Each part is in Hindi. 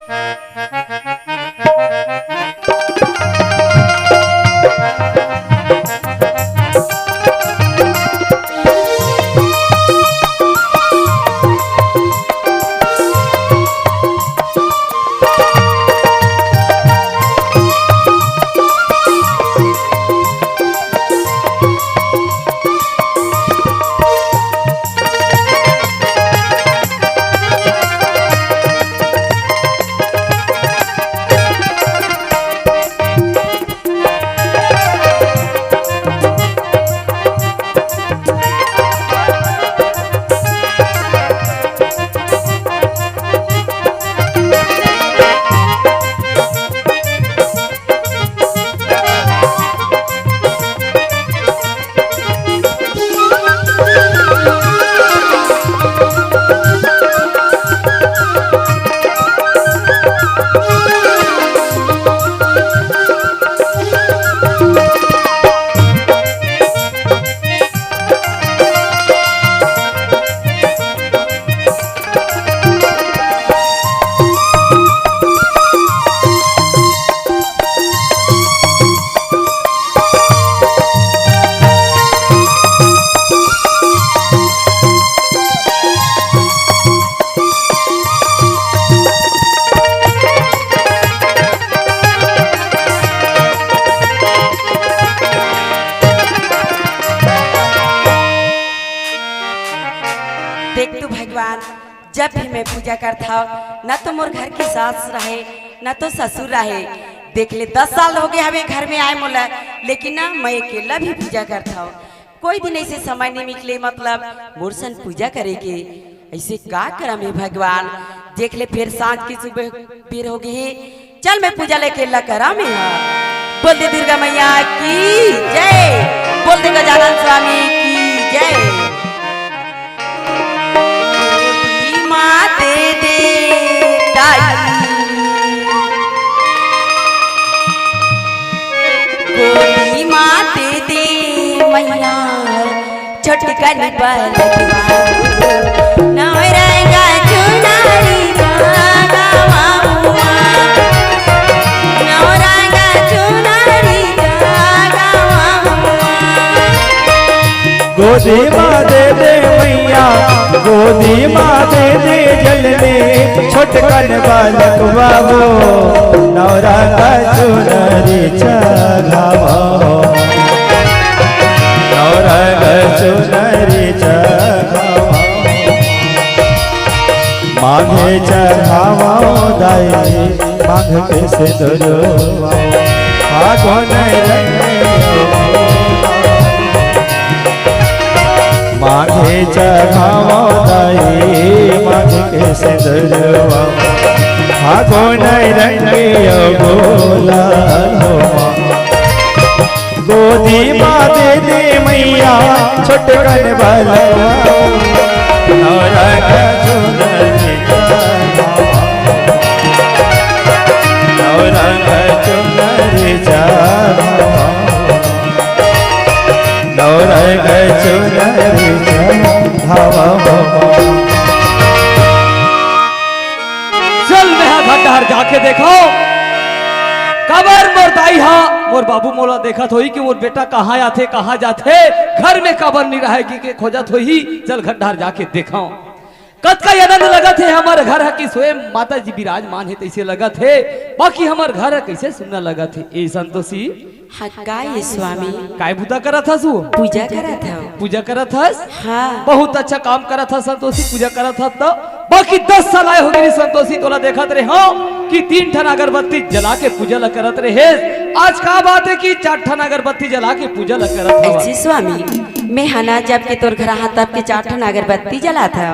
देख तू भगवान, जब भी मैं पूजा करता हूँ न तो मोर घर की सास रहे न तो ससुर रहे। देख ले 10 साल हो गए हमें घर में आए मोला, लेकिन ना मैं अकेला भी पूजा करता हूँ। कोई दिन ऐसे समय नहीं निकले मतलब मोरसन पूजा करे के। ऐसे का करा मैं भगवान। देख ले फिर सांझ की सुबह फिर हो गई, चल मैं पूजा लेके अल्लाह करा में। बोल दे दुर्गा मैया की जय, बोल दे गजानन स्वामी की जय। गोदी माते दे मैया छोटकन बलवा नवरंगा चुनारी गावा हुआ, नवरंगा चुनारी गावा हुआ। गोदी माँ दे दे मैया, गोदी माँ दे दे जल में छोटकन बालक बाबो नवरंगा चुनरी चढ़ावो, नवरंगा चुनरी चढ़ावो। मांगे चढ़ावो दाई मांग के सिंदूरवा, फागुन मांगे चढ़ावो दाई मांग के सिंदूरवा, फागुन रंगियो गुलाल हो। गोदी माँ दे दे मैया छोटकन बलवा नवरंगा चुनरी चढ़ावो, नवरंगा चुनरी चढ़ावो, नवरंगा चुनरी चढ़ावो। घाट जाके देखो कबर मोर दाई हा मोर बाबू मोला देखत होई कि मोर बेटा कहाँ आथे कहाँ जाथे, घर में कबर नहीं रहेगी के खोजत होई। चल घाट जाके देखो कत का आनंद लगत है। हमारे घर है कि स्वयं माता जी विराजमान है तैसे लगत है, बाकी हमार घर है कैसे सुनना लगत है। ए संतोषी हकाई स्वामी काय बुता करत हस? पूजा करत हूँ। पूजा करत हस? हाँ। बहुत अच्छा काम करत हस संतोषी, पूजा करत हस। तो बाकी 10 साल आए हो गई संतोषी, तोला देखत रहे हो कि 3 ठन अगरबत्ती जला के पूजा ला करत रहे। आज का बात है कि 4 ठन अगरबत्ती जला के पूजा ला करत हवा। ऐसे स्वामी मैं हना जब के तोर घर आ तब के 4 ठन अगरबत्ती जला था।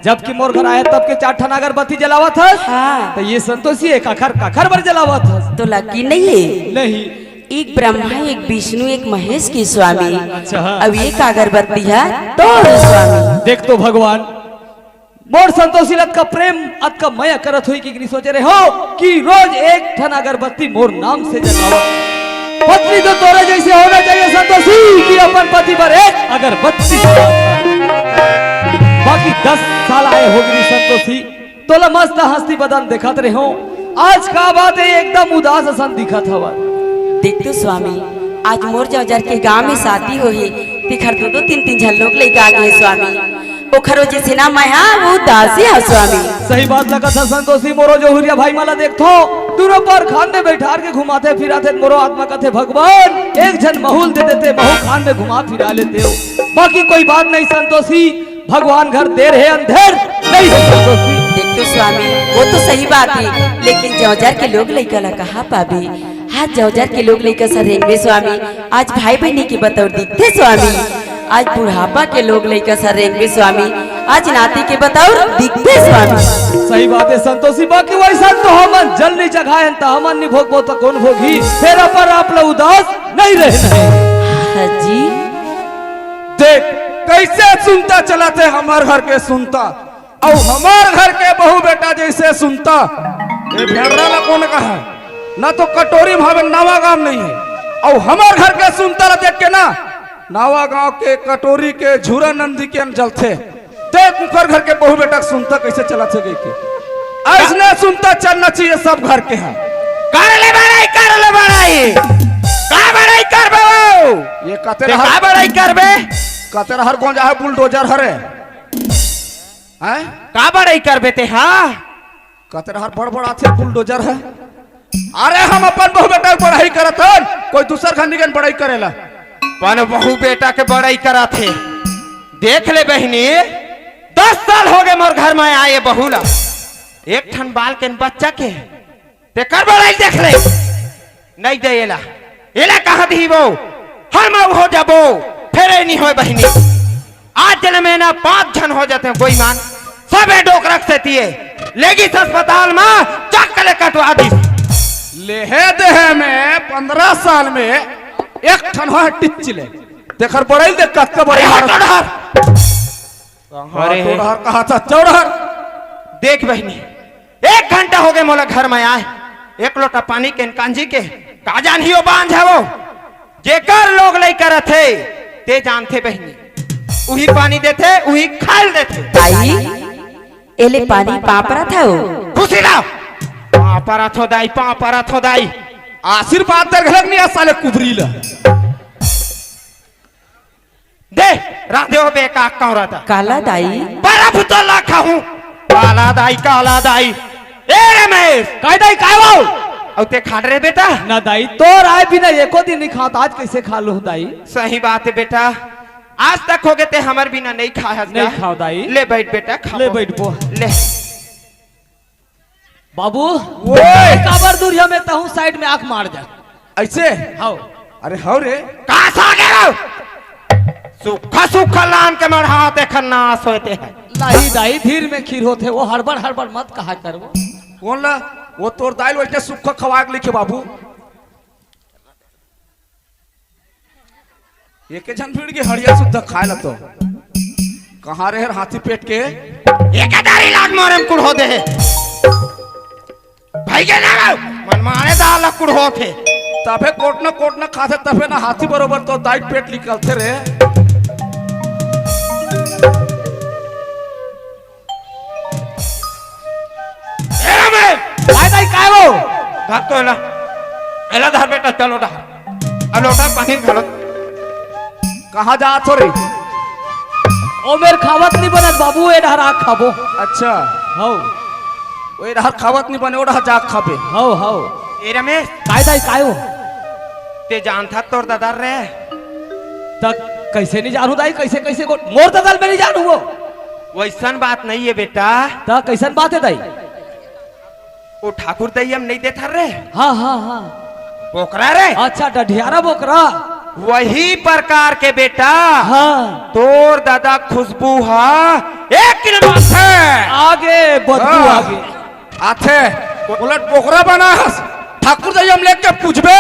जबकि मोर घर आया तब के 4 ठन अगरबत्ती जलावत हस। हाँ। तो ये संतोषी एक अखर भर जलावत हस। तो लकी नहीं है? नहीं, एक ब्रह्मा एक विष्णु एक महेश की स्वामी। अच्छा हाँ। अब एक अगरबत्ती है तो स्वामी। देख तो भगवान मोर संतोषी लत का प्रेम अत का मया करत हुई कि सोचे रहे हो कि रोज 1 ठन अगरबत्ती मोर नाम से जलाओ। पत्नी तो तोरे जैसे होना चाहिए संतोषी कि अपन पति पर 1 अगरबत्ती बाकी 10 साल आए हो गई संतोषी, तोला मस्त हस्ती बदन देखत रहे हो आज का बात है एकदम उदास असन दिखत हवा। देख तो स्वामी, आज मोर जौजर के गांव में शादी हो है, तिखर दो दो तीन तीन झन लोग लेके आ गए स्वामी। ओखरो जैसे ना मैं वो दासी है स्वामी। सही बात लगा था संतोषी। मोरो जोहुरिया भाई माला देखो दोनों पर खान में बैठा के घुमाते फिराते। मोरो आत्मा कहते भगवान एक जन महूल दे देते, महू खान में घुमा फिरा लेते हो। बाकी कोई बात नहीं संतोषी, भगवान घर देर है अंधेर नहीं है संतोषी। देख तो स्वामी, वो तो सही बात है, लेकिन जौजर के लोग लइका ला कहा पाबी। आज जौजर के लोग लइका सरेंगे स्वामी। आज भाई बहनी की बतौर दिखते स्वामी। आज बुढ़ापा के लोग लइका सरेंगे स्वामी। आज नाती के बतौर दिखते स्वामी। सही बात है संतोषी। बाकी वैसा तो हमन जल नहीं जगाएं तो हमन नहीं भोगबो तो कौन भोगी। तेरा पर आप लोग उदास नहीं रहे। हाँ जी, देख कैसे सुनता चला थे हमार घर के सुनता, और हमार घर के बहू बेटा जैसे सुनता। ये भेड़रा ला कौन का है ना, तो कटोरी भावे नावा गांव नहीं है। और हमार घर के सुनता ला देख के ना, नावा गांव के कटोरी के झूरा नंदी के जलते। देख उनकर घर के बहू बेटा सुनता कैसे चला थे गई के। ऐसने सुनता चलना चाहिए सब घर के हैं। कर ले बड़ाई का बड़ाई करबे। ये कहते का रहा बड़ाई करबे। कहते रहा कौन जा है बुलडोजर हरे हैं। का बड़ाई करबे ते हाँ। कहते रहा बड़ बड़ा थे बुलडोजर है। अरे हम अपन बहू बेटा की पढ़ाई करत हन, कोई दूसर खंडी के पढ़ाई करेला। पन बहू बेटा के बड़ाई करा थे। देख ले बहनी, 10 साल हो गए मोर घर में आए बहुला। एक ठन बाल के बच्चा के ते कर बड़ाई देख ले नहीं दे एला एला कहा दी वो हम हो जाबो फिर नहीं हो बहनी। आज जन में ना 5 जन हो जाते हैं कोई मान सबे डोक रख सेती है लेगी अस्पताल में चक्कर कटवा दी। लेहे देहे में 15 साल में एक ठन हो टिच्चिले देखर बड़ाई देख कत्का बड़ाई अरे तोड़हर कहा था चौड़हर। देख बहनी 1 घंटा हो गए मोला घर में आए। एक लोटा पानी के कांजी के का जान ही बांझ है वो जेकर लोग लई करत थे ते जानते बहनी। उही पानी देते उही खाल देते। ताई एले पानी पापरा था वो। खुशी ना पापरा थो दाई आशीर्वाद दे घलक नहीं साले कुबरी ला। दे राधे बेका कौरा था काला दाई बड़ा भुतला खाऊं काला दाई ए रमेश काय दाई काय वो और ते खा रहे बेटा ना दाई तो राय भी ना एको दिन नहीं खाता, आज कैसे खा लो दाई। सही बात है बेटा, आज तक हो गए थे हमार बिना नहीं खाया। नहीं खाओ दाई। ले बैठ बेटा खा ले बैठ पो ले बाबू। ओए! काबर दूरिया में तहु साइड में आंख मार जा ऐसे। हाओ अरे हाउ रे कहा सा गए सूखा लान के मढ़ाते खन्नास होते हैं। नहीं दाई धीर में खीर होते वो हड़बड़ मत कहा करवो। कौन ला वो तोर दाइल वैसे सुखा खवा के लिखे बाबू। एक जन भीड़ के हड़िया सुद्धा खाए ला तो कहाँ रहे हाथी पेट के एक दारी लाग मोरे में कुड़ होते हैं भाई के ना मन मारे दाल कुड़ होते तबे कोट न खाते तबे ना हाथी बरोबर तो दाइट पेट निकलते रे। काय वो धर तो एला धर बेटा चलो धर लोटा पानी घालो। कहाँ जा थो रे। ओ मेर खावत नहीं बनत बाबू ए डहरा खाबो। अच्छा हाओ ओए रहा खावत नहीं बने ओड़ा जाग खाबे। हाओ ए रमेश काय दाई काय वो ते जान था तोर दादा रे तक कैसे नहीं जानू दाई कैसे को मोर ददल में नहीं जानू वो। वैसन बात नहीं है बेटा। तक कैसन बात है दाई। वो ठाकुर दयम नहीं देता रे हाँ बोकरा रे। अच्छा डढियारा बोकरा वही प्रकार के बेटा। हाँ तोर दादा खुशबू हा 1 किलो है आगे बदबू आगे आथे उलट बोकरा बना ठाकुर दयम लेके पूछबे।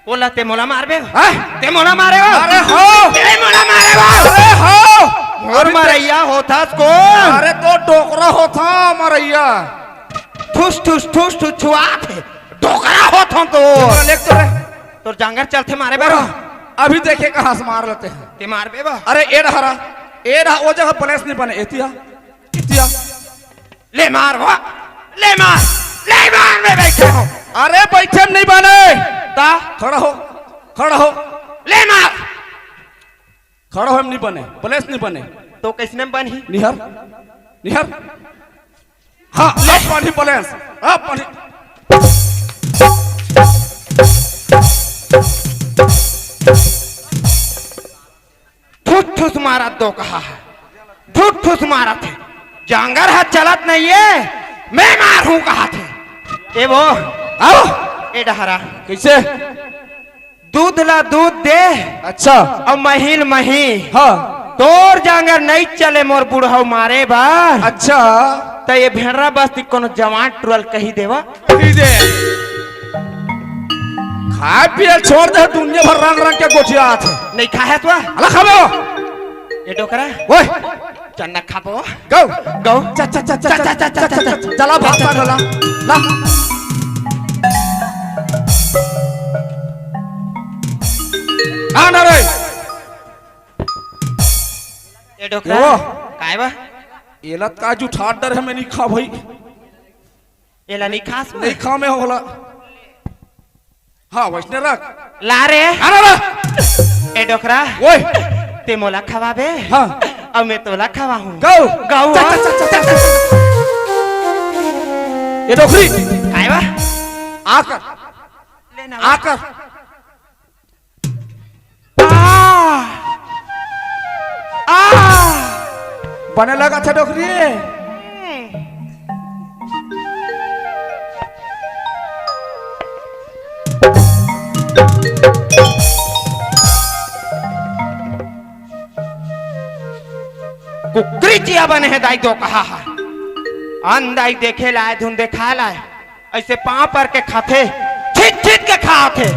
बोला ते मोला मारबे हैं? ते मोला मारे अरे हो ते मोला मारे अरे हो और मारैया होता को अरे तो डोकरा होता मरैया ठुस छुआ थे डोकरा होता तो लेक तो रे तोर जांगर चलते मारे बे अभी देखे कहाँ से मार लेते हैं। ते मारबे बा अरे ए रहा वो जगह प्लेस नहीं बने एतिया ले मार वो ले मार ले मार में बैठे हो। अरे बैठे नहीं बने ता खड़ा हो खड़ा हो ले मार। खड़ा हो हम नहीं बने प्लेस नहीं बने तो किसने बनी? निहर निहर हाँ अब पानी प्लेस अब पानी ठुस ठुस मारा तो कहा है, ठुस ठुस मारा थे। जांगर हाथ चलत नहीं है, मैं मारूं कहा थे। ए वो आओ ए डहरा कैसे दूध ला दूध दे अच्छा और महीन मही हाँ तोर जांगर नहीं चले मोर बुढ़ाऊ मारे बार। अच्छा तो ये भेड़रा बस्ती कोनो जवान टुरल कही देवा दीजिए खाए पिए छोड़ दे दुनिया भर रंग रंग के गोठिया थे नहीं खाए तो अला खाबो ये डोकरा ओए चन्ना खाबो गो गौ चा चा चा चा चा चा चा चा चला भात ला ला आना रे ये डोकरा वो। काय बा एलत का जू ठाट डर है मैं नहीं खा भाई ये ला नहीं खास नहीं खा में होला हाँ वैष्णव रख ला रे आना रे ए डोकरा ओए ते मोला खवाबे हाँ अब मैं तोला खवा हूँ गो गौ चा चा चा चा चा ये डोकरी काय बा आकर लेना आकर बने लगा था डोकरी कुकरी चिया बने है दाई तो कहा है अंदाई देखे लाए धुन देखा लाए ऐसे पांव पर के खाते छिट छिट के खाते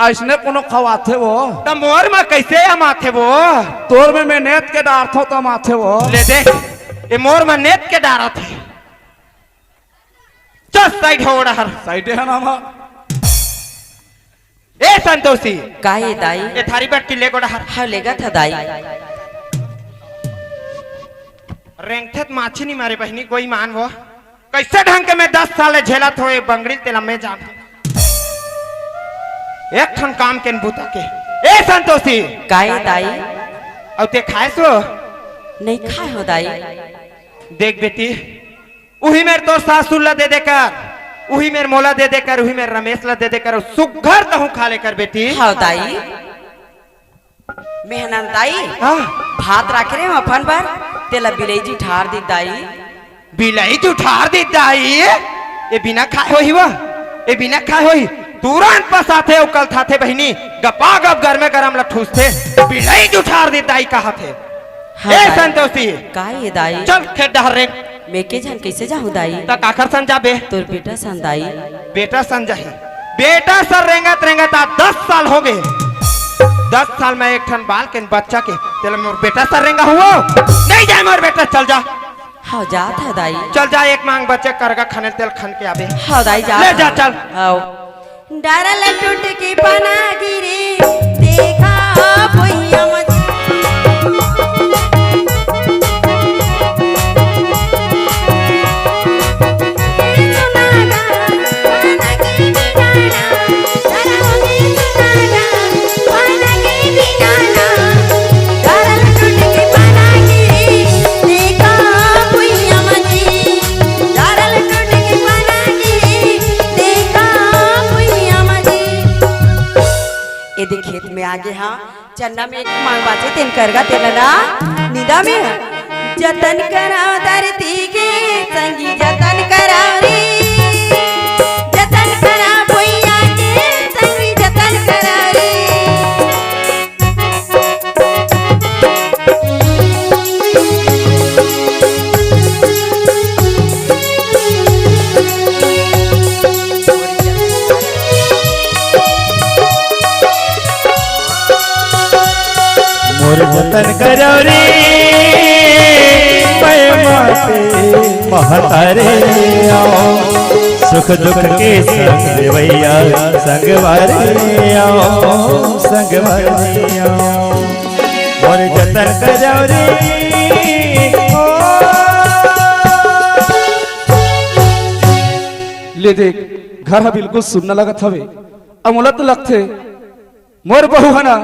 ऐसने कोनो खवाथे वो तो मोर में कैसे हम आते वो तोर में मैं नेत के डारथो तम आथे वो ले देख ये मोर में नेत के डारा थे चल साइड हो रहा साइडे है ना हम ए संतोषी का ये दाई ये थारी बैठ की ले गोड़ा हाँ लेगा था दाई रेंगथत माछी नहीं मारे बहनी कोई मान वो कैसे ढंग के मैं 10 साल झेला थो ये बंगड़ी तेला में जान एक ठन काम के बूता के ए संतोषी का ये दाई और ते खाए सो नहीं खाए हो दाई देख बेटी उही मेरे तो सासुर ला दे देकर उही मेरे मोला दे देकर उही मेरे रमेश ला दे देकर सुघर तहु खा लेकर बेटी हाँ दाई मेहनत दाई हाँ भात रख रहे हम अपन पर तेला बिलेजी ठार दी दाई बिलाई तू ठार दी दाई ये बिना खाए होई वो ये बिना खाए होई तुरंत पसाथे उकल थाथे बहनी गपा गप घर में गरम ला ठूसथे बिलाई तू ठार दी दाई कहा थे हाँ ए दाई। संतोषी का ये दाई चल खेत डहर रे मैं के जान कैसे जाऊँ दाई तक आखर सन जाबे तोर बेटा सन दाई बेटा सन जाही बेटा सर रेंगत रेंगत आ 10 साल हो गए 10 साल में एक ठन बाल के बच्चा के तेल मोर बेटा सर रेंगा हुआ नहीं जाए मोर बेटा चल जा हाँ जात है दाई चल जा एक मांग बच्चे करगा खाने तेल खन के आबे हाँ दाई जा ले जा चल आओ डरल टूट के पना गिरे देखा भैया मत यदि खेत में आगे हाँ चन्ना में एक मांग बाचे तेन करगा तेला ना निदा में जतन कराओ धरती के संगी जतन कराओ रे जतन कराओ भैया के संगी जतन कराओ रे मोर जतन करो रे माते महतारे आओ सुख दुख के संग देवैया संग वारे आओ संग वारे आओ मोर जतन करो रे ये देख घर है बिल्कुल सुनने लगत हवे अमोलत लगथे मोर बहू है ना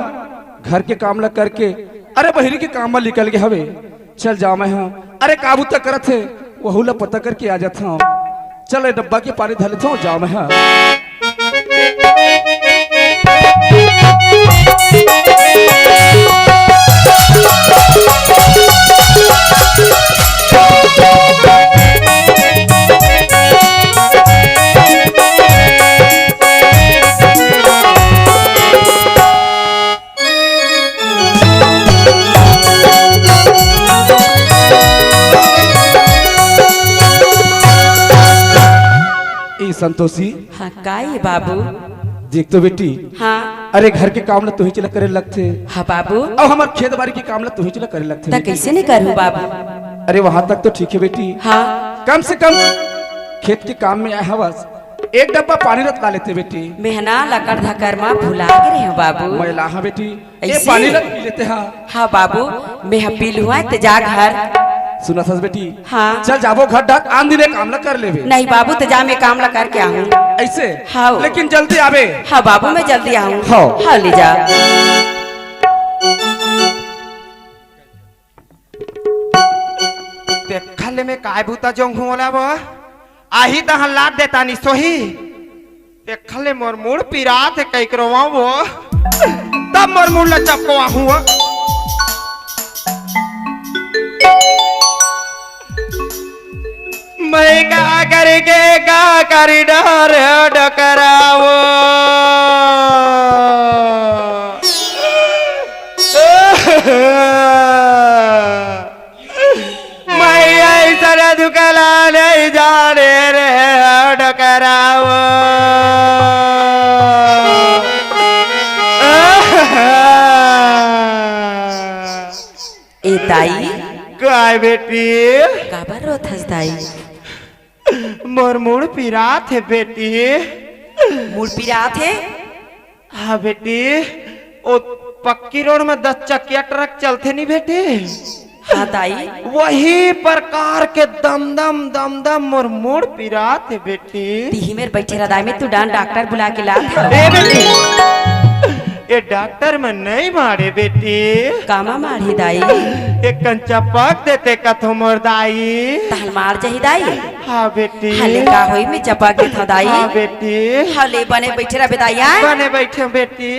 घर के काम लग करके अरे बहिरी के काम में निकल गए हवे चल जा मैं हाँ अरे काबू तक करत है वहू ला पता करके आ जाता हूँ चल ए डब्बा के पानी धर लेता हूँ जा मैं हाँ संतोषी हाँ का ये बाबू देख तो बेटी हाँ अरे घर के काम ला तू ही चला करे लगथे हाँ बाबू और हमारे खेत बाड़ी के काम ला तू ही चला करे लगथे तो कैसे नहीं करूँ बाबू अरे वहां तक तो ठीक है बेटी हाँ कम से कम खेत के काम में आया हवस एक डब्बा पानी रख ला लेते बेटी मेहना लकड़ धकर माँ भुला के रहे हो बाबू मैं लाहा बेटी ये ऐसे? पानी रख पी लेते हाँ हाँ बाबू मैं पी लुआ तो जा घर सुना था बेटी हाँ चल जाबो घर ढक आन दिन काम ला कर लेवे नहीं बाबू तो जा मैं काम ला करके आऊँ ऐसे हाँ लेकिन जल्दी आवे हाँ बाबू मैं जल्दी आऊँ हाँ। हाँ ले जा देखले में काय भूता जोंग होला वो आही तहन लाद देता नि सोही देखले मोर मुड़ पिरात है कई करवा वो तब मोर मुड़ ला चपको हुआ मैं का करके का करी डर डकरावो मैं ऐसा दुकला नहीं जाने रे डकरावो ए ताई काय बेटी काबर रोथस ताई मोर मुड़ पिरात है बेटी मूड पिरा थे हाँ बेटी ओ पक्की रोड में 10 चक्किया ट्रक चलते नहीं बेटे हाँ ताई वही प्रकार के दम दम मोर मुड़ पिरात है बेटी तीही में बैठे रदाई में तू डान डॉक्टर बुला के ला ए बेटी ये डॉक्टर में नहीं मारे बेटी कामा मारी दाई एक कंचा पक देते कथो मोर दाई तहल मार जही दाई हाँ बेटी हले का होई में चपक के था दाई हाँ बेटी हले बने बैठे रह बेदाइया बने बैठे बेटी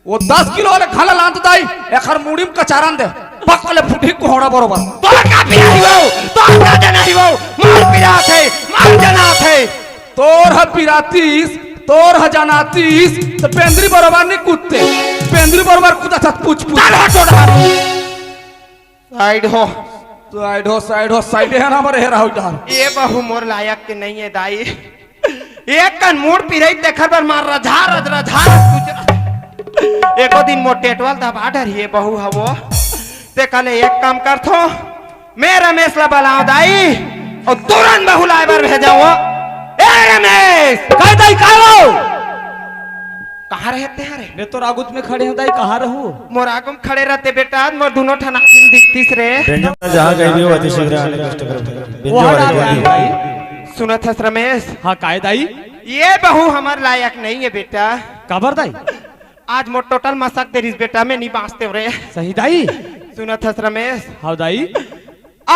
वो 10 किलो वाले खाला लांत दाई एखर मुड़ी में कचारन दे पकले फुटी कोहड़ा बरोबर तो का पिराई वो तो का जनाई वो मार पिरात है मार जनात है तोर ह पिरातीस तोर ह जनातीस तो पेंद्री बरोबर नहीं कूदते पेंद्री बरोबर कूदा था पूछ पूछ चल हटो साइड हो साइड हो साइड है ना मरे रहा इधर ये बहु मोर लायक के नहीं है दाई एक कन मोड़ पिराई देखर पर मार रझार एको दिन मोर टेटवाल दबा डरिए बहु हवो ते कले एक काम कर थो मैं रमेश ला बुलाऊं दाई और तुरंत बहु लाए बार भेजाओ ए रमेश काय दाई काय हो कहाँ रहते हैं रे मैं तो रागुत में खड़े हूँ दाई कहाँ रहूँ मोर आगम खड़े रहते बेटा मोर दोनों ठना दिखतीस रे जहाँ गई भी हो अति शीघ्र आने कष्ट करो वो हटा रहा है दाई सुनत है रमेश हाँ काय दाई ये बहू हमार लायक नहीं है बेटा काबर दाई आज मोर टोटल मसक तेरी बेटा में नहीं बांचते रे सही दाई सुनत है रमेश हाँ दाई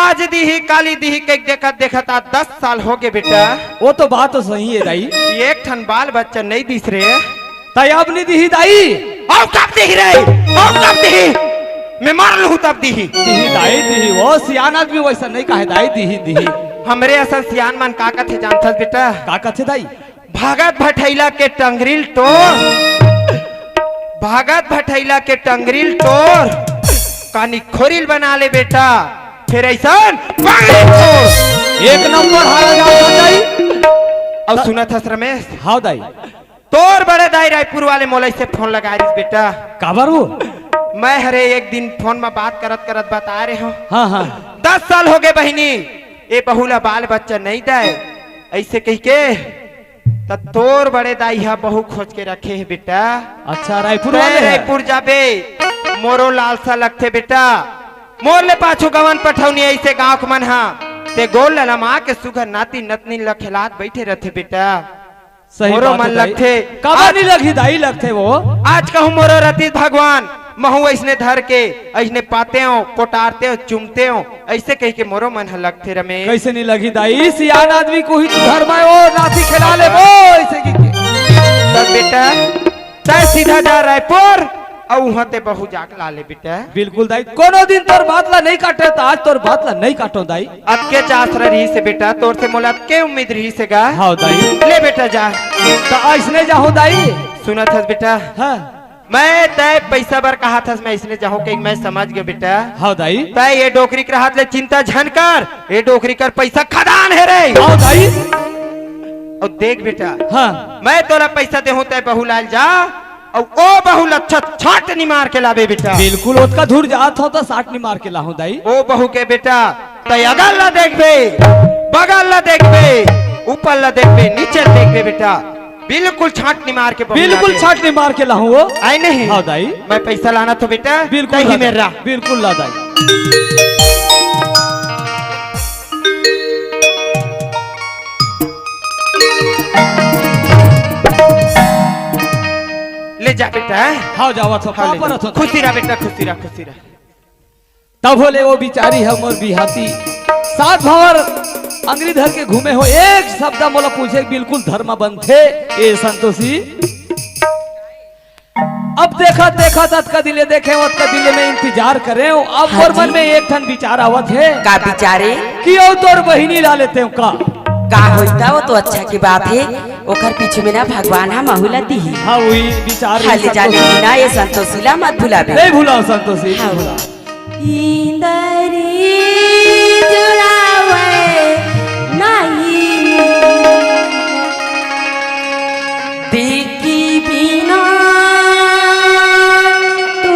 आज दीही काली दीही के देखत देखत आज 10 साल हो गए बेटा वो तो बात तो सही है दाई एक ठन बाल बच्चा नहीं दिस रे ताई अब नहीं दी दाई और कब दिख रहे और कब दिही मैं मर लूं तब दिही दी दाई दी वो सियान आदमी वैसा नहीं कहे दाई दी हमरे असल सियान मन का कथे जानथस बेटा का कथे दाई भागत भठैला के टंगरिल तोर कानी खोरिल बना ले बेटा फिर ऐसा एक नंबर हारा जाओ दाई अब सुना था रमेश हाँ दाई तोर बड़े दाई रायपुर वाले मोलाई से फोन लगा रही बेटा काबर वो मैं हरे एक दिन फोन में बात करत बता रहे हो हाँ हाँ 10 साल हो गए बहनी ये बहुला बाल बच्चा नहीं दे ऐसे कह के तो तोर बड़े दाई हा बहु खोज के रखे है बेटा। अच्छा रायपुर ते वाले हैं? रायपुर जाबे मोरो लालसा लगथे बेटा। मोर ले पाछू गवन पठौनी ऐसे गांव के मन हा ते गोल लमा के सुगर नाती नतनी ल खिलात बैठे रहते बेटा। सही मोरो बात मन है दाई। लगथे कबा नहीं लगी दाई लगथे वो। आज कहूँ मोरो रतीत भगवान महू ऐसने धर के ऐसने पाते हो कोटारते हो चुमते हो ऐसे कह के मोरो मन लगथे रमेश। कैसे नहीं लगी दाई, सियान आदमी को ही तू घर में वो नाती खिला ले वो ऐसे की तब बेटा तय सीधा जा रायपुर और वहां ते बहु जाके ला ले बेटा। बिल्कुल दाई, कोनो दिन तोर बातला नहीं काटे तो आज तोर बातला नहीं काटो दाई। अब के चास रही से बेटा तोर से मोला के उम्मीद रही से गा। हाँ दाई। ले बेटा जा तो ऐसने जाहो दाई। सुना था बेटा हाँ मैं तय पैसा बर कहा था मैं इसने जाहो के मैं समझ गया बेटा। हाँ दाई। तय ये डोकरी के हाथ ले चिंता झन कर, ये डोकरी कर पैसा खदान है रे। हाँ दाई। और देख बेटा हाँ मैं तोरा पैसा दे हूं तय बहु लाल जा और ओ बहु लच्छा छाट नहीं मार के लावे बेटा। बिल्कुल उसका धूर जात हो तो साठ नहीं मार के लाहू दाई। ओ बहु के बेटा तय अगल ला देखबे बगल ला देखबे ऊपर ला देखबे नीचे देखबे बेटा बिल्कुल छाट नहीं मार के बिल्कुल छाट नहीं मार के लाहू वो। आई नहीं। हाँ दाई। मैं पैसा लाना तो बेटा बिल्कुल ही ला मेरा दाई। बिल्कुल ला दाई। ले जा बेटा। हाँ जावा तो हाँ, ले पर जा। खुशी रहा बेटा खुशी रहा खुशी रहा। तब बोले वो बिचारी है मोर बिहाती सात भवर अंगरी धर के घूमे हो, एक शब्द मोला पूछे बिल्कुल धर्म बंधे ए संतोषी। अब देखा देखा तत का दिले देखे वत का दिले में इंतजार करे अब हाँ मोर जी। मन में एक ठन विचार आवत है का बिचारे कि ओ तोर बहिनी ला लेते हो का होता वो तो अच्छा की बात है। ओकर पीछे में ना भगवान हम बहुला दी ही हाँ वही विचार में हाले जाने संतोषी। की ना ये संतोषीला मत भुलाबे। नहीं भूला संतोषी हाँ। नहीं भूला। इंदरी जुड़ावे नहीं देखी बिना तू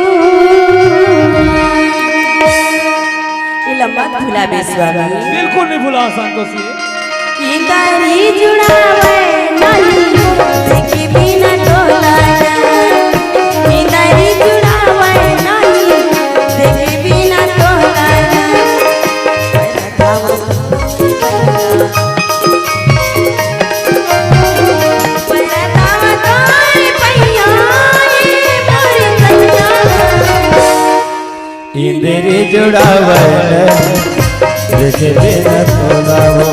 ये लम्बा भुलाबे स्वामी। बिल्कुल नहीं भूला संतोषी। इंदरी जुड़ावे नहीं देखी बिना तोला इंदरी जुड़ावे नहीं देखी बिना तोला इंद्री जुड़ावे देखे बिना तोलावो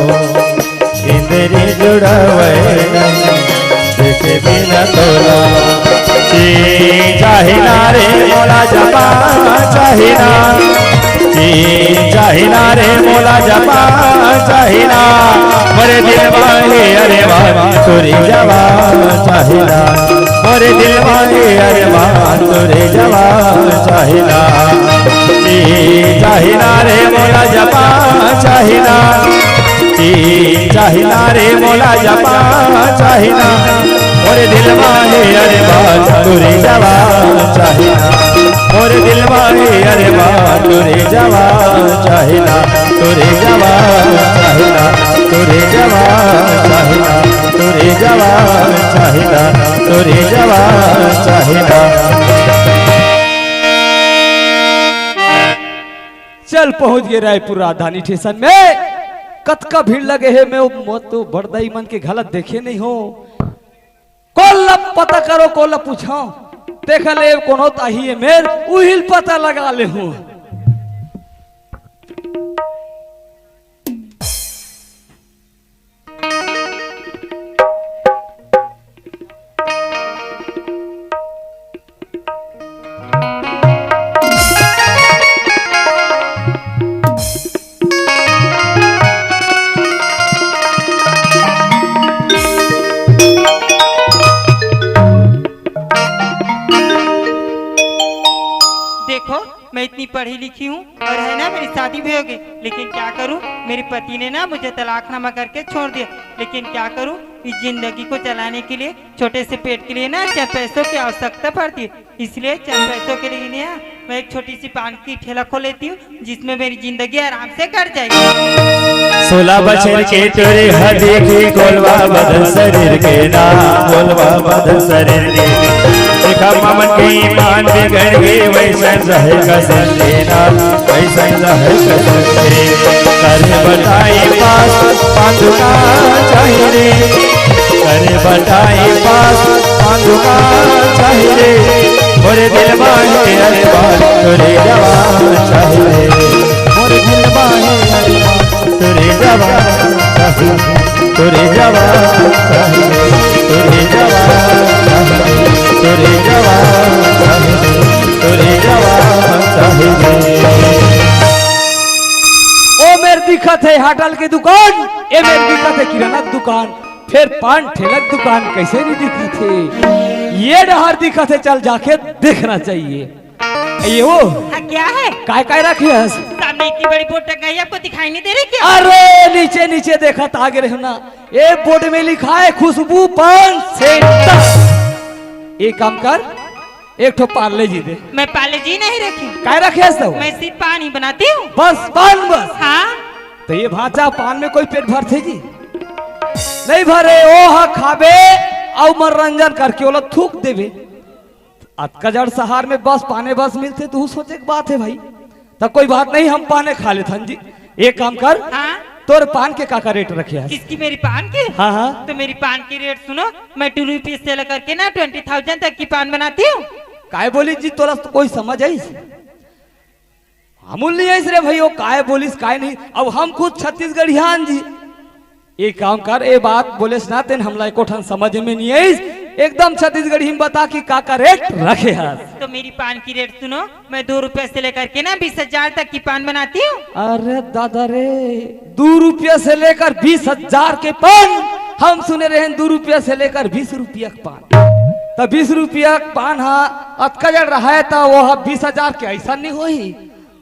इंद्री जुड़ावे देखे बिना तोला चाहिना रे मोला जपा चाहिना चाहिना रे मोला जपा चाहिना मोरे दिल वाले अरे वाह तुरी जवा चाहिना मोरे दिल वाले अरे वाह तुरी जवा चाहिना चाहिना रे मोला जपा चाहिना चाहिना रे मोला जपा चाहिना मोरे दिल वाले अरे बात तुरे जवा चाहिना मोरे दिल वाले अरे बात तुरे जवा चाहिना तुरे जवा चाहिना तुरे जवा चाहिना तुरे जवा चाहिना तुरे जवा चाहिना। चल पहुंच गए रायपुर राजधानी स्टेशन में। कतका भीड़ लगे है मैं मत तो बड़दाई मन के गलत देखे नहीं हो। कोल्ला पता करो कोल्ला पूछो देख ले कोनो ताही है मेर उहिल पता लगा ले हूं। देखो मैं इतनी पढ़ी लिखी हूँ और है ना मेरी शादी भी होगी, लेकिन क्या करूँ मेरे पति ने ना मुझे तलाकनामा करके छोड़ दिया। लेकिन क्या करूँ इस जिंदगी को चलाने के लिए छोटे से पेट के लिए ना चंद पैसों की आवश्यकता पड़ती है। इसलिए चंद पैसों के लिए ना मैं एक छोटी सी पान की ठेला खोल लेती हूँ, जिसमें मेरी जिंदगी आराम से कट जाएगी। 16 बछर के तोरे हदी की गोलवा बदन शरीर के नाम गोलवा बदन शरीर के देखा मामन के ईमान बिगड़ गए वैसन रहे कसम देना वैसन रहे कसम दे करे बताई पास पांडुका चाहिए करे बताई पास पांडुका चाहिए मोरे दिल बाहे अरे बात तोरे जवान चाहिए मोरे दिल बाहे अरे बात तोरे जवान चाहिए तोरे जवान चाहिए तोरे जवान चाहिए तोरे जवान चाहिए तोरे जवान चाहिए। ओ मेरे दिक्कत है होटल की दुकान, ये मेरी दिक्कत है किराना की दुकान, फिर पान ठेलक दुकान कैसे नहीं दिक्कत है, ये डहर दिक्कत है, चल जाके देखना चाहिए। ये वो हाँ, क्या है? काय रखी है? सामने इतनी बड़ी बोर्ड टंगाई, आपको दिखाई नहीं दे रही क्या? अरे नीचे नीचे देखा तो आगे रहना, ये बोर्ड में लिखा है खुशबू पान सेंटर। एक काम कर, एक ठो पार्ले जी दे। मैं पार्ले जी नहीं रखी। काय रखे है? मैं सिर्फ पान ही बनाती हूँ। बस पान बस? हाँ। तो ये भाचा पान में कोई पेट भरते जी नहीं भरे, ओ हा खाबे और मनोरंजन करके ओला थूक देवे। अतकजड़ शहर में बस पाने बस मिलते तो सोचे की बात है भाई, तो कोई बात नहीं, हम पाने खा लेते हन जी। एक काम कर, हाँ? तोर पान के काका रेट रखे है? किसकी? मेरी पान की? हाँ हाँ। तो मेरी पान की रेट सुनो, मैं 2 रुपीज से लेकर के ना 20,000 तक की पान बनाती हूँ। काय बोली जी तोरा तो कोई समझ आई हमूल नहीं आई रे भाई, वो काय बोलिस काय नहीं। अब हम खुद छत्तीसगढ़ियान जी, एक काम कर, ये बात बोले ना तेन हमला एको ठन समझ में नहीं आई, एकदम छत्तीसगढ़ी में बता कि काका रेट रखे है। तो मेरी पान की रेट सुनो, मैं 2 रुपए से लेकर के ना 20,000 तक की पान बनाती हूँ। अरे दादा रे, 2 रुपये से लेकर 20,000 के पान? हम सुने रहे 2 रुपये से लेकर 20 रुपया के पान, तो 20 रुपया पान हाँ अतकजड़ रहा है, तो वो 20,000 के ऐसा नहीं होई।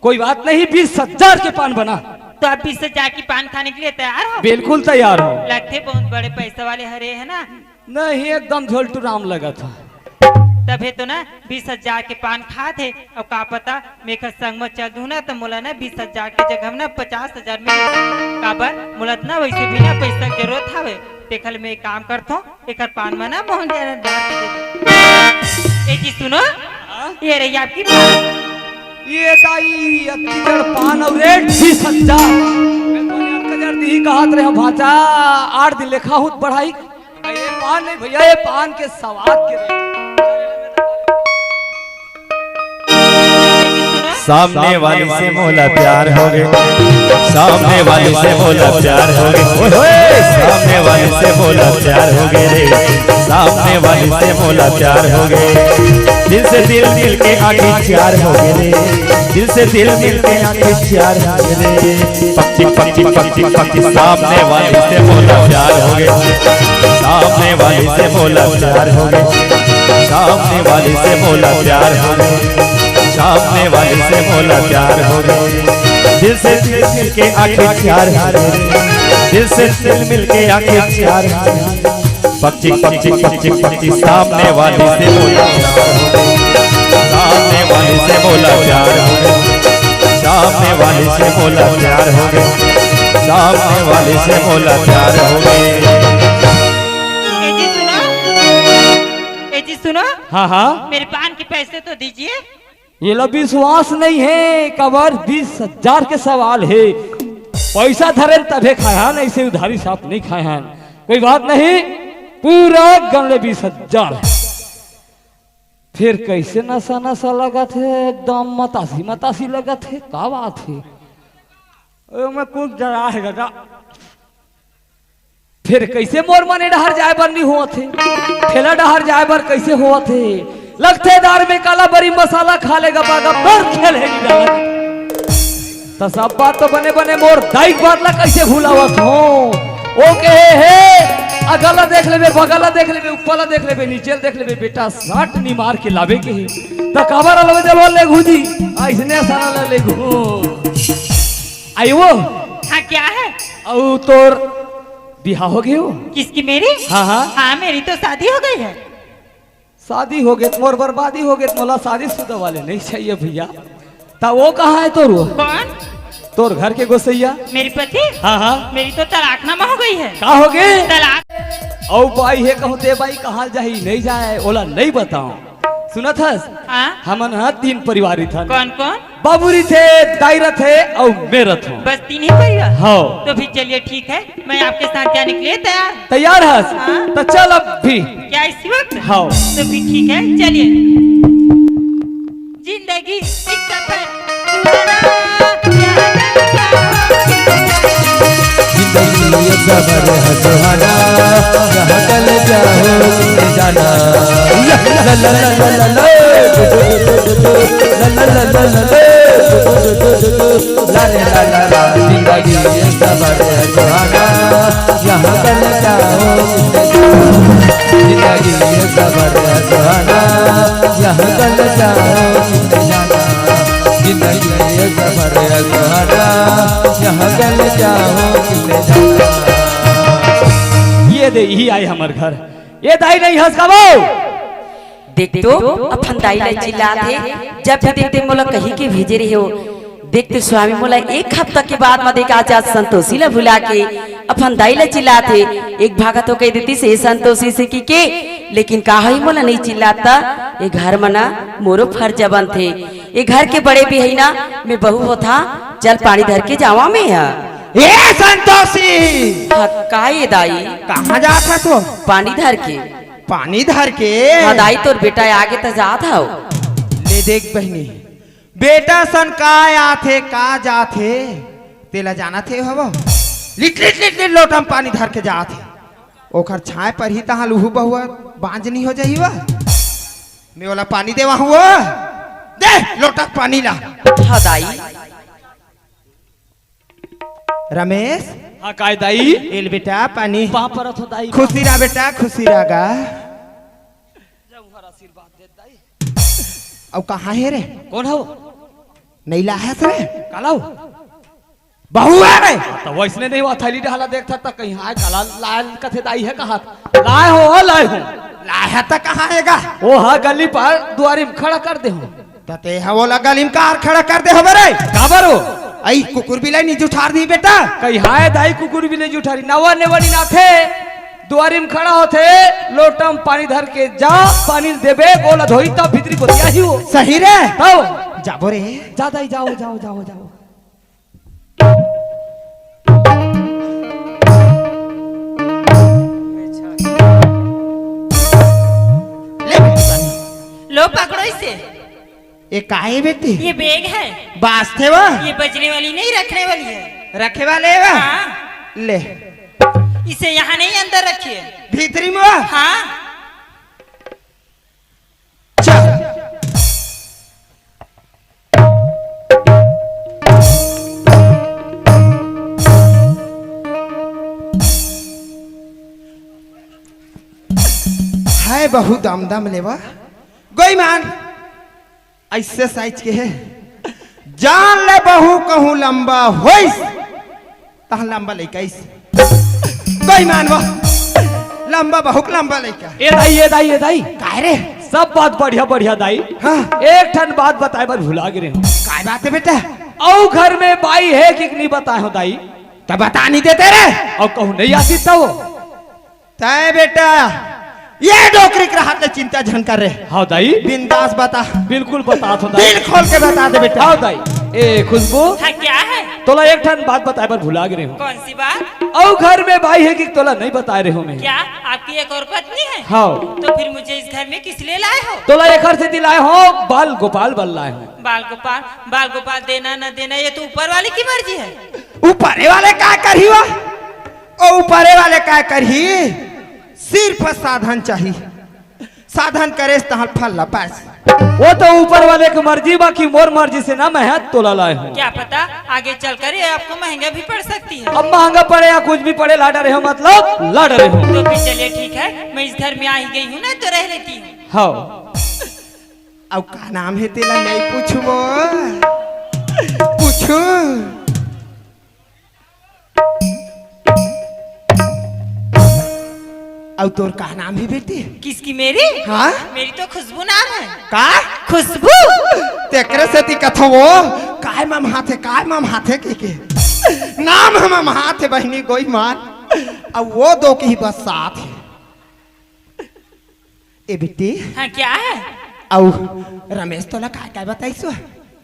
कोई बात नहीं, 20,000 के पान बना। तो आप 20,000 की पान खाने के लिए तैयार हो? बिल्कुल तैयार हो। लगते बहुत बड़े पैसे वाले हरे है ना? नहीं, एकदम झोलटू राम लगा था। तभी तो ना 20,000 के पान खाते। अब का पता मेरे संग में चल दूं ना तो मोला ना 20,000 के जगह ना 50,000 मिले। काबर मोला ना वैसे भी ना पैसा की जरूरत हवे। देखल मैं एक काम करता हूँ, एक पान में ना मोहन ए जी सुनो, ये रही आपकी पान। ये दाई अतकजड़ पान और रेट 20,000। मैं तो अतकजड़ दी कहत रहे भाचा, 8 दिन लेखा हूँ पढ़ाई। ये पान नहीं भैया, ये पान के स्वाद के रेट। सामने वाली से मोला प्यार हो गए, सामने वाली से मोला प्यार हो गए, सामने वाली से मोला प्यार हो गए रे, सामने वाली से मोला प्यार हो गए। दिल से दिल मिल के आंखें चार हो गए रे, दिल से दिल मिल के आंखें चार हो गए रे। पक्षी पक्षी पक्षी पक्षी सामने वाली से मोला प्यार हो गए, सामने वाली से मोला प्यार हो गए, सामने वाली से मोला प्यार हो गए, सामने वाले से मोला प्यार हो गए। दिल से दिल मिल के आंखें चार हो गए, दिल से दिल मिल के आंखें चार हो गए। पक्षी पक्षी पक्षी पक्षी सामने वाले से मोला प्यार हो गए, सामने वाले से मोला प्यार हो गए, सामने वाले से मोला प्यार हो गए, सामने वाले से मोला प्यार हो गए। ए जी सुनो, हाँ हाँ, मेरे पान के पैसे तो दीजिए। ये लो विश्वास नहीं है, कबर 20,000 के सवाल है, पैसा धरे तभे खाए हैं, ऐसे उधारी साफ नहीं खाए हैं। कोई बात नहीं, पूरा गमले 20,000। फिर कैसे नशा नशा लगा थे, एकदम मतासी मतासी लगा थे, क्या बात है? मैं कुछ जरा है गजा। फिर कैसे मोर मने डहर जाए बर नहीं हुआ थे, ठेला डहर जाए बर कैसे हुआ थे? लगते दार में काला बरी मसाला खा लेगा बागा पर खेलेगी डालत। तो सब बात तो बने बने मोर दाइक बात ला कैसे भूलावत हो? ओ कहे है अगला देख लेबे, बगला देख लेबे, ऊपरला देख लेबे, नीचे देख लेबे, बेटा साट नी मार के लावे के ही तो काबर अलवे जब ले घुजी ऐसने सारा ले घु आई वो। हाँ क्या है? औ तोर बिहार हो गई हो? किसकी, मेरी? हाँ हाँ। हाँ, मेरी तो शादी हो गई है। शादी हो गई मोर बर्बादी हो गई, मोला शादी शुदा वाले नहीं चाहिए भैया। ता वो कहाँ है तोर? कौन? तोर घर के गोसैया? मेरी पति? हाँ हाँ। मेरी तो तलाकनामा हो गई है। का हो गए? तलाक। औ बाई है कहूँ ते बाई कहाँ जाही नहीं जाए ओला नहीं बताऊं। सुनत हस? हाँ। हमन हाँ 3 परिवारी था। कौन कौन? बाबूरी थे, दायरा थे और मेरा था। बस 3 ही परिवार? हाँ। तो फिर चलिए ठीक है, मैं आपके साथ जाने के लिए तैयार। तैयार हस? हाँ। तो चल अब भी। क्या इसी वक्त? हाँ। तो फिर ठीक है, चलिए। जिंदगी एक सफर सुहाना, यहाँ जिंदगी ये सफर है सुहाना, जहाँ कल जाओ तुमने जाना। ला ला ला ला ला ला ला ला ला ला ला रे ला ला ला। जिंदगी ये सफर है सुहाना, जहाँ कल जाओ तुमने जाना। जिंदगी ये सफर है सुहाना, जहाँ कल जाओ तुमने जाना। जिंदगी ये सफर है सुहाना, जहाँ कल जाओ तुमने जाना। ये दे ही आई हमार घर। ये दाई नहीं हंस का वो। देख तो अपन दाई ला चिल्ला थे, जब भी देखते मोला कहीं के भेजे रहे हो। देख तो स्वामी मोला 1 हफ्ता के बाद में देखा आज संतोषी ला भुला के अपन दाई ला चिल्ला थे। एक भागा तो कह देती से संतोषी से की लेकिन कहा ही मोला नहीं चिल्लाता। ये घर मना मोरो फर्ज जबन थे, ये घर के बड़े भी है ना, मैं बहू होता चल पानी धर के जावा में है। ए संतोषी, का ये दाई? कहाँ जात है तो? पानी धर के। पानी धर के? हाँ दाई, तोर बेटा आगे तो जात हो। ले देख बहनी, बेटा सन का आथे का जाथे तेला जाना थे हवो। लिट लिट लिट लिट लोटम पानी धर के जाथे, ओखर छाए पर ही तहाँ लूहू बहुआ बांझ नहीं हो जाई। मैं वाला पानी देवा हुआ, दे लोटा पानी ला। हाँ दाई। रमेश, हाँ काय दाई? एल बेटा पानी। पा परत हो दाई। खुशी रहा बेटा, खुशी रहा। अब कहाँ है रे? कौन हो? नहीं ला है रे? कालाऊ बहू है रे? तो वैसने नहीं हुआ थैली डाला देखता था कहीं हाय काला लाल कथे दाई है कहा लाए हो लाए हो लाया तो कहाँ हैगा? ओ हाँ गली पर द्वारी में खड़ा कर दे हो। तते हवोला गलीम कार खड़ा कर दे हो रे। काबर हो? आई कुकुर बिलाई नीचे उठार दी बेटा। कहीं हाय दाई कुकुर भी नहीं उठारी नवा नेवड़ी ना थे द्वारी में खड़ा होते लोटम पानी धर के जा पानी देबे बोला धोई तब भीतरी को दिया ही हो। सही रे? आओ जाबो रे। जा दाई जाओ जाओ जाओ जाओ। ले बेटी। लो पकड़ो इसे। ये काहे बेटी? ये बैग है। बास थे वो? ये बजने वाली नहीं, रखने वाली है। रखे वाले वा? हाँ। ले इसे यहाँ नहीं, अंदर रखिए। भीतरी में वा? हाँ। चल। है बहु दम दम लेवा गोई मान ऐसे साइज के है जान ले बहु कहूँ लंबा होइस तहाँ लंबा लइकाइस गोई मान वो लंबा बहुत लंबा लइका। ये दाई काहे रे? सब बात बढ़िया बढ़िया दाई। हाँ। एक ठन बात बताए बार भुला गिरे हो। काय बात है बेटा? औ घर में बाई है कि नहीं बताए हो दाई? तब बता नहीं देते रे? और कहूँ नहीं आती तो तय बेटा ये डोकरी के हाथ में चिंता झन कर रहे। हाँ दाई बिंदास बता, बिल्कुल बता तो दाई। दिल खोल के बता दे बेटा। हाँ दाई। ए खुशबू हाँ क्या है? तोला एक ठन बात बताए बार भुला गिरे हो। कौन सी बात? औ घर में बाई है कि तोला नहीं बताए रहे हो मैं। क्या आपकी एक और पत्नी है? हाँ। तो फिर मुझे इस घर में किस लिए लाए हो? तोला एक घर से दिलाए हो बाल गोपाल बल लाए हो। बाल गोपाल देना न देना ये तो ऊपर वाले की मर्जी है। ऊपरे वाले क्या करही वा? ओ ऊपरे वाले क्या करही? सिर्फ साधन चाहिए, साधन करे तहाँ फल ला पास। वो तो ऊपर वाले की मर्जी बाकी मोर मर्जी से ना मैं हाथ तोला लाए हूँ। क्या पता आगे चलकर ये आपको महंगा भी पड़ सकती है। अब महंगा पड़े या कुछ भी पड़े लाड रहे हो मतलब लड़ रहे हो। तो फिर चलिए ठीक है, मैं इस घर में आ ही गई हूँ ना तो रह लेती हूँ। हाँ। अब का नाम है तेला नहीं पूछबो? पूछू और तोर का नाम है बेटी? किसकी? मेरी? हाँ मेरी तो खुशबू नाम है। का खुशबू? तेकरे से ती कथो वो काय मम हाथे के नाम हम हाथे बहनी गोई मान अब वो दो की ही बस साथ है। ए बेटी हाँ क्या है? और रमेश तोला काय काय बताइसो?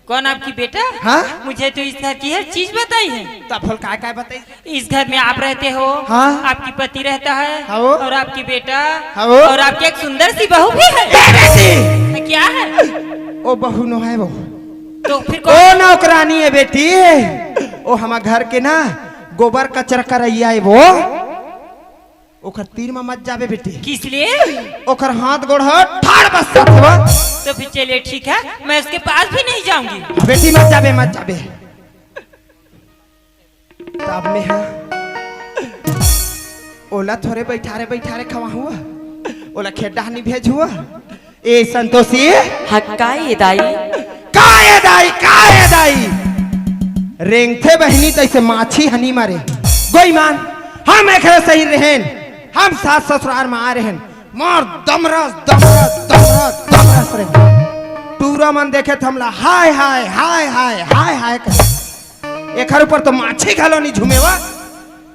कौन आपकी बेटा? हाँ मुझे तो इस घर की हर चीज बताई है। तब फल काय काय बताइस? इस घर में आप रहते हो, हाँ। आपकी पति रहता है, हाँ। और आपकी बेटा, हाँ। और आपकी एक सुंदर सी बहू भी है। बेटी क्या है? ओ बहू नो है वो तो फिर ओ कौन? नौकरानी है बेटी। ओ हमार घर के ना गोबर कचरा करैया है वो। ओकर तीर में मत जाबे बेटी। किस लिए? ओकर हाथ गोड़ ठाड़ बस साथवा। तो फिर चलिए ठीक है, मैं उसके पास भी नहीं जाऊंगी। बेटी मत जाबे। तब में हाँ ओला थोड़े बैठारे खवा हुआ, ओला खेड्डा नहीं भेज हुआ। ए संतोषी हाँ का ये दाई? काय दाई रेंगथे बहनी तैसे माछी हनी मारे गोई मान। हम एक सही रहेन, हम सास ससुराल में आ रहेन मार दमरस रे टूरा मन देखे थे हमला हाय कर एक ऊपर तो माछी घालो नहीं झूमेवा।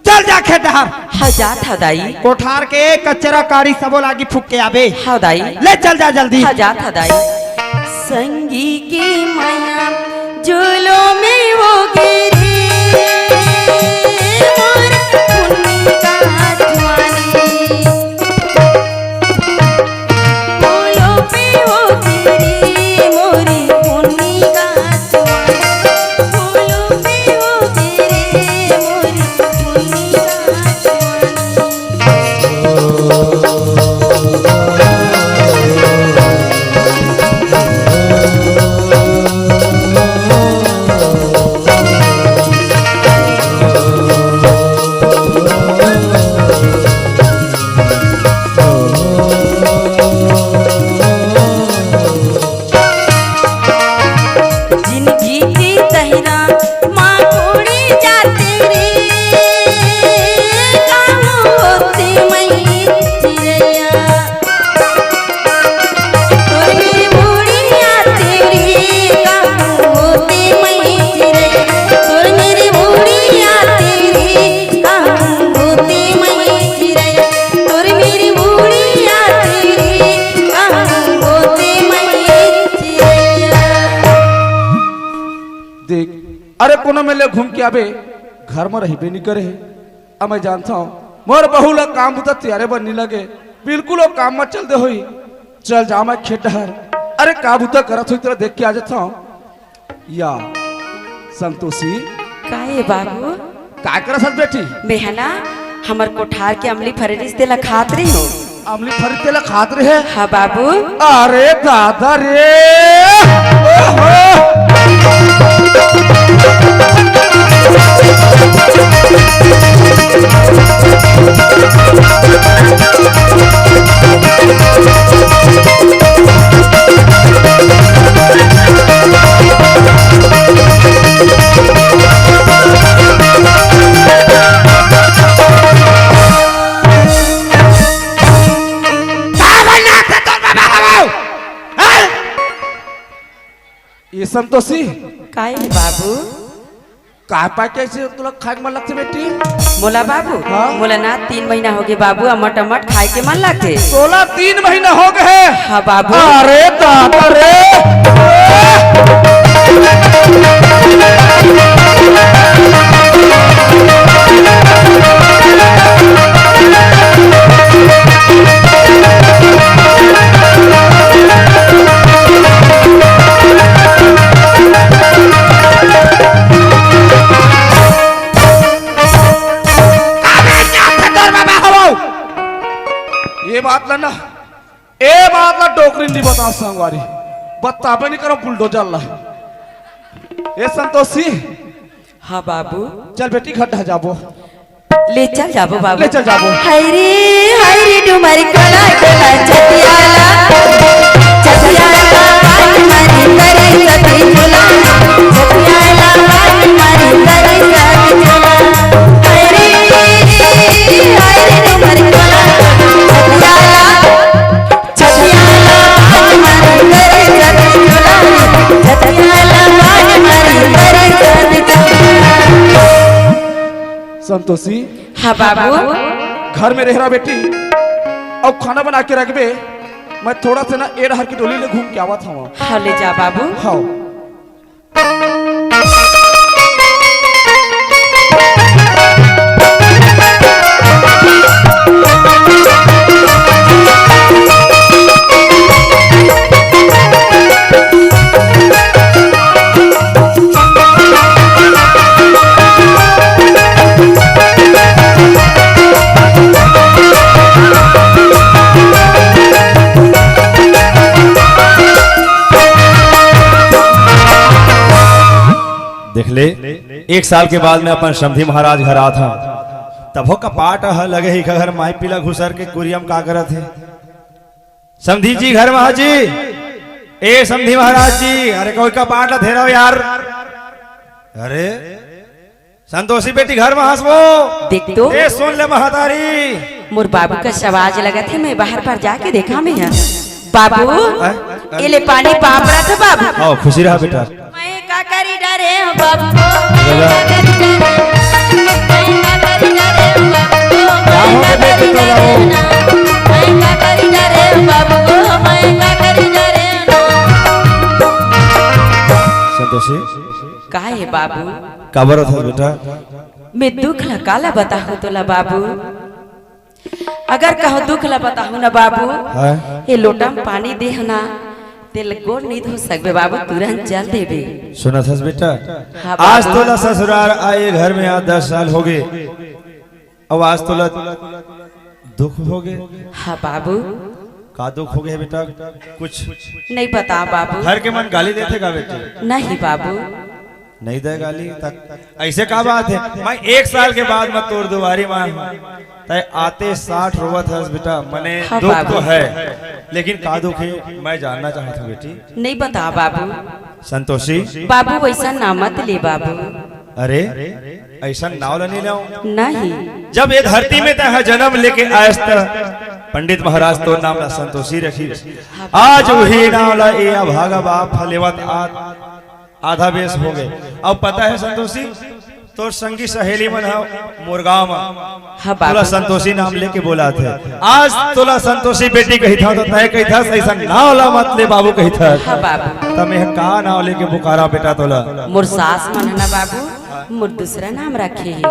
चल जा खेडहार। हाँ जात हा दाई। कोठार के कचरा काड़ी सबो लागी फूक के आबे। हाँ दाई। ले चल जा जल्दी। हाँ जात हा दाई। संगी की माया झूलो में वो गिरी मोर पुन्नी का जवानी फूलों पे वो गिरी मोरी पुन्नी का जवानी फूलों पे वो गिरी मोरी पुन्नी का जवानी। जिंदगी की तहरा माँ कोड़ी जाते रे काहू होते मई चिड़ैया तोर मेरी बूढ़ी आते रे काहू होते मई चिड़ैया तोर मेरी बूढ़ी आते रे काहू होते मई चिड़ैया तोर मेरी बूढ़ी आते रे काहू होते मई चिड़ैया। देख अरे कोनो में ले घूम के आबे घर में रही नहीं करे। अब मैं जानता हूँ मोर बहू ला काम बुता तैयारे बनने लगे बिल्कुल वो काम मत चल दे हुई। चल जा मैं खेडहर अरे का बुता करत हुई तेरा देख के आ जाता हूँ। या संतोषी काहे बाबू? का करत हस बेटी? बेहना हमर कोठार के अमली फररिस देला खात रही हो। अमली फरी तेला खात रहे। हाँ बाबू। अरे दादा रे ओहो! ये संतोषी काहे बाबू? का पा कैसे तुला खाए मन लगते बेटी? मोला बाबू हाँ? मोला ना 3 महीना हो गए बाबू अमट खाए के मन लगते। 3 महीना हो गए। हाँ बाबू। अरे दादा रे ये बात ला ना ए बात ला डोकरी नहीं बता संगवारी बताबे नहीं करो बुलडोजर ला। ए संतोषी हाँ बाबू। चल बेटी खड्डा जाबो। ले चल जाबो बाबू। ले चल जाबो। हायरे डुमरी कला कला चटियाला बात मारी करे सती झूला चटियाला बात मारी करे सती झूला हायरे डुमरी कला संतोषी हाँ बाबू। घर में रह रहा बेटी और खाना बना के रखबे। मैं थोड़ा सा ना एड़ हर की डोली ले घूम के आवा था वहाँ। हाँ ले जा बाबू। हाँ देख ले, एक साल के बाद में अपन समधी महाराज घर आ था, तभो का पाट लगे ही घर माई पीला घुसर के कुरियम का करत है। समधी जी घर महा जी, ए समधी महाराज जी, अरे कोई का पाट ला धेरो यार। अरे संतोषी बेटी घर में हंसबो देख तो ए सुन ले महतारी। मोर बाबू का शवाज लगा थे, मैं बाहर पर जाके देखा मैं यहाँ। बाबू ये ले पानी पाप रहा था बाबू। आओ खुशी रहा बेटा। मैं का करी डरे हो बाबू। संतोषी का है बाबू? काबर था बेटा? मैं दुख ला काला बताहू तोला बाबू। अगर कहो दुख ला बताहू ना बाबू, ये लोटा में पानी दे ना, तेल गोड़ नहीं धो सकबे बाबू, तुरंत जल देबे। सुना था बेटा, हाँ आज बाबू। तोला ससुराल आए घर में आज 10 साल हो गए, अब आज तोला दुख हो गए। हाँ बाबू। का दुख हो गया बेटा? कुछ नहीं बता बाबू। घर के मन गाली देते का बेटे? नहीं बाबू। नहीं दे गाली तक ऐसे का बात है? मैं 1 साल के बाद मैं तोड़ दुबारी मान तय आते 60 रोवत है बेटा, मने हाँ दुख बाबू। तो है, लेकिन का दुख है मैं जानना चाहता हूँ बेटी। नहीं बता बाबू। संतोषी बाबू वैसा ना मत ले बाबू। अरे ऐसा नाव नहीं लाऊं। नहीं जब ये धरती में तह जन्म लेके आयस पंडित महाराज तो नाम ला संतोषी रखी, आज वही नाम ला ए अभागा बाप फलेवत आधा बेस हो गए। अब पता है संतोषी तो संगी सहेली मन मुरगांव हाँ तोला बाबू। संतोषी नाम लेके बोला थे, आज तोला संतोषी बेटी कही था तो तय कही था ऐसा नाव ला मत ले बाबू कही था। हाँ बाबू। तब मैं का नाव लेके पुकारा बेटा तोला? मोर सास मन है ना बाबू, मोर दूसरा नाम रखे है।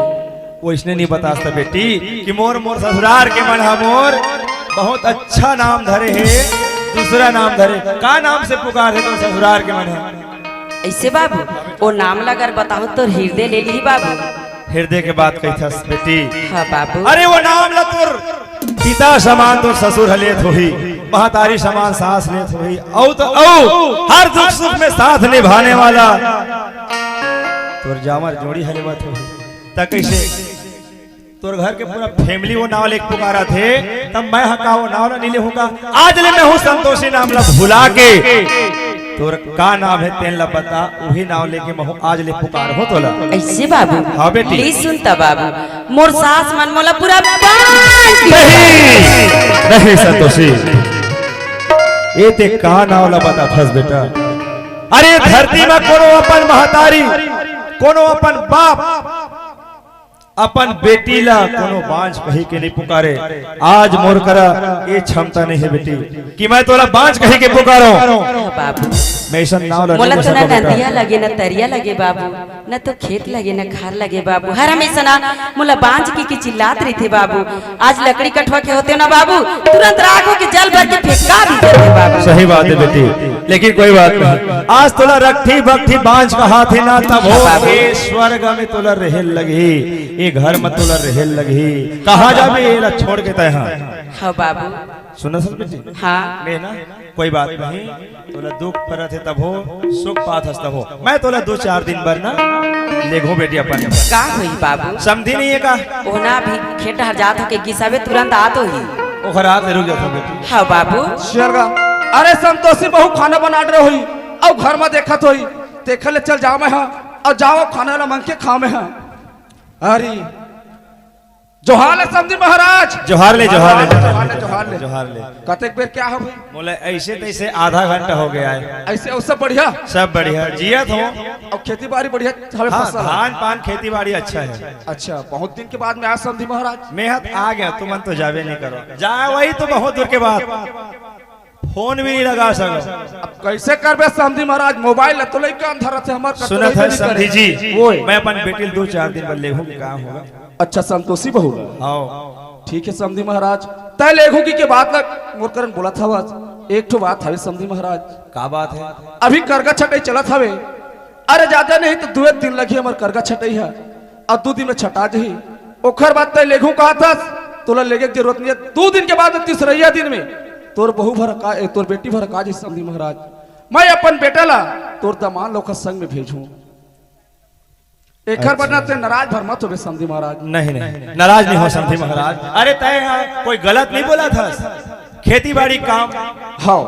वो इसने नहीं बता सकता बेटी कि मोर ससुराल के मन मोर बहुत अच्छा नाम धरे है, दूसरा नाम धरे का नाम से पुकार है तो ससुराल के मन ऐसे बाबू वो नाम लगर बताऊं तो हृदय ले ली बाबू। हृदय के बात कही था बेटी। हाँ बाबू। अरे वो नाम ला तोर पिता समान तो ससुर हलेत होही, महतारी समान सास लेत होही, हर दुख सुख में साथ निभाने वाला तोर जामर जोड़ी हलेवत होही। तब कैसे तोर घर के पूरा फैमिली वो नाव लेके पुकारा थे, तब मैं हका वो नाव नहीं ले होगा। आज ले मैं हूँ संतोषी नाम ला भुला के तोर का नाम है तेन ला बता, वही नाव लेके मैं आज ले पुकार हो तोला। ऐसे बाबू। हाँ बेटी। प्लीज सुनता बाबू, मोर सास मन मोला पूरा नहीं संतोषी, ये ते का नाव ला बता फस बेटा। अरे धरती में कोनो अपन महतारी, कोनो अपन बाप अपन बेटी ला कोनो बांझ कही के नहीं पुकारे। आज मोर करा ये क्षमता नहीं है बेटी कि मैं तोला बांझ कही के पुकारो। बाबू मैं ऐसा नाव ला मोला नहीं तो ना बता बेटा। नदिया लगे ना तरिया लगे बाबू, न तो खेत लगे न खार लगे बाबू। हर हमेशा ना मोला बांझ की चिल्लात रही थे बाबू। आज लकड़ी कटवा के होते ना बाबू, तुरंत राख हो के जल भर के फेंका भी देते बाबू। सही बात है बेटी, लेकिन कोई बात नहीं। आज तोला रखी बखी बांझ कहा थे ना, तब हो ये स्वर्ग में तोला रहेल लगी, ये घर में तोला रहेल लगी। कहा जाबे ये ला छोड़ के तय। हाँ बाबू। सुना सर बेटी? हाँ मैं ना कोई बात नहीं, तोला दुख पर थे तब हो, सुख पात हस तब हो। मैं तोला 2-4 दिन भर ना ले घो बेटी अपन। का हुई बाबू? समझी नहीं है का? ओना भी खेत हर जात हो के गिसावे तुरंत आत हो ही। ओखर रात रुक जाता बेटी। हाँ बाबू। शेरगा अरे संतोषी बहु खाना बना रहे हुई और घर में देखत हुई, देख ले चल जाओ मैं हाँ और जाओ खाना ला मांग के खा में हाँ। अरे जोहार ले समझी महाराज। जोहार ले जोहार ले जोहार ले जोहार ले जोहार ले। कतेक बेर क्या हो भाई? बोले ऐसे तैसे आधा घंटा हो गया है। ऐसे और सब बढ़िया सब बढ़िया जियत हो। और खेती बाड़ी बढ़िया हमें हाँ, फसल है। धान पान खेती बाड़ी अच्छा है। अच्छा बहुत दिन के बाद में आज समझी महाराज। मेहत आ गया तुम तो जावे नहीं करो जाए वही तो बहुत दूर के बाद फोन भी नहीं लगा सको। अब कैसे करबे समझी महाराज? मोबाइल है तो लइका अंधर रहते हमार कतई सुनत है नहीं समझी करे। जी ओए। मैं अपन बेटी 2-4 दिन बाद लेहूं के काम होगा। अच्छा संतोषी बहू आओ ठीक है समझी महाराज। तय लेखोगी के बात लग मोरकरन बोला था बस एक ठो बात हवे समझी महाराज। का बात है? अभी करगा छटाई चलत हवे। अरे ज्यादा नहीं तो 2 दिन लगी हमार करगा छटाई है और 2 दिन में छटा जही। ओखर बात तय लेखू कहा था तोला लेगे की जरूरत नहीं है। 2 दिन के बाद 3 दिन में तोर बहू भर का तोर बेटी भर का जी समझी महाराज। मैं अपन बेटा ला तोर दमान लोग संग में भेजूं। एकर बना ते नाराज भर मत होबे समझी महाराज। नहीं नहीं नाराज नहीं हो समझी महाराज। अरे तय कोई गलत नहीं बोला था। खेती बाड़ी काम हाँ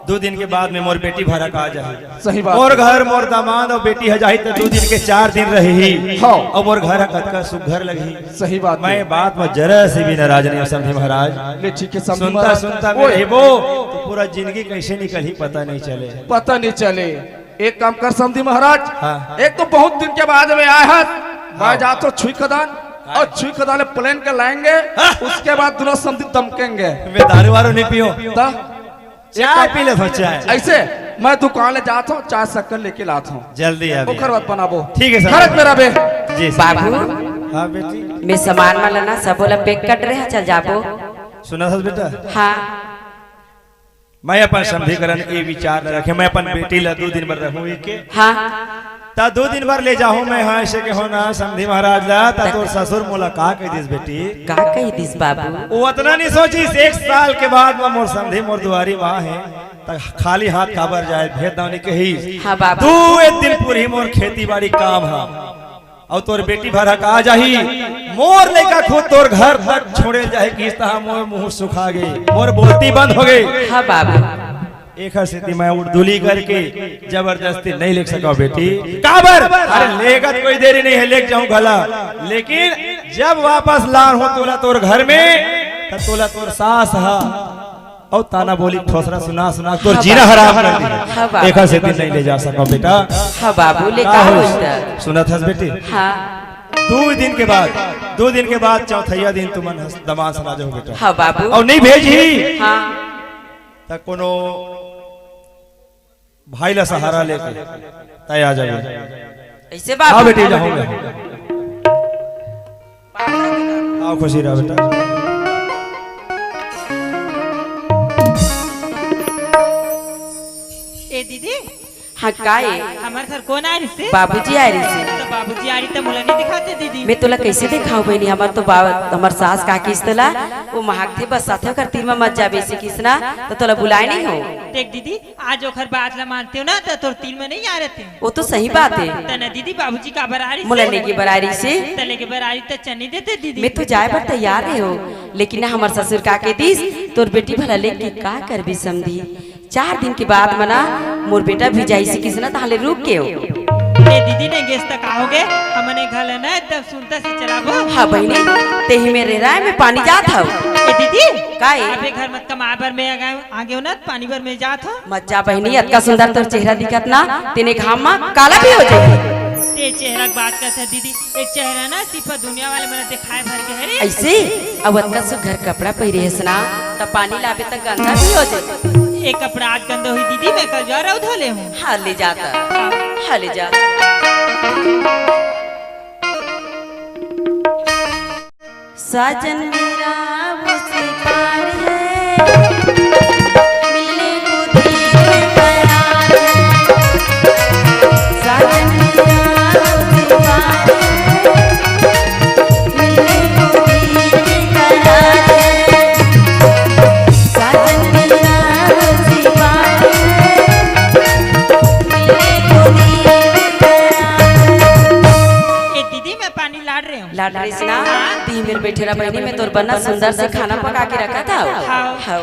2 दिन के बाद में मोर बेटी भरा का जाए। सही बात। मोर घर मोर दामाद और बेटी है जाही तो 2 दिन के 4 दिन रही। हाँ। और मोर घर कतका सुघर लगी। सही बात। मैं बात में जरा से भी नाराज नहीं हो समझी महाराज। ले ठीक है समझी सुनता महाराज। सुनता ओए, मेरे वो तो पूरा जिंदगी कैसे निकल ही पता नहीं चले। पता नहीं चले। एक काम कर समझी महाराज। हाँ। एक तो बहुत दिन के बाद में आया है मैं जाता छुई खदान और छुई खदान प्लेन के लाएंगे। उसके बाद दोनों समझी दमकेंगे। मैं दारू वारू नहीं पियो ता? चाय पी ले चाय। ऐसे मैं दुकान ले जाता हूँ चाय शक्कर लेके लाता हूँ। जल्दी अभी ओखर बात बनाबो। ठीक है सर। खरच मेरा बे। जी सर। बाबू हाँ बेटी मैं सामान वाला ना सब बोला पैक कर रहे हैं चल जाबो। सुना था बेटा हाँ मैं अपन समझीकरण ये विचार न रखे। मैं अपन बेटी ला 2 दिन भर रहूं के हाँ ता 2 दिन भर ले जाऊं मैं। हाँ ऐसे के हो ना समझी महाराज ला ता तोर ससुर मोला का कह दिस बेटी। का कही दिस बाबू? वो उतना नहीं सोची 1 साल के बाद में मोर समझी मोर दुआरी माँ है ता खाली हाथ काबर जाए भेद दावनी कही। हाँ बाबू। तू 1 दिन पूरी मोर खेती बाड़ी काम है और तोर बेटी भर का जाही। मोर लेका खुद तोर घर तक छोड़े जाए कि इस तरह मोर मुंह सुखा गई मोर बोलती बंद हो गई। हाँ बाबू एक स्थिति मैं उर्दूली करके जबरदस्ती नहीं लिख सका बेटी। काबर अरे लेगा कोई देरी नहीं है लेके जाऊं गला। लेकिन जब वापस लान हो तोला तोर घर में तब तोला तोर सास हा और ताना बोली ठोसरा सुना सुना तोर जीना हराम कर हाँ दी। बाबू। एक स्थिति नहीं ले जा सका बेटा। हाँ बाबू ले का का हो? होता? सुना था बेटी हाँ 2 दिन के बाद चौथैया दिन तुम दमाद सना जाओ बेटा। हाँ बाबू। और नहीं भेजी हाँ तक कोनो भाई ला सहारा लेके तय आ जाए। ऐसे हाँ बाबू। बेटी जाऊंगा। आओ खुशी रहो बेटा। ए दीदी हाँ काए हमारे घर कौन आ रही से? बाबूजी आ रही से। तो बाबूजी आ रही तो मुला नहीं दिखाते दीदी। मैं तोला कैसे दिखाऊ बहनी? हमार तो हमार सास का किस्तला वो महक थे बस साथे कर तीन में मत जाबे से किसना तो तोला बुलाए नहीं हो। देख दीदी आज ओखर बात ला मानते हो ना तो तोर 3 में नहीं आ रहे थे। वो तो सही बात है। तना दीदी बाबूजी का बरारी मोला लेके बरारी से तले के बरारी तो चनी देते दीदी। मैं तो जाए पर तैयार है हो लेकिन ना हमार ससुर का के दिस तोर बेटी भला लेके का करबी समझी। 4 दिन के बाद मना मोर बेटा भी जाई से किसना ताले रुक के हो। ए दीदी ने गेस तक आओगे हमने घर लेना है तब सुनता से चलाबो। हाँ बहनी ते ही मेरे राय में पानी जात हो। ए दीदी काए अबे घर मत कम आबर में आगे हो ना पानी भर में जात हो। मत जा बहनी अतका सुंदर तोर चेहरा दिखत ना तेने घाम में काला भी हो जाए। ते चेहरा की बात करता है दीदी। एक चेहरा ना सिर्फ दुनिया वाले मैंने दिखाए भर के है रे। ऐसे अब अतका सु घर कपड़ा पहिरे है सना तब पानी लाबे तक गंदा भी हो जाए। एक कपड़ा आज गंदा हुई दीदी मैं कल जा रहा हूँ धोले हूँ। हाँ ले जाता हाँ ले जाता। साजन मेरा मुझसे पार है मिलने को दिल करार है। साजन मेरा मुझसे पार है मिलने को दिल करार है। साजन मेरा मुझसे पार है मिलने को दिल करार है। ए दीदी मैं पानी लाड़ रही हूँ। लाड रेसना ती मेरे बैठे रहा बहनी में तोर बना सुंदर से खाना पका के रखा था। हाँ।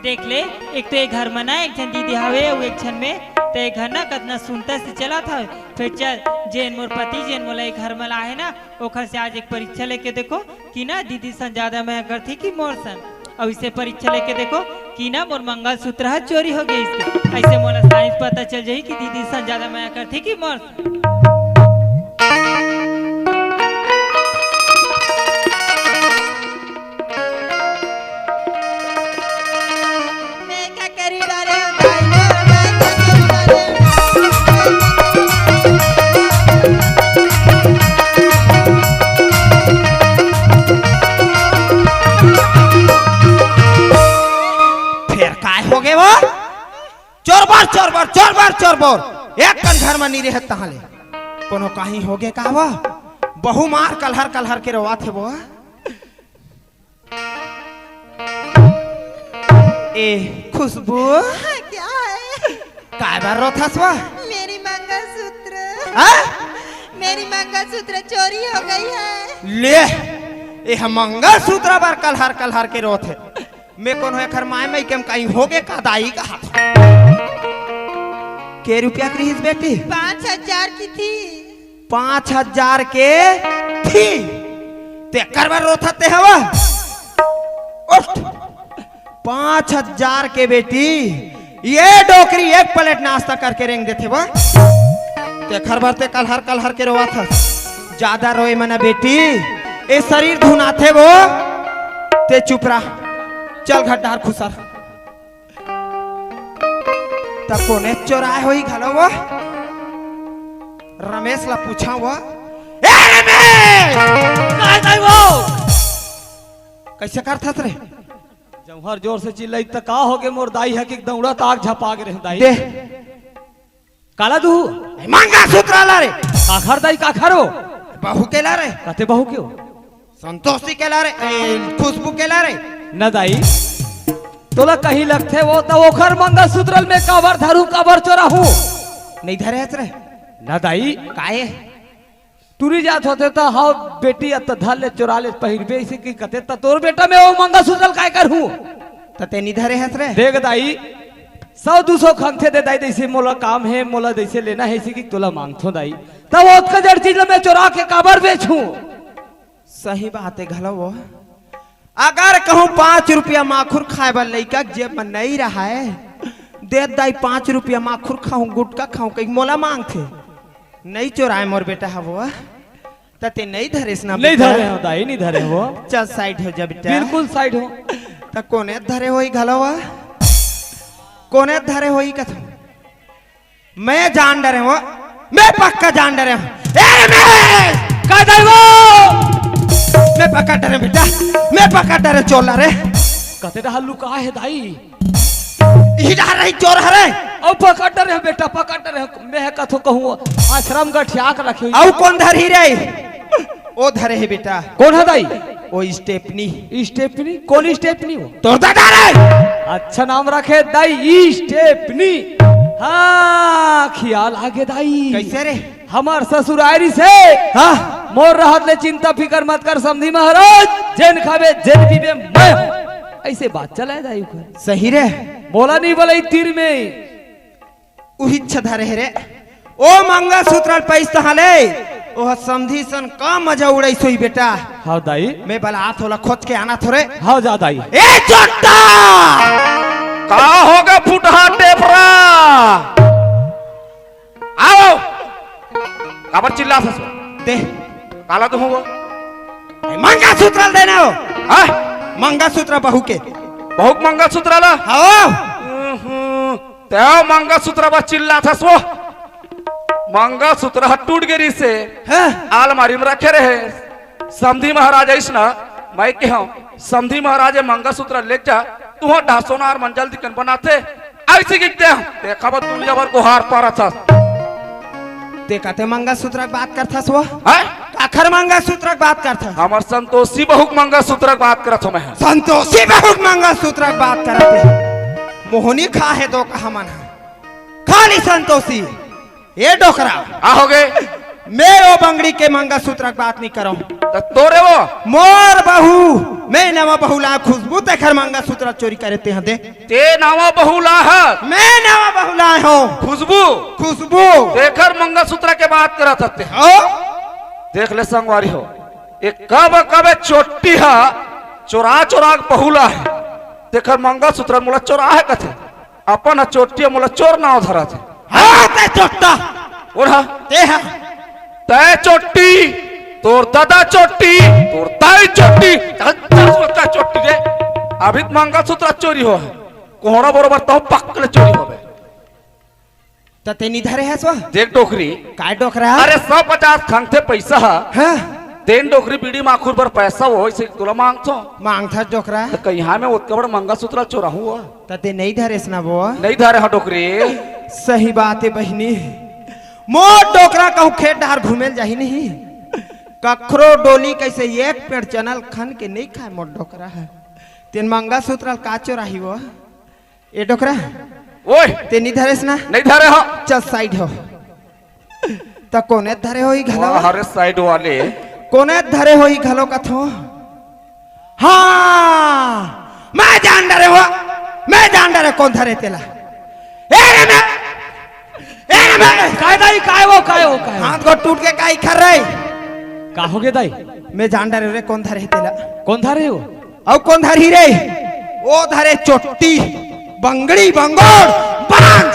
देख ले एक तो एक घर मना एक जन दीदी हवे और एक जन में ते घर ना कतना सुनता से चला था। फिर चल जेन मोर पति जेन मोला एक घर में लाए ना ओखर से आज एक परीक्षा लेके देखो कि ना दीदी सन ज्यादा मैं अगर थी कि मोर सन। अब इसे परीक्षा लेके देखो कि ना मोर मंगलसूत्र है चोरी हो गई इसके। ऐसे मोला साइंस पता चल जाई कि दीदी सन ज्यादा मैं अगर थी कि मोर सन। चोर एक कन घर में नहीं रहे तहाले कोनो कहीं हो गए का वो बहु मार कलहर के रवा थे वो ए खुशबू क्या है? काय बार रोथस वा मेरी मंगलसूत्र हाँ? मेरी मंगलसूत्र चोरी हो गई है। ले ए मंगलसूत्र बार कलहर के रोथ है मैं कौन है घर माय में केम कहीं हो गए का दाई का के रुपया की रहीस बेटी 5,000 की थी। 5,000 के थी ते करवर रोथते हवा 5,000 के बेटी ये डोकरी एक प्लेट नाश्ता करके रेंग देते वो ते खरबर ते कलहर के रोवा था ज्यादा रोए मना बेटी ए शरीर धुनाथे वो ते चुप रहा चल घटार खुसर तब कोने चोराए हो ही घलो वो रमेश ला पूछा वो ए रमेश काय वो कैसे करता रे जमहर जोर से चिल्लाई त का हो गए मोर दाई है कि दौड़ा ताक झपा के रह दाई दे काला दू मंगा सूत्र ला रे काखर दाई काखर हो बहू के ला रे कते बहू क्यों संतोषी के ला रे खुशबू के ला रे न दाई तोला कहीं लगथे वो तो ओखर मंगलसूत्र में कवर धरू कवर चोरा हूँ नहीं धरे हस रे न दाई काहे टूरी जात होते तो हाँ बेटी अत धर ले चोरा ले पहिरबे इसे की कते त तोर बेटा में वो मंगलसूत्र काय कर हूँ तते नहीं धरे हस रे देख दाई 100-200 खंगथे दे दाई जैसे मोला काम है मोला जैसे लेना है इसी की तोला मांगथो दाई तब ओतका जड़ चीज मैं चोरा के काबर बेचूं सही बात है घलो वो अगर कहूँ 5 रुपया माखुर खाए वाला लड़का जेब में नहीं रहा है दे दाई 5 रुपया माखुर खाऊं गुटका खाऊं कहीं मोला मांग थे नहीं चोराए मोर बेटा है वो तते नहीं धरे ना नहीं धरे हो दाई नहीं धरे हो चल साइड हो जा बेटा बिल्कुल साइड हो त कोने धरे होई घलो वो कोने धरे होई कथो मैं जान डरे हो मैं पक्का जान डरे हूं ए रमेश का दाई वो मैं पक्का डरे बेटा मैं पक्का डरे चोला रे कते हल्लू का है दाई इधर रही चोर हरे ओ पकड़ रहे बेटा पकड़ रहे मैं कथो कहूं आश्रम का ठियाक रखे औ कौन धरी रे ओ धरे है बेटा कौन है दाई ओ स्टेपनी कौन स्टेपनी हो तोर दादा रे अच्छा नाम रखे दाई स्टेपनी हाँ ख्याल आगे दाई कैसे रे हमार ससुरारी से हाँ मोर रहत ले चिंता फिकर मत कर समझी महाराज जेन खावे जेन पीवे मैं ऐसे बात चला दाई को सही रे बोला नहीं बोला तीर में उही धरे रे ओ मंगलसूत्र पैसा हले ओह समझी सन का मजा उड़ाई सोई बेटा हाँ दाई मैं बला हाथ होला खोज के आना थोड़े हाँ जा दाई ए चोट्टा का होगा फुटहा टेपरा आओ काबर चिल्ला फस दे काला तो हुआ मंगलसूत्र देना हो हाँ मंगलसूत्र बहू के बहुत मंगलसूत्र ला हाँ ते मंगलसूत्र बा चिल्ला था सो मंगलसूत्र टूट गई से आलमारी में रखे रहे समधी महाराज ऐसा मैं क्या समधी महाराज मंगलसूत्र ले जा तू ढासोनार मंजल दिकन बनाते ऐसे गिरते देखा बा तू जबर को हार पारा था देखते मंगलसूत्र बात करता सो है आखिर मंगलसूत्र बात करता हमार संतोषी बहु मंगलसूत्र बात करत मैं संतोषी बहुत मंगलसूत्र बात करते मोहनी खा है दो कहा मन खाली संतोषी ये डोकरा आ हो गए मैं वो बंगड़ी के मंगलसूत्र की बात नहीं करूं। तो तोरे वो मोर बहू मैं नवा बहुला खुशबू तेखर मंगलसूत्र चोरी करते हैं दे। ते नावा बहुला है मैं नवा बहुला हूँ खुशबू खुशबू देखकर मंगलसूत्र के बात करा सकते हैं। हो देख ले संगवारी हो एक कब कब चोटी है चोरा चोरा के बहुला है देखकर मंगलसूत्र मोला चोरा है कथे अपन चोटी मोला चोर ना धरा थे। हाँ ते चोट्टा और हाँ ते हाँ तय चोटी तोर दादा चोटी तोर ताई चोटी चोटी रे अभी मंगलसूत्र चोरी हो है कोहड़ा बरोबर तो पक्कले चोरी हो गए। तो तेनी धरे है सो देख डोकरी काय डोकरा अरे 150 खंगते पैसा है हाँ तेन डोकरी बीड़ी माखुर पर पैसा हो इसे तुला मांगतो मांग था डोकरा तो कहीं में उतका बड़ा मंगलसूत्र चोरा हुआ तो ते नहीं धरे ना वो नहीं धरे हाँ डोकरी। सही बात है बहनी मोर डोकरा कहूँ खेत डहार घूमे जाही नहीं कखरो डोली कैसे एक पेड़ चनल खन के नहीं खाए मोर डोकरा है तेन मंगलसूत्र का चोराही वो ए डोकरा ओए ते नहीं धरे ना नहीं धरे हाँ चल साइड हो तो कोने धरे हो घलो हरे साइड वाले कोने धरे हो घलो कथो हाँ मैं जान डरे हो मैं जान डरे कौन धरे तेला काय दाई काय वो काय वो काय हाथ को टूट के काई खर रहे का हो गया दाई मैं जान डरे रे कौन धरे तेला कौन था रे वो और कौन धरी रे वो धरे चोटी बंगड़ी बंगोड़ बांध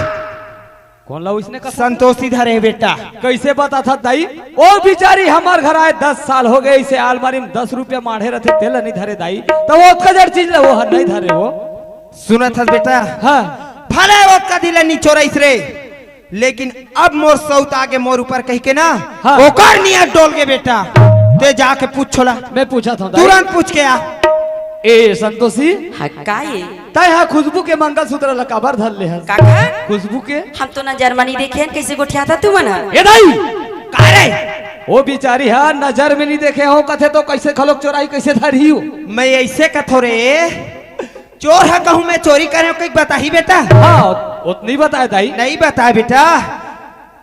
कौन ला इसने का संतोषी धरे बेटा कैसे बता था दाई ओ बिचारी हमार घर आए 10 साल हो गए इसे अलमारी में 10 रुपया माढ़े रहते तेल नहीं धरे दाई तो वो कजर चीज वो हर नहीं धरे वो सुना था बेटा हाँ भले वो कदिले नहीं चोराइस रे लेकिन अब मोर सौत आगे मोर ऊपर कह के ना हाँ। ओकर नियत डोल के बेटा ते जाके पूछ छोला मैं पूछा था दाई तुरंत पूछ के आ ए संतोषी हाँ का ये ताई हाँ खुशबू के मंगलसूत्र लकाबर धर ले हस काका खुशबू के हम तो ना जर्मनी देखे हैं कैसे गोठिया था तू मना ए दाई का रे वो बिचारी है नजर में नहीं देखे हो कथे तो कैसे खलोक चोराई कैसे धरी हो मैं ऐसे कथो रे चोर है कहूँ मैं चोरी करे कोई बता ही बेटा हाँ उतनी बताया दाई नहीं बता बेटा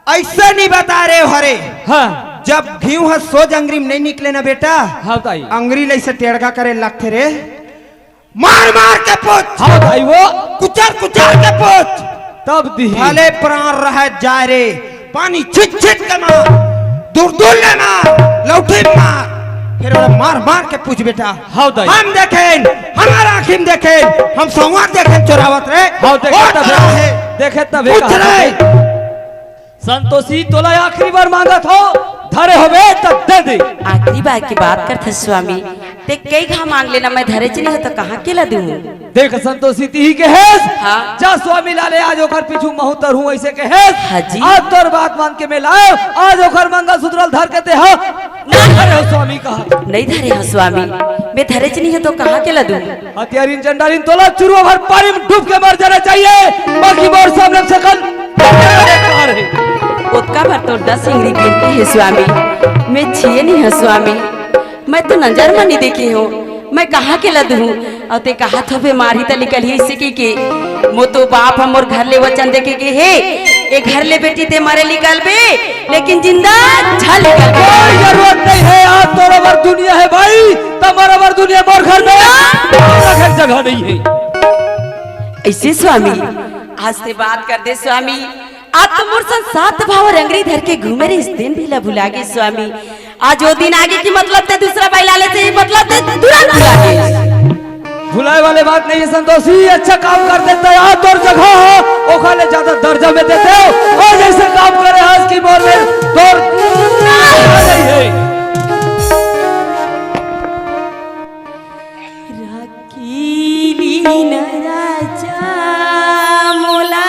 ऐसे नहीं बता रहे हरे हाँ जब घी है सोज अंगरी में नहीं निकले ना बेटा हाँ दाई अंगरी ऐसे टेढ़ा करे लगते रे मार मार के पूछ हाँ दाई वो कुचर कुचर के पूछ तब दी भले प्राण रह जाए रे पानी छिट छिट के मार दूर दूर ले मार लौटी मार फिर मार मार के पूछ बेटा हाँ दाई हम देखें हमारा आँखी में देखें हम संवाद देखें चोरावत रे हाँ देखे और तब चोरा है देखे तब पूछ रे संतोषी तोला आखिरी बार मांगा था धरे होवे तब दे दे आखिरी बार की बात करते स्वामी ते कई घा मांग लेना मैं धरे चली हो तो कहाँ के ला दूं देख संतोषी ती के हेस हाँ। जा स्वामी लाले आज ओकर पीछू महूतर हूँ ऐसे के हेस हाँ जी। आज तोर बात मान के मैं लाओ आज ओकर मंगलसूत्र धर के दे हो अरे हो स्वामी कहा नहीं धरे हो स्वामी मैं धरे चली हो तो कहाँ के ला दूं हथियारिन चंडारिन तोला चुरुआ भर पानी में डूब के मर जाना चाहिए बाकी मोर सामने से कल उतका भर तो 10 इंग्री गिनती है स्वामी मैं छिए नहीं है स्वामी मैं तो नजर में नहीं देखी हूँ मैं कहाँ के लद हूँ और ते कहा तो बीमारी तो निकल ही इसी की मो तो बाप हम और घर ले वचन देखे के हे ए घर ले बेटी ते मारे निकल बे लेकिन जिंदा छल निकल बे। कोई जरूरत नहीं है आज तोरा बर दुनिया है भाई तुम्हारा बर दुनिया मोर घर में घर जगह नहीं है ऐसे स्वामी आज से बात कर दे स्वामी आज तो मोर सन 7 भाव रंगरी धर के घूमे रे इस दिन भी ला भुला गए स्वामी आज वो दिन आगे की मतलब ते दूसरा बैला ले से मतलब ते तुरंत भुला गए भुलाए वाले बात नहीं है संतोषी अच्छा काम कर देता है तोर जगह हो ओ खाले ज्यादा दर्जा में देते हो और जैसे काम करे आज की मोर में तोर नहीं है राखीली न राजा मोला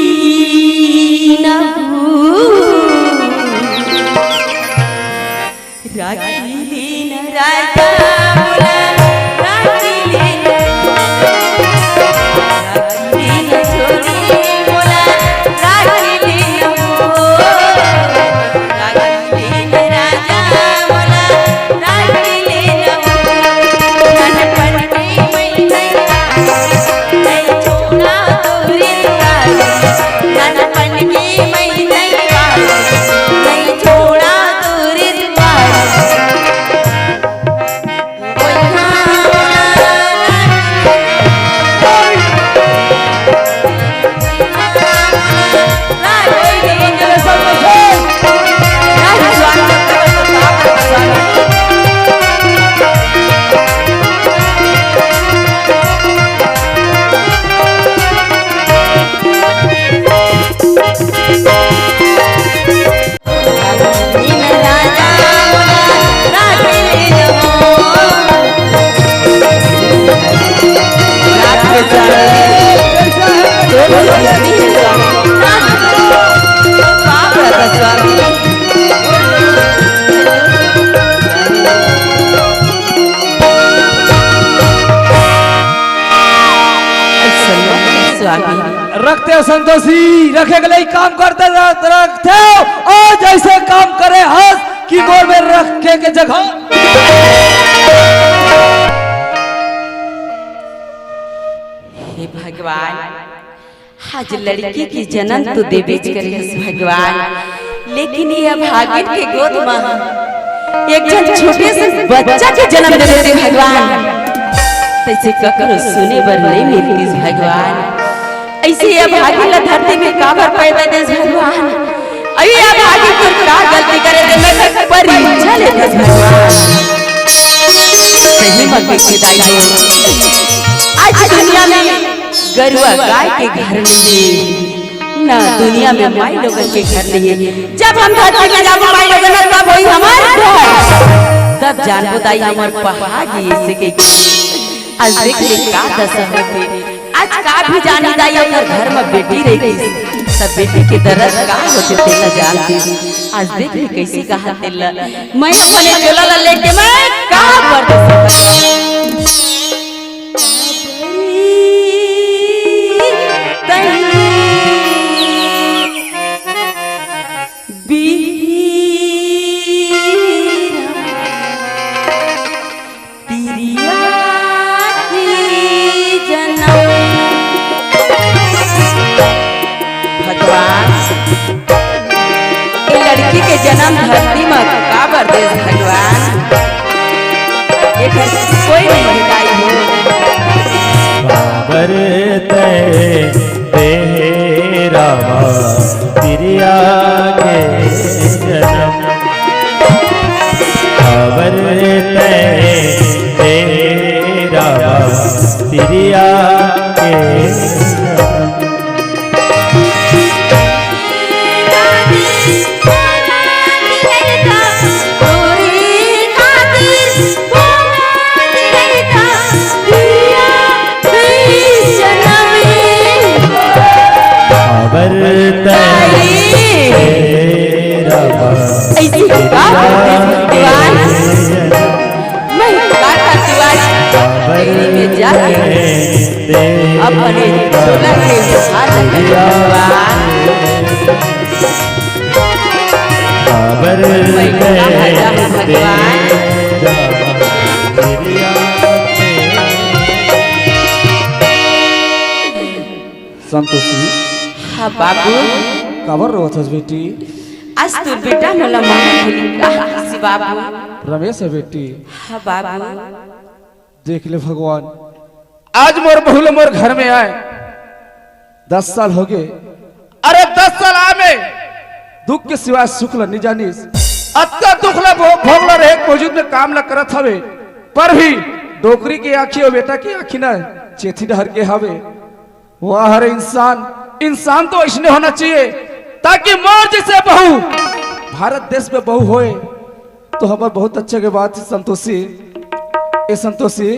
राखीली न राखीली न राजा मोला राखीली न छोरी मोला राखीली न राखीली न राजा मोला राखीली न नन पर नहीं मैं नहीं छोड़ा तोरे संतोषी रखे गले काम करते रखते और जैसे काम करे हंस की मोर में रखे के जगह। हे भगवान, आज लड़की की जन्म तो देवे करे भगवान, लेकिन ये भागिन के गोद में एक जन छोटे से बच्चा के जन्म दे देते भगवान। तैसे ककरो सुने बर नहीं मिलती भगवान। ऐसे ये भागिन ला धरती में काबर पैदा दे भगवान। अरे ये भागिन को का गलती करे दे मैं परीक्षा लेते भगवान। सही मत के दाई हो। आज दुनिया में गरुआ गाय के घर नहीं ना, दुनिया में माई लोगन के घर नहीं है। जब हम धरती में जाबो माई लोगन तब होई हमार घर, तब जानबो दाई हमर पहाड़ी से के आज देख ले का दशा होते। आज का भी जानी दाई अगर घर में बेटी रही सब बेटी के दर्द का होते ते न जानती। आज देख ले कैसे कहा तेला मैं अपने चोला ला लेके मैं का कर जन्म धरती में काबर दे भगवान। एक कोई नहीं दाई हो काबर तेरा तिरिया के जन्म, काबर तेरा तिरिया के अपने चोला के हाथ भगवान। संतोषी हाँ बाबू काबर रोत हस बेटी? आज तू बेटा मोला मां भूली का सी बाबू। रमेश है बेटी। हाँ बाबू देख ले भगवान, आज मोर बहुल मोर घर में आए 10 साल हो गए। अरे 10 साल आए में दुख के सिवा सुख ल नहीं जानिस। अत्ता दुख ल भोग ल रहे मौजूद में काम ल करत हवे, पर भी डोकरी की आंखी और बेटा की आंखी न चेथी डहर के हवे। वह हर इंसान तो ऐसने होना चाहिए ताकि मोर जैसे बहू भारत देश में बहू होए तो हमार बहुत अच्छे के बात। संतोषी ए संतोषी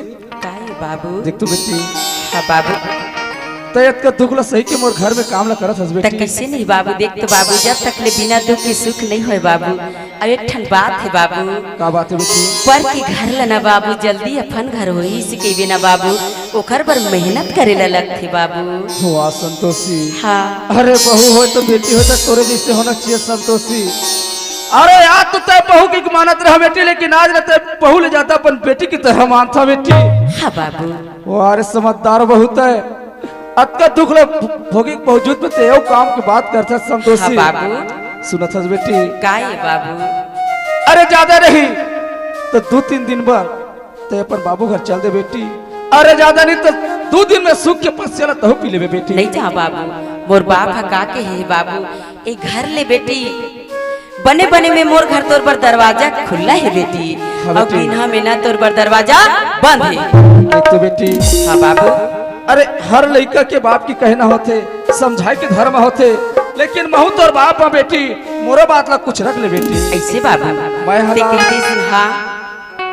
बाबू देख तू बेटी। हाँ बाबू तैयत का दुख ला सही के मोर घर में काम ला करत हस बेटी। कैसे नहीं बाबू, देख तो बाबू जब तक ले बिना दुख के सुख नहीं होए बाबू। अरे ठन बात है बाबू। का बात है बेटी? पर के घर ला ना बाबू जल्दी अपन घर होई सके बिना बाबू ओखर पर मेहनत करे ला लगथे बाबू। वाह संतोषी। हाँ अरे बहू हो तो बेटी हो तो तोरे जैसे होना चाहिए संतोषी। अरे यार तो तय बहू की मानत रहा बेटी, लेकिन आज रहते बहू ले जाता अपन बेटी की तरह मानता बेटी। हाँ बाबू वो अरे समझदार बहुत है। अतका दुख ले भोगी मौजूद में ते काम की बात करता संतोषी। हाँ बाबू सुनत हस बेटी? काय बाबू? अरे ज्यादा नहीं तो 2-3 दिन बाद ते अपन बाबू घर चल दे बेटी। अरे ज्यादा नहीं तो 2 दिन में सूख के पास चला तो पी ले बेटी। नहीं जा बाबू, मोर बाप का के है बाबू। एक घर ले बेटी बने बने में मोर घर तोर पर दरवाजा खुला है बेटी, और बिना में ना तोर पर दरवाजा बंद है। तो बेटी हाँ बाबू। अरे हर लड़का के बाप की कहना होते समझाए के धर्म होते, लेकिन महू तोर बाप है बेटी, मोरा बात ला कुछ रख ले बेटी। ऐसे बाबू मैं हाँ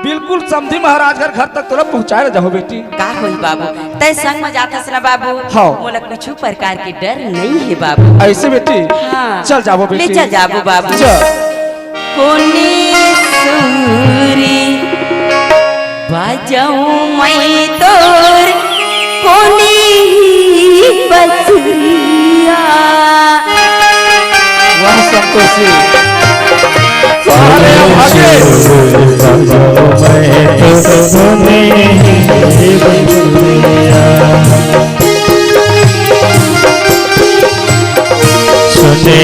बिल्कुल समझी महाराज घर तक तोरा पहुँचाए जाओ बेटी। का होई बाबू? तय संग में जाता ना बाबू। हाँ मोला कुछ प्रकार के डर नहीं है बाबू। ऐसे बेटी हाँ चल जाओ बेटी। ले चल जाबो बाबू। कोनी सूरी बजाऊं मैं तोर कोनी बसुरिया संतोषी साले भागे मैं तो सुने ही बंदिया सुने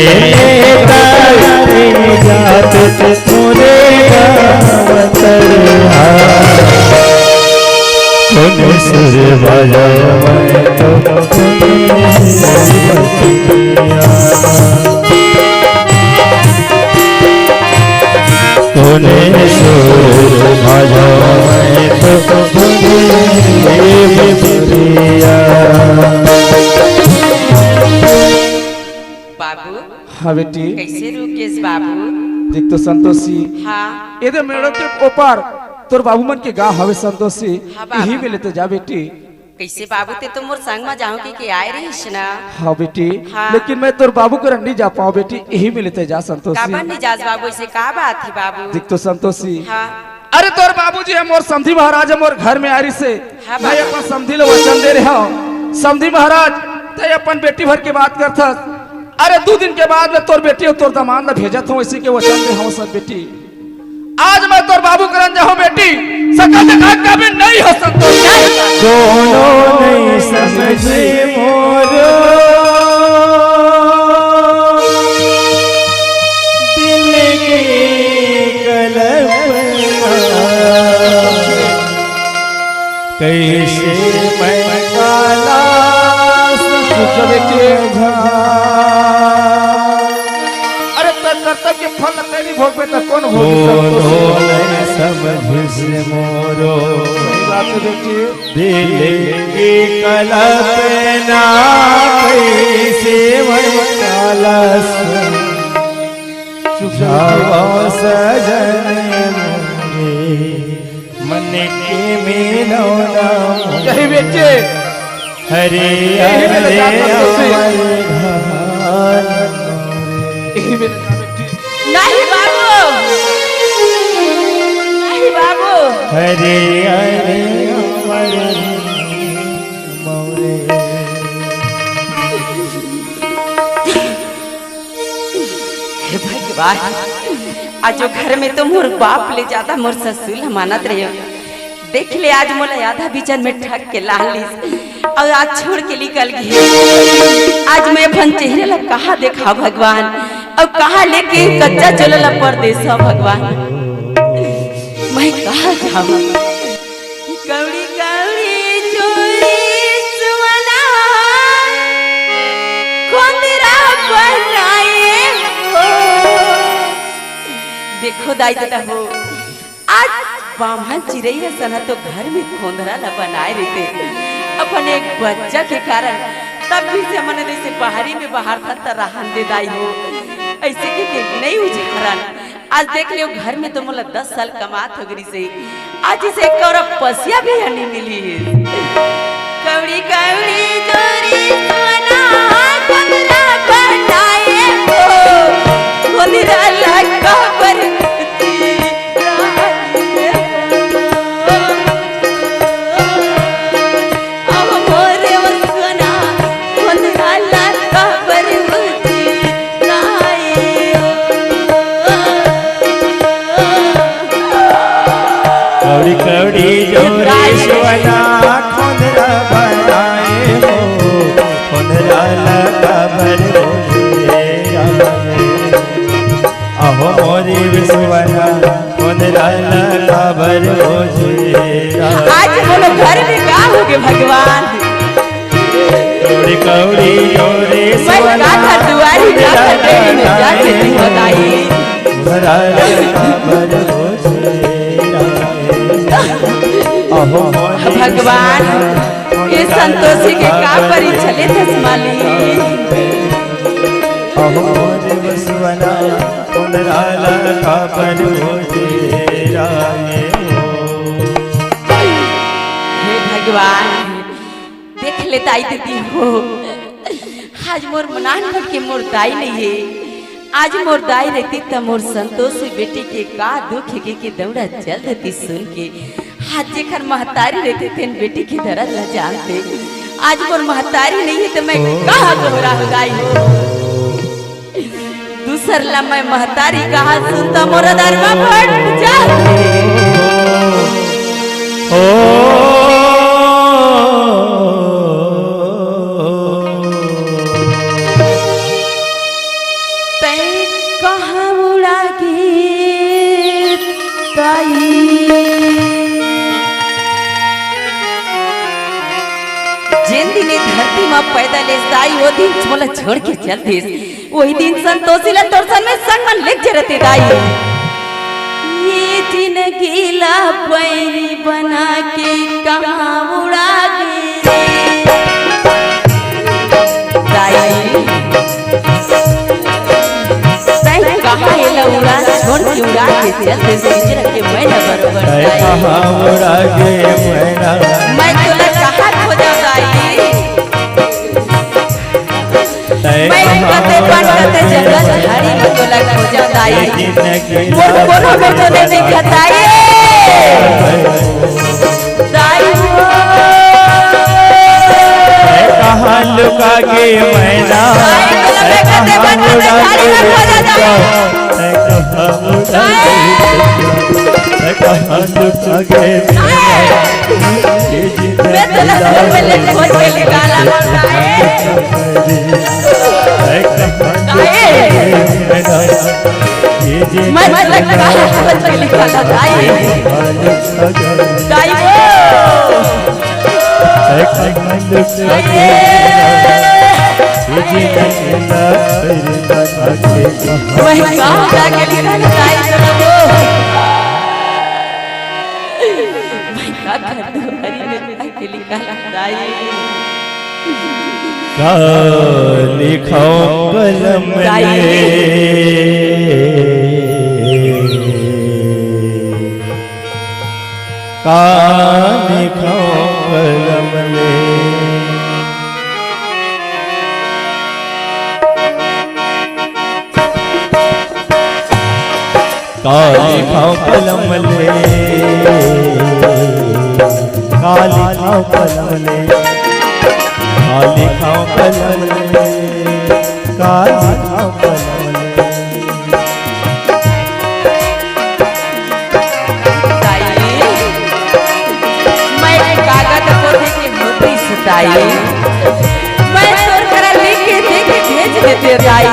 जात तुरे गावतरहा कौन सुर बजा मैं तो सुने ही बंदिया तूने सुर बजा मैं तो सुने ही बंदिया बाबू हाँ बेटी कैसे रुकेश बाबू? देख तो संतोषी हाँ इधर मेड़ो के ऊपर तोर बाबू मन के गाँव हवे संतोषी हाँ बाबा। यही में लेते जा बेटी। कैसे बाबू ते तो मोर संग में जाऊं कि आए रहीस ना? हाँ बेटी हाँ। लेकिन मैं तोर बाबू को नहीं जा पाऊँ बेटी यही में लेते जा संतोषी। काबर नहीं जाज बाबू ऐसे का बात है बाबू? देख तो संतोषी हाँ अरे तोर बाबूजी है मोर समधी महाराज है मोर घर में आरी से हाँ मैं बाबा। अपन समधी लो वचन दे रहा हूँ समधी महाराज ते अपन बेटी भर के बात करता अरे 2 दिन के बाद में तोर बेटी और तोर दामाद में भेजत हूँ इसी के वचन दे हूँ सब बेटी। आज मैं तोर बाबू करन जाऊँ बेटी सकल देखा कभी नहीं हो संतोष दोनों नहीं समझे मोरो दिल की कल्पना कैसे मैं काला अरे तर कर्तव्य फल तेरी भोग में तो कौन दोनों नहीं समझे मोरो बेटी दिल की कल्पना कैसे मैं काला जाओ सजन मोरे मन के मिलौना यही बेटी हरे यही में लगा संतोषी। हरे यही में लगा बेटी नहीं बाबू नहीं बाबू हरे मोरे हे भगवान आज जो घर में तो मोर बाप ले जाता मोर ससुर मानत रहे देख ले आज मोला आधा बिचन में ठग के लालिस और आज छोड़ के निकल गई। आज मैं अपन चेहरे ला कहा देखा भगवान और कहा लेके कच्चा चलला परदेस भगवान मैं कहा जाऊं? कौड़ी कौड़ी चोरी सुवना खोंदरा बनाए हो देखो दाई दादा हो आज बामन चिड़ैया सना तो घर में खोंदरा ला बनाए रहते अपन एक बच्चा के कारण तब भी से मन जैसे पहाड़ी में बाहर था तो रहन दे दाई हो ऐसे के नहीं उजारन आज देख लियो घर में तो मोला 10 साल कमात हो गई से आज इसे एक और पसिया भी नहीं मिली। कौड़ी कौड़ी जोरी सोना खोंदरा बनाए हो खोंदरा लगा पर कौड़ी कौड़ी जोरेश्वरा खोंदरा बनाए हो खोंदरा लगा भर अहो मोरी विश्वना खोंदरा लगा भर आज बोलो घर में क्या हो गए भगवान? कौड़ी कौड़ी जोरेश्वरा मैं का दुआरी जाकर देवी में जाके दी बताई खोंदरा लगा भर भगवान ये संतोषी के का परी चले धसमाली अहो मोरे बसवना खोंदरा लगा भर हे भगवान देख ले ताई दीदी हो आज मोर मनान भर के मोर दाई नहीं है आज मोर दाई रहती तो मोर संतोषी बेटी के का दुख है के दौड़ा चल देती सुन के आज जेखर महतारी रहते थे बेटी की दर्द न जानते आज मोर महतारी नहीं है तो मैं कहाँ घबरा दाई हो दूसर ला मैं महतारी कहा सुनता मोरा दरवा फट जा तै कहाँ उड़ा गे ताई जिन दिन ये धरती में पैदा ले दाई वो दिन मोला छोड़ के चल देस वही दिन संतोषी ला तोरसन में संग मन लिख जरते दाई ये जिंदगी ला पैरी बना के कहाँ उड़ा गए दाई तै कहाँ एला उड़ा छोड़ के उड़ा के चल देस पिंजरा के मैना बरोबर दाई कहाँ उड़ा गए मैना मैं तोला कहाँ खोजा दाई मैं कते बनते जंगल झाड़ी में तोला खोजा दाई मोर कोनो बेटो ने देखा दाई दाई कहाँ लुका के मैना कते बनते झाड़ी में खोजा दाई कहाँ लुका के मैं तोला पहले खोज के निकाला मैं लगता है खोज के निकाला दाई दाई वही कहाँ जाके निकाला दाई मैं का कर दूं हरी ने के निकाला दाई का लिखो कलम का लिखो कलम का लिखो कलम का लिखो कलम काली खाओ कलम काली खाओ कलम मैं कागज को देके मोती सताई मैं तोर करा लिख के देके भेज देते दाई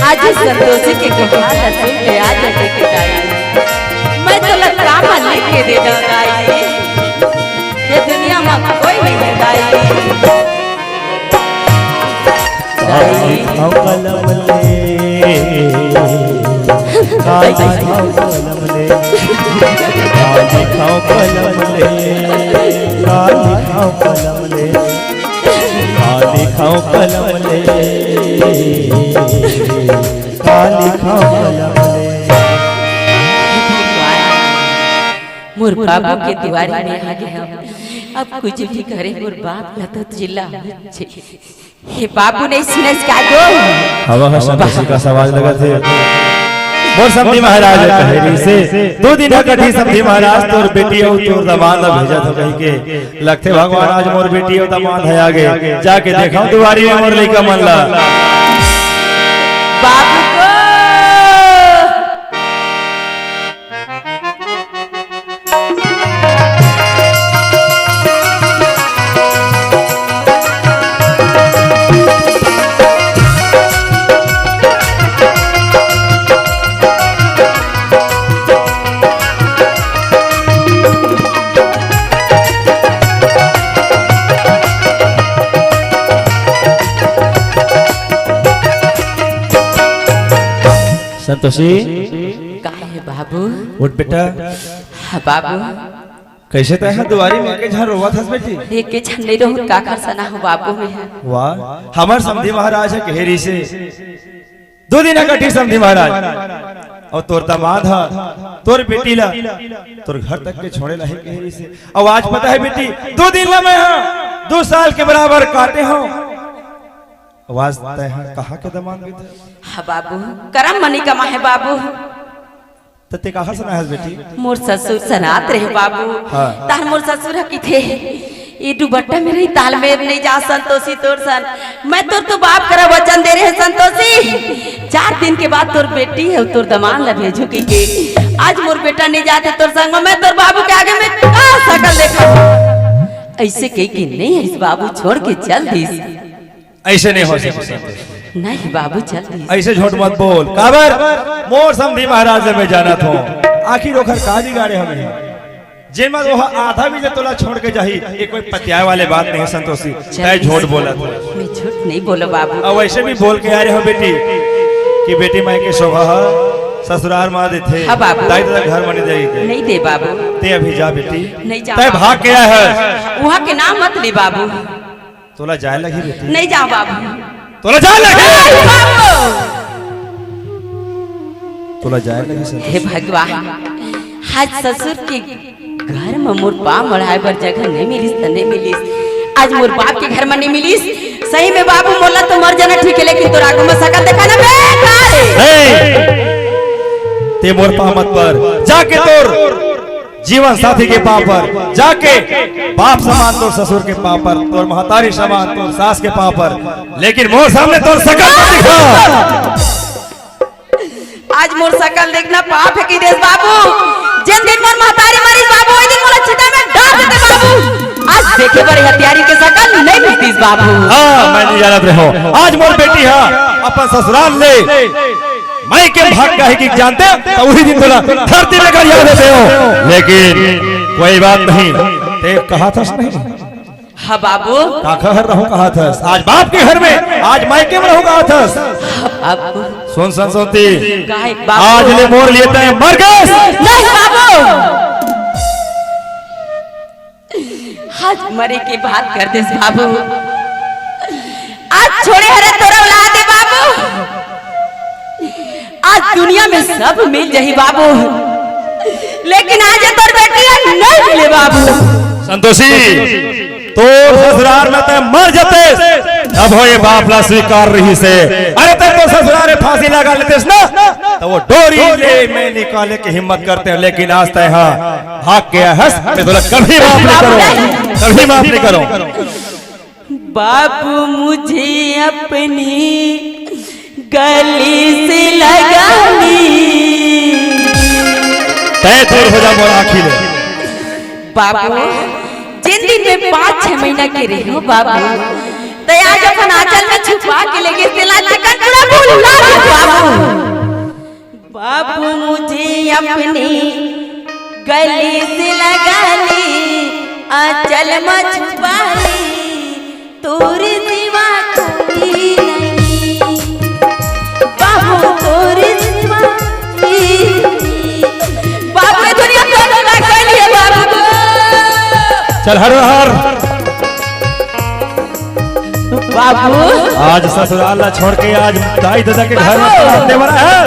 आज संतोषी के कहानी सुन के आज देखे दाई मैं तोला काम लिख के दे दो दाई ये दुनिया में कोई नहीं है दाई काली खाओ कलम काली खाओ कलम काली खाओ कलम काली खाओ कलम काली खाओ कलम काली खाओ कलम मोर बाबू के दीवारी में आगे हम अब कुछ भी करे मोर बाप लता जिला हे बाबू नहीं सुनस का दो हवा का संतोषी का सवाल लगा थे मोर समधी महाराज कहरी से 2 दिन कठी समधी महाराज तोर बेटी और तोर दामाद भेजा था कहीं के लगते भगवान आज मोर बेटी और दामाद है आगे जाके देखा दुआरी में मोर लइका मन ला बाबू को संतोषी काहे बाबू उठ बेटा हाँ बाबू कैसे तय दुआरी में के झर रोवा था बेटी एक के झंडे रहू का खरसना हो बाबू में है वाह हमार समधी महाराज है कहरी से 2 दिन कठी समधी महाराज और तोर दामाद है तोर बेटी ला तोर घर तक के छोड़े नहीं कहरी से और आज पता है बेटी 2 दिन ला मैं हां 2 साल के बराबर काटे हूं आवाज तय है कहां के दामाद भी थे हाँ बाबू करम मनी कमा है बाबू तते कहां सुना है बेटी मोर ससुर सनात रहे बाबू हाँ। तार मोर ससुर की थे ये दुबट्टा मेरे तालमेल नहीं जा संतोषी तोर सन। मैं तो बाप करा वचन दे रहे हैं संतोषी, 4 दिन के बाद तोर बेटी है तोर दमान ला भेजो के आज मोर बेटा नहीं जाते तोर संग में, मैं तोर बाबू के आगे में का शकल देखा। ऐसे कही कि नहीं इस बाबू छोड़ के चल दीस। ऐसे नहीं हो सकता। नहीं बाबू चल दीस। ऐसे झूठ मत बोल। काबर मोर समधी महाराज में जाना था, आखिर ओखर काजी गाड़े हमें जेमा वो आधा भी तोला छोड़ के जाही, ये कोई पतियाए वाले बात नहीं है संतोषी। तय झूठ बोला था। मैं झूठ नहीं बोलो बाबू। अब वैसे भी बोल के आ रहे हो बेटी कि बेटी माई के शोभा ससुराल मार देते, हाँ बाबू। ताई तो घर मनी देगी। नहीं दे बाबू। ते अभी जा बेटी, नहीं जा। तय भाग गया है। वहाँ के नाम मत ले बाबू। तोला जाए लगी बेटी। नहीं जाओ बाबू। तोला जाए लगी। बाबू। तोला जाए लगी। हे भगवान, आज ससुर के घर में मोर पाँव बढ़ाए पर जगह नहीं मिलीस तो नहीं मिलीस। आज मोर बाप के घर में नहीं मिलीस। सही में बाबू मोला तो मर जाना ठीक है, लेकिन तोरा आगू में शकल देखा ना बेकार। ते मोर पाँव मत पर, जाके तोर जीवन साथी के पाँव पर, जाके बाप समान तोर ससुर के पाँव पर, तोर महतारी समान तोर सास के पाँव पर, लेकिन मोर सामने तोर शकल मत दिखा। आज मोर शकल देखना पाप है कि देश बाबू। जिन दिन मोर महतारी मरीज बाबू ओई दिन मोला चिता में डाल देते बाबू। आज देखे बड़े हथियारी के शकल नहीं मिलतीस बाबू। हाँ मैं नहीं जानत रहो। आज मोर बेटी है अपन ससुराल ले मैं के भाग का है कि जानते तो वही दिन बोला धरती में कर याद देते हो, लेकिन कोई बात नहीं। ते कहा था नहीं? हाँ बाबू। का घर रहो कहा था? आज बाप के घर में, आज मायके में रहो कहा था? बाबू सुन सुनती काहे बाबू? आज ले मोर लेते हैं मर गए। नहीं बाबू, आज मरे की बात कर दे बाबू। आज छोड़े हरे तोरा औलाद है बाबू। आज दुनिया में सब मिल जाही बाबू, लेकिन आज तोर बेटी नहीं मिले बाबू। संतोषी तो ससुराल में ते मर जाते, अब हो ये बापला स्वीकार रही से। अरे ते तो ससुराल में फांसी लगा लेते ना, तो वो डोरी ले मैं निकाले की हिम्मत करते हैं, लेकिन आज तय हाँ भाग गया है। मैं बोला कभी माफ नहीं करो, कभी माफ नहीं करो। बाबू मुझे अपनी गली से लगानी, तय दूर हो जा मोरा आखिर। बाबू जिन दिन में 5-6 महीना के रहे हो बाबू, तो आज अपन आंचल में छुपा के लेके तेला चिकन पूरा भूला बाबू। बाबू मुझे अपनी गली से लगा ली, आंचल में छुपा ली, तोरे सिवा कोई नहीं बाबू, तोरे सिवा बाबू दुनिया तो लगा लिए बाबू। चल हर हर बाबू आज ससुराल ला छोड़ के आज दाई दादा के घर में रहने वाला है।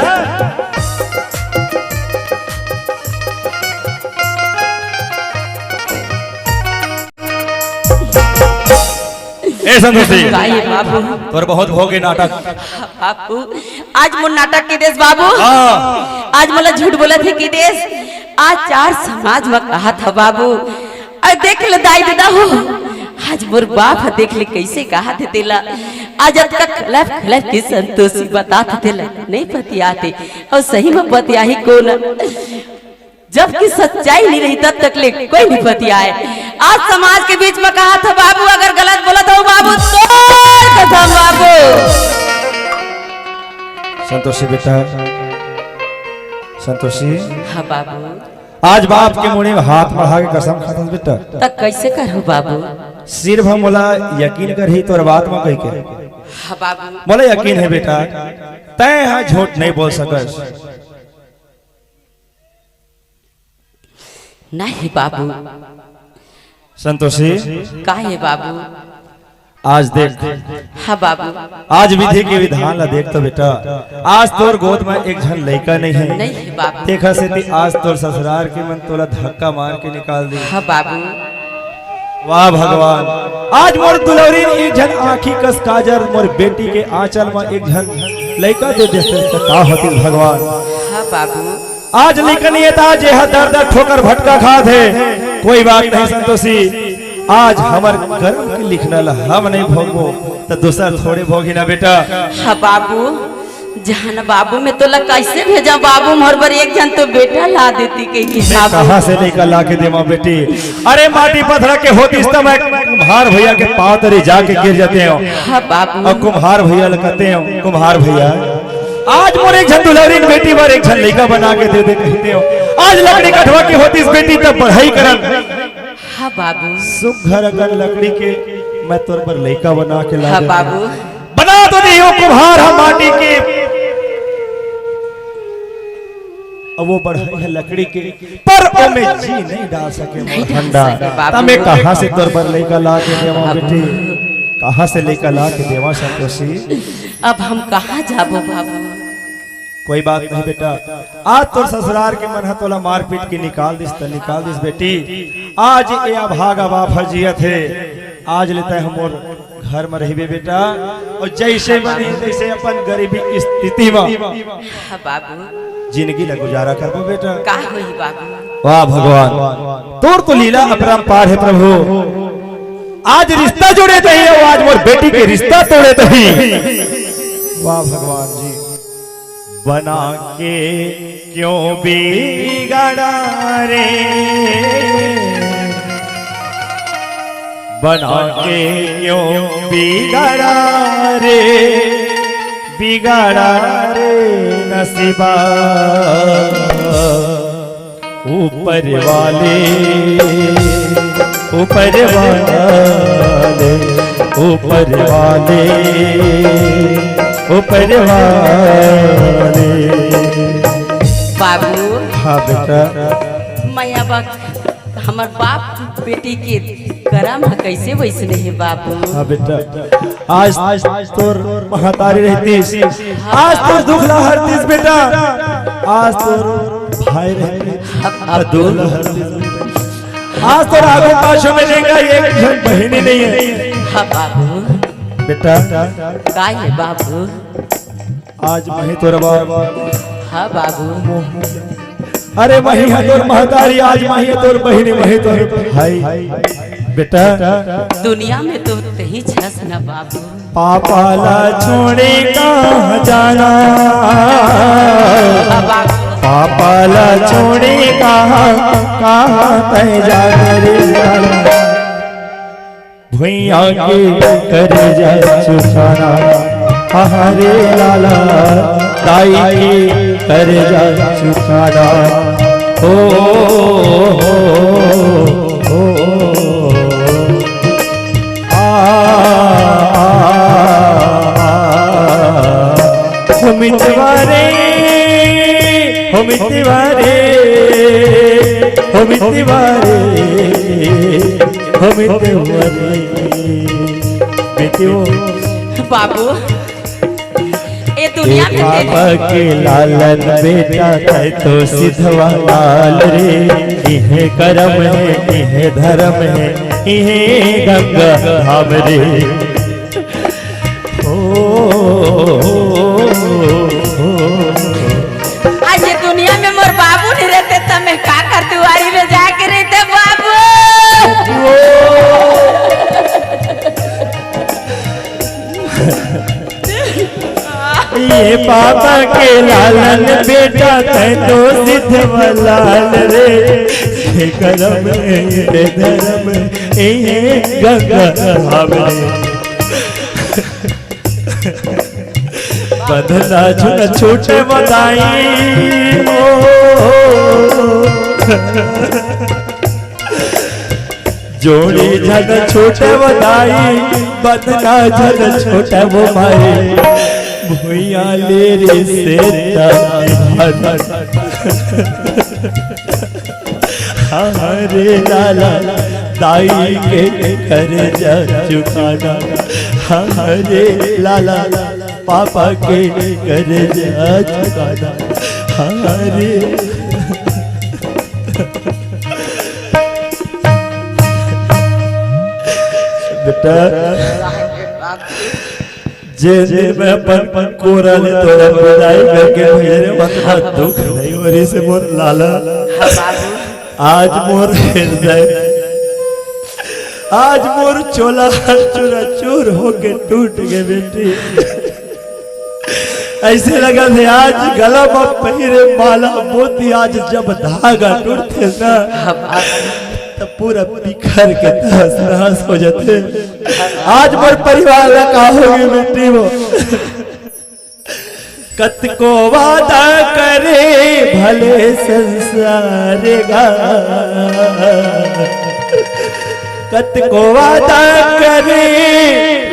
ए संतोषी बाबू तोर बहुत भोगे नाटक। बाबू आज मोर नाटक के देश बाबू। आज मोला झूठ बोला थे कि देश आज 4 समाज में कहा था बाबू। और देख ले दाई दादा हो, आज मोर बाप देख ले कैसे कहा थे तेला। आज तक खलफ खलफ की संतोषी बताते तेला नहीं पतियाते, और सही में पतियाही कौन, जबकि सच्चाई नहीं रही तब तक ले कोई नहीं पतियाए। आज समाज के बीच में कहा था बाबू, अगर गलत बोला था बाबू तो कसम बाबू। संतोषी बेटा, संतोषी हाँ बाबू। आज बाप के मुड़ी में हाथ बढ़ा के कसम खाता बेटा। तक कैसे करो बाबू? सिर्फ हम मोला यकीन कर ही तोर बात में कह के। हाँ बाबू। मोला यकीन है बेटा, तय हाँ झूठ नहीं बोल सकस। नहीं बाबू। संतोषी काहे बाबू? आज देख, हाँ बाबू। आज विधि के विधान ला देख तो बेटा, आज तोर गोद में एक झन लड़का नहीं है। नहीं बाबू। देखा से थी आज तोर ससुराल के मन तोला धक्का मार के निकाल दी। हाँ बाबू। वाह भगवान, आज मोर दुलौरी एक झन आँखी कस काजर मोर बेटी के आंचल में एक झन लड़का दे देते का होती भगवान। हाँ बाबू। आज लेकिन ये था जे दर्द ठोकर भटका खा थे। कोई बात नहीं संतोषी, आज हमर कर्म के लिखनल हम नहीं भोगबो तो दूसरा थोड़े भोगी ना बेटा। हाँ बाबू, जहान बाबू में तो ला कैसे भेजा बाबू, मोर बर एक जन तो बेटा ला देती कहीं बाबू। कहाँ से लेकर ला के देवा बेटी? अरे माटी पत्थर के होती इस समय कुम्हार भैया के पांव तरे जाके गिर जाते हो। हाँ बाबू। और कुम्हार भैया कहते हो, कुम्हार भैया आज मोर एक झन दुल्हन बेटी बार एक झन लड़का बना के दे दे कहते हो। आज लकड़ी कटवा की होती इस बेटी तब पढ़ाई करन। हाँ बाबू। सुघर अगर लकड़ी के मैं तोर पर लड़का बना के ला हाँ बाबू। बना तो नहीं हो कुम्हार हम माटी के, अब वो बढ़ाई है लकड़ी के पर ओ में जी नहीं डाल सके ठंडा। तमे कहां से तोर पर लड़का ला के देवा बेटी? कहां से लड़का ला के देवा संतोषी? अब हम कहाँ जाबो बाबू? कोई बात नहीं बेटा, आज तोर ससुराल के मन तोला मार पीट के निकाल दिस बेटी। आज ये अभागा बाप जियत है, आज लेता है हम घर में रहिबे बेटा। और जैसे बनी जैसे अपन गरीबी की स्थिति में हाँ बाबू। जिंदगी ला गुजारा करबो बेटा। का होई बाबू? वाह भगवान, तोर तो लीला अपरंपार है प्रभु। आज रिश्ता जोड़े थे, आज मोर बेटी के रिश्ता तोड़े थे। वाह भगवान जी, बना के क्यों बिगाड़ा रे, बना के क्यों बिगाड़ा रे, बिगाड़ा रे नसीबा। ऊपर वाले ऊपर वाले ऊपर वाले ऊपर वाले। बाबू। हाँ बेटा। मैं अब हमार बाप बेटी के करम कैसे वैसने है बाबू? हाँ बेटा, आज तोर महतारी रहती, आज तोर दुखला हरतीस बेटा, आज तोर भाई रहती दुखला हरतीस। आज तोर आगे पाछो में लेगा एक जन बहनी नहीं है। हाँ बाबू। बेटा का है बाबू? आज मही तोर बाबू। हाँ बाबू। अरे मही है तोर महतारी, आज मही है तोर बहनी, मही तोर भाई। बेटा दुनिया में तो ही छस ना बाबू। पापा ला छोड़े कहाँ जाना, पापा ला छोड़े कहाँ तय जाना रे। भैया के कर जा चुकाना, हरे लाला ताई के कर जा चुकाना। मितवारे हो मितवारे हो मितवारे हो मितवारे बेटियों। बाबू ये दुनिया में पापा के लालन बेटा है तो सिद्धवा लाल रे। इहे कर्म है, इहे धर्म है, इहे गंगा धाम रे। आज ये दुनिया में मोर बाबू नहीं रहते तो मैं का कर दुआरी में जाके रहते बाबू। ये पापा के लालन बेटा है तो सिद्धवा लाल रे। ये कर्म है, ये धर्म है, ये गंगा धाम रे। बंधना झुन छोटे बधाई जोड़ी झन छोटे बधाई, बंधना झन छोटे वो भाई। भैया ले रे से हरे लाला दाई के कर जा चुकाना। हरे लाला पापा के कर जा चुकाना। हरे बेटा जे मैं अपन कोरल तोरा बधाई करके मेरे बतना दुख नहीं होरी से मोर लाला। आज मोर हृदय आज मोर चोला चोरा चोर होके टूट गए बेटी। ऐसे लगा थे आज गला में पहिरे माला मोती, आज जब धागा टूटते ना तब पूरा बिखर के तहस नहस हो जाते। आज मोर परिवार का होगी बेटी वो कत को वादा करे भले संसार गा, कत को वादा करे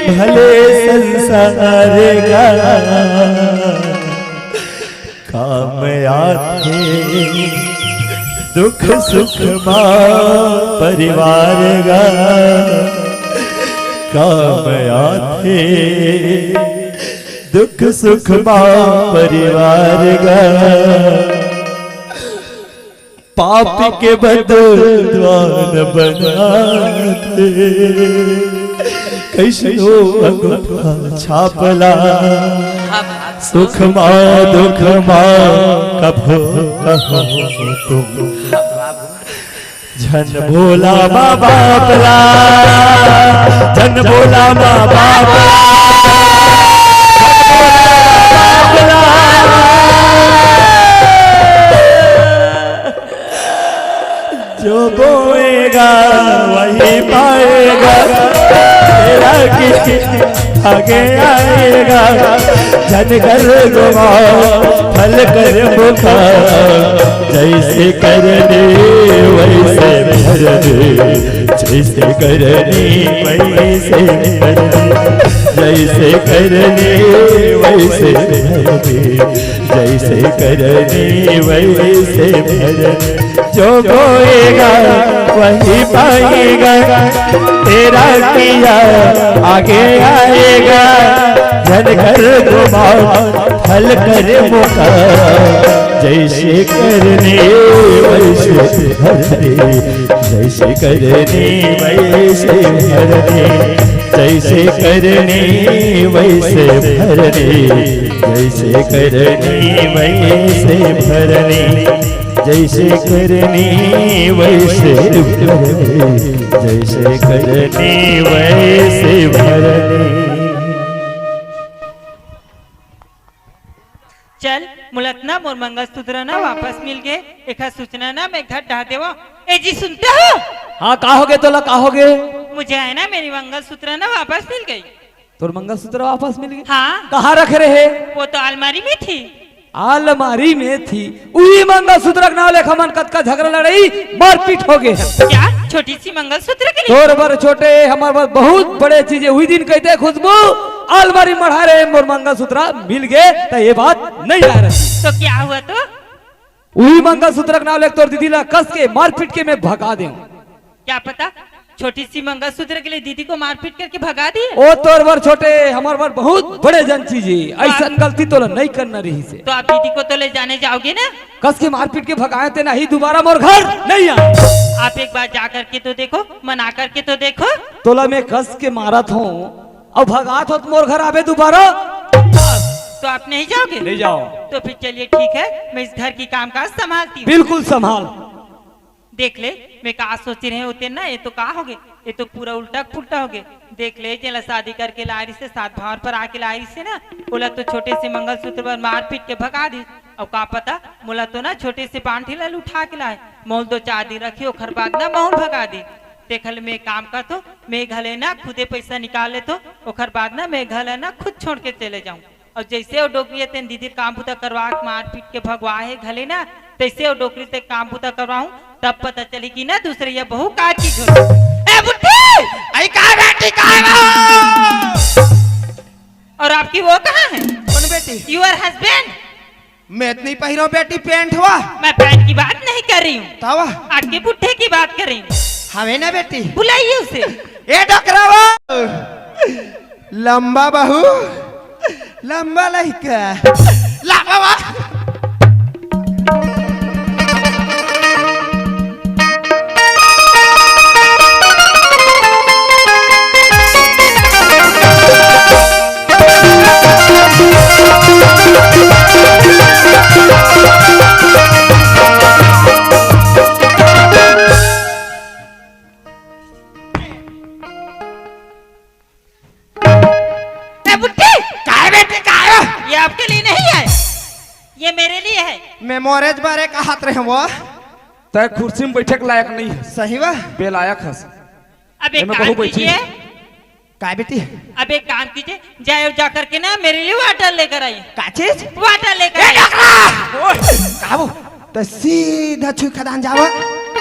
भले संसार गा, काम आते दुख सुख माँ परिवार गा, काम आते दुख सुख माँ परिवार गा, पाप के बदलवान बनाते कैसो अंगूठा छापला, सुख माँ दुख माँ कभो कहो तुम, झन भोला माँ बापला, झन भोला माँ बापला, जो बोएगा वही पाएगा, तेरा किसी आगे आएगा, जन कर गुमाओ फल कर मुखा, जैसे करने वैसे भरने, जैसे करने वैसे भरने, जैसे करने वैसे भरने, जैसे करने वैसे भरने, जो बोएगा वही पाएगा, तेरा किया आगे आएगा, जन कर घुमाओ फल कर मुका, जैसे करने वैसे भरने, जैसे करने वैसे भरने, जैसे करने वैसे भरने, जैसे करने वैसे भरने, जैसे करने वैसे भरने, जैसे करने वैसे भरने। चल मुलत ना मोर मंगलसूत्र ना वापस मिल गए, एक सूचना ना मैं घर ढा देवा। ए जी सुनते हो? हाँ कहोगे तो कहोगे। मुझे है ना मेरी मंगलसूत्र ना वापस मिल गई। तो मंगलसूत्र वापस मिल गई? हाँ। कहाँ रख रहे? वो तो अलमारी में थी। अलमारी में थी? उही मंगलसूत्र नाव लेखा मन कत का झगड़ा लड़ाई मारपीट हो गए। क्या छोटी सी मंगलसूत्र के लिए? तोर बर छोटे हमारे पास बहुत बड़े चीजें हुई दिन कहते खुशबू अलमारी मढ़ा रहे मोर मंगलसूत्र मिल गए तो ये बात नहीं आ रही। तो क्या हुआ? तो वही मंगलसूत्र नाव लेकर तोर दीदी ला कस के मारपीट के मैं भगा दे। क्या पता छोटी सी मंगलसूत्र के लिए दीदी को मारपीट करके भगा दी। ओ तोर बर छोटे हमार बर बहुत बड़े जन चीज ऐसा गलती तो नहीं करना रही से। तो आप दीदी को तो ले जाने जाओगे ना? कस के मारपीट के भगाए थे नहीं दोबारा मोर घर नहीं आ। आप एक बार जा करके तो देखो, मना करके तो देखो। तोला में कस के मारत हूँ और भगात हो मोर घर आवे दोबारा तो आप नहीं जाओगे? नहीं जाओ। तो फिर चलिए ठीक है, मैं इस घर की कामकाज संभालती हूँ। बिल्कुल संभाल। देख ले मैं कहा सोच रहे होते ना, ये तो कहा हो गए, ये तो पूरा उल्टा पुल्टा हो गए। देख ले चला शादी करके लारी से सात भावर पर आके लारी से ना बोला तो छोटे से मंगलसूत्र पर मार पीट के भगा दी। अब का पता बोला तो ना छोटे से पांठी लाल उठा के लाए मोल दो चादी रखी ओखर बाद ना मोल भगा दी। देखल मैं काम का तो मैं घले ना खुदे पैसा निकाले तो ओखर बाद ना मैं घले ना खुद छोड़ के चले जाऊं। और जैसे वो डोकरी तेन दीदी काम पुता करवा मार पीट के भगवा है घले ना, तैसे वो डोकरी से काम पुता करवाऊं तब पता चली कि ना दूसरे ये बहू का चीज हो। ए बुट्टी आई का बेटी का और आपकी वो कहाँ है? कौन बेटी? Your husband. मैं इतनी पहिरो बेटी पेंट हुआ। मैं पैंट की बात नहीं कर रही हूँ, तावा आपके बुट्ठे की बात कर रही हूँ। हमें ना बेटी बुलाइए उसे। ए डकरावा लंबा बहू लंबा लड़का लावा मेमोरेज बारे का हाथ रहे वो तय कुर्सी में बैठे के लायक नहीं है, सही बा बेलायक है। अब एक एमे काम बहू बैठी। कीजिए, काय बेटी अब एक काम कीजिए, जाए जा करके ना मेरे लिए वाटर लेकर आइए। का चीज वाटर लेकर आइए। काबू तो सीधा छुई खदान जावा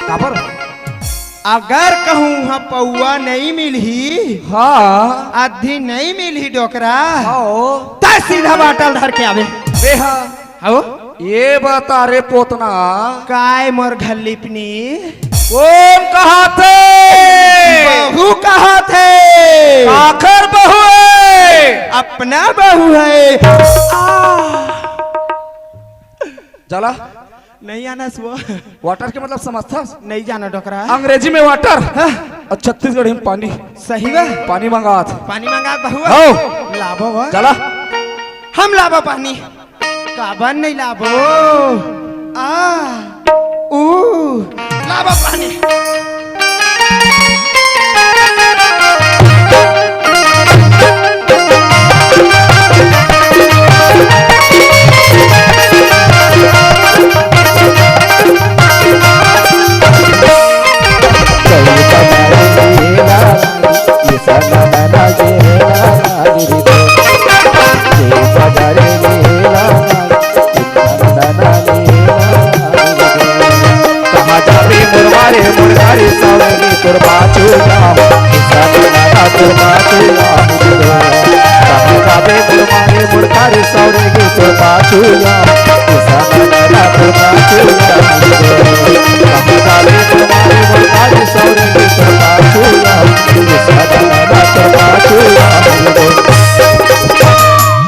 काबर अगर कहूँ हाँ पौआ नहीं मिलही हाँ आधी नहीं मिलही डोकरा आओ तो सीधा बाटल धर के आवे बेहा आओ ये बता रे पोतना काय मोर घल्लिपनी कौन कहा थे बहू कहा थे आखिर बहू है अपना बहू है चला नहीं आना सुबह वाटर के मतलब समझता नहीं जाना डोकरा अंग्रेजी में वाटर और छत्तीसगढ़ी में पानी। सही बा पानी मंगा थे पानी मंगा बहू आओ लाभो बा चला हम लाभो पानी काबन नहीं लाभो लाभो पानी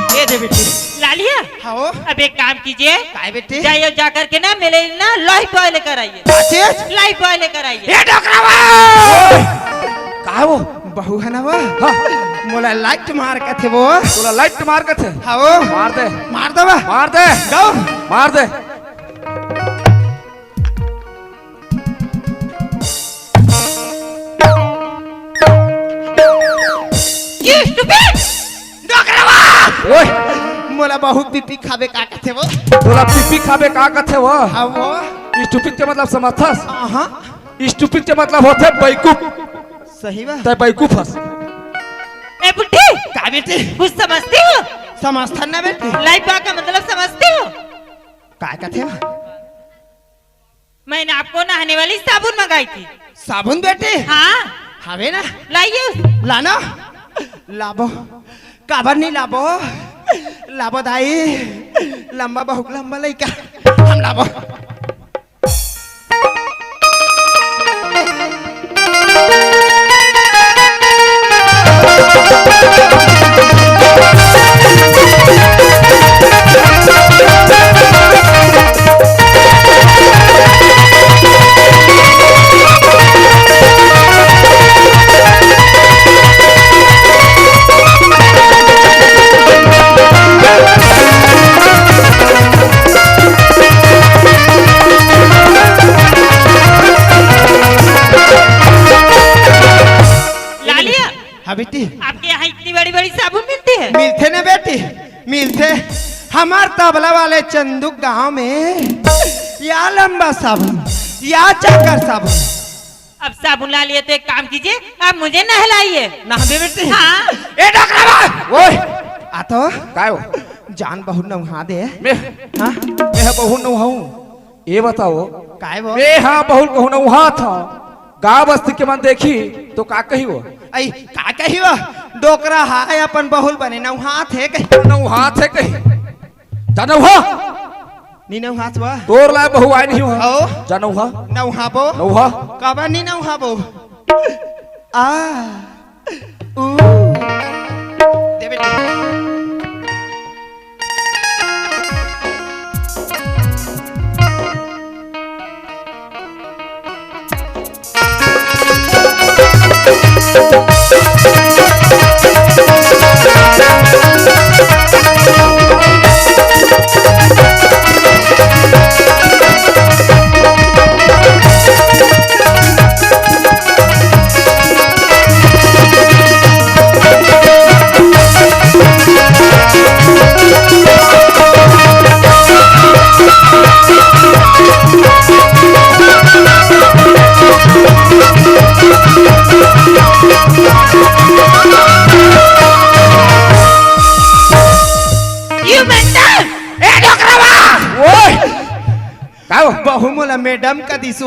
लालिया हाँ अब एक काम कीजिए, काय बेटी जाइए जा करके ना मेरे लिए ना लाइफ बॉय लेकर आइए। चीज लाइफ बॉय लेकर आइए। ये डोकरा कहा वो बहू है ना वो हाँ मोला लाइट मार के थे वो तोला लाइट मार के थे हाँ मार दे मार दो बा मार दे गो मार दे You stupid! ओए मोला बहू पीपी खाबे का थे वो तोला पीपी खाबे का कथे वो हाँ वो स्टूपिड के मतलब समझथस हाँ स्टूपिड के मतलब होते बेवकूफ सही बा तय बेवकूफ हस ए बुड्ढी, का बेटी कुछ समझती हो? समझता ना बेटी लाइफ बॉय का मतलब समझती हो? का थे मैंने आपको नहाने वाली साबुन मंगाई थी। साबुन बेटी हाँ हवे ना लाइए। लाना लाबो काबर नहीं लाबो लाबो दाई लंबा बहुत लंबा लइका हम लाबो हाँ बेटी आपके यहाँ इतनी बड़ी बड़ी साबुन मिलती है? मिलते ना बेटी मिलते हमार तबला वाले चंदू गांव में या लंबा साबुन या चक्कर साबुन अब साबुन ला लिए तो एक काम कीजिए, आप मुझे नहलाइए। नहा बेटी हाँ ए डोकरा ओए आतो काय हो जान बहुत नहा दे मैं हाँ मैं बहु न हूँ ये बताओ काय वो मैं हाँ बहु कहूँ न वहाँ था गाँव बस्ती के मन देखी तो का कही वो ऐ का कही वो डोकरा हाय अपन बहुल बने नौ हाथ है कही न वहाँ थे कही जानो हा नी नौ हाथ बा तोर लाए बहु आए नहीं ओ हुआ जानो हा नौ हाबो नौ हा काबा नी नौ हाबो आ ऊ दे बेटी मोला मैडम का दिसो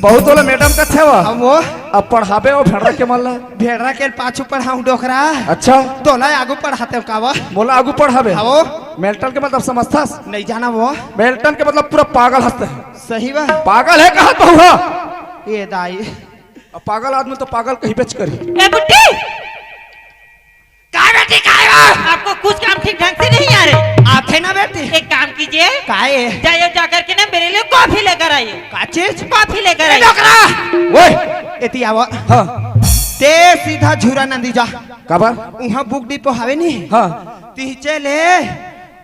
बहुत वाला मैडम का थे अब वो अब पढ़ाबे वो भेड़ा के मन ला भेड़रा के पाछू पढ़ाऊं डोकरा अच्छा तोला आगू पढ़ाते कावा मोला आगू पढ़ाबे हाँ वो मेल्टन के मतलब समझतास नहीं जाना वो मेल्टन के मतलब पूरा पागल हंसते हैं सही बा पागल है कहा बहुआ ये दाई अब पागल आदमी तो पागल कहीं बेच करी ए बुट्टी काय बेटी काय आपको कुछ काम ठीक ढंग से नहीं आ रहे आते ना बेटी एक काम कीजिए काहे जाइए जाकर के ना मेरे लिए कॉफी लेकर आइए का चीज कॉफी लेकर आइए डोकरा ओए एती आवा हाँ ते सीधा झूरा नंदी जा काबर उहाँ बुक डिपो हवे नी हाँ ती चले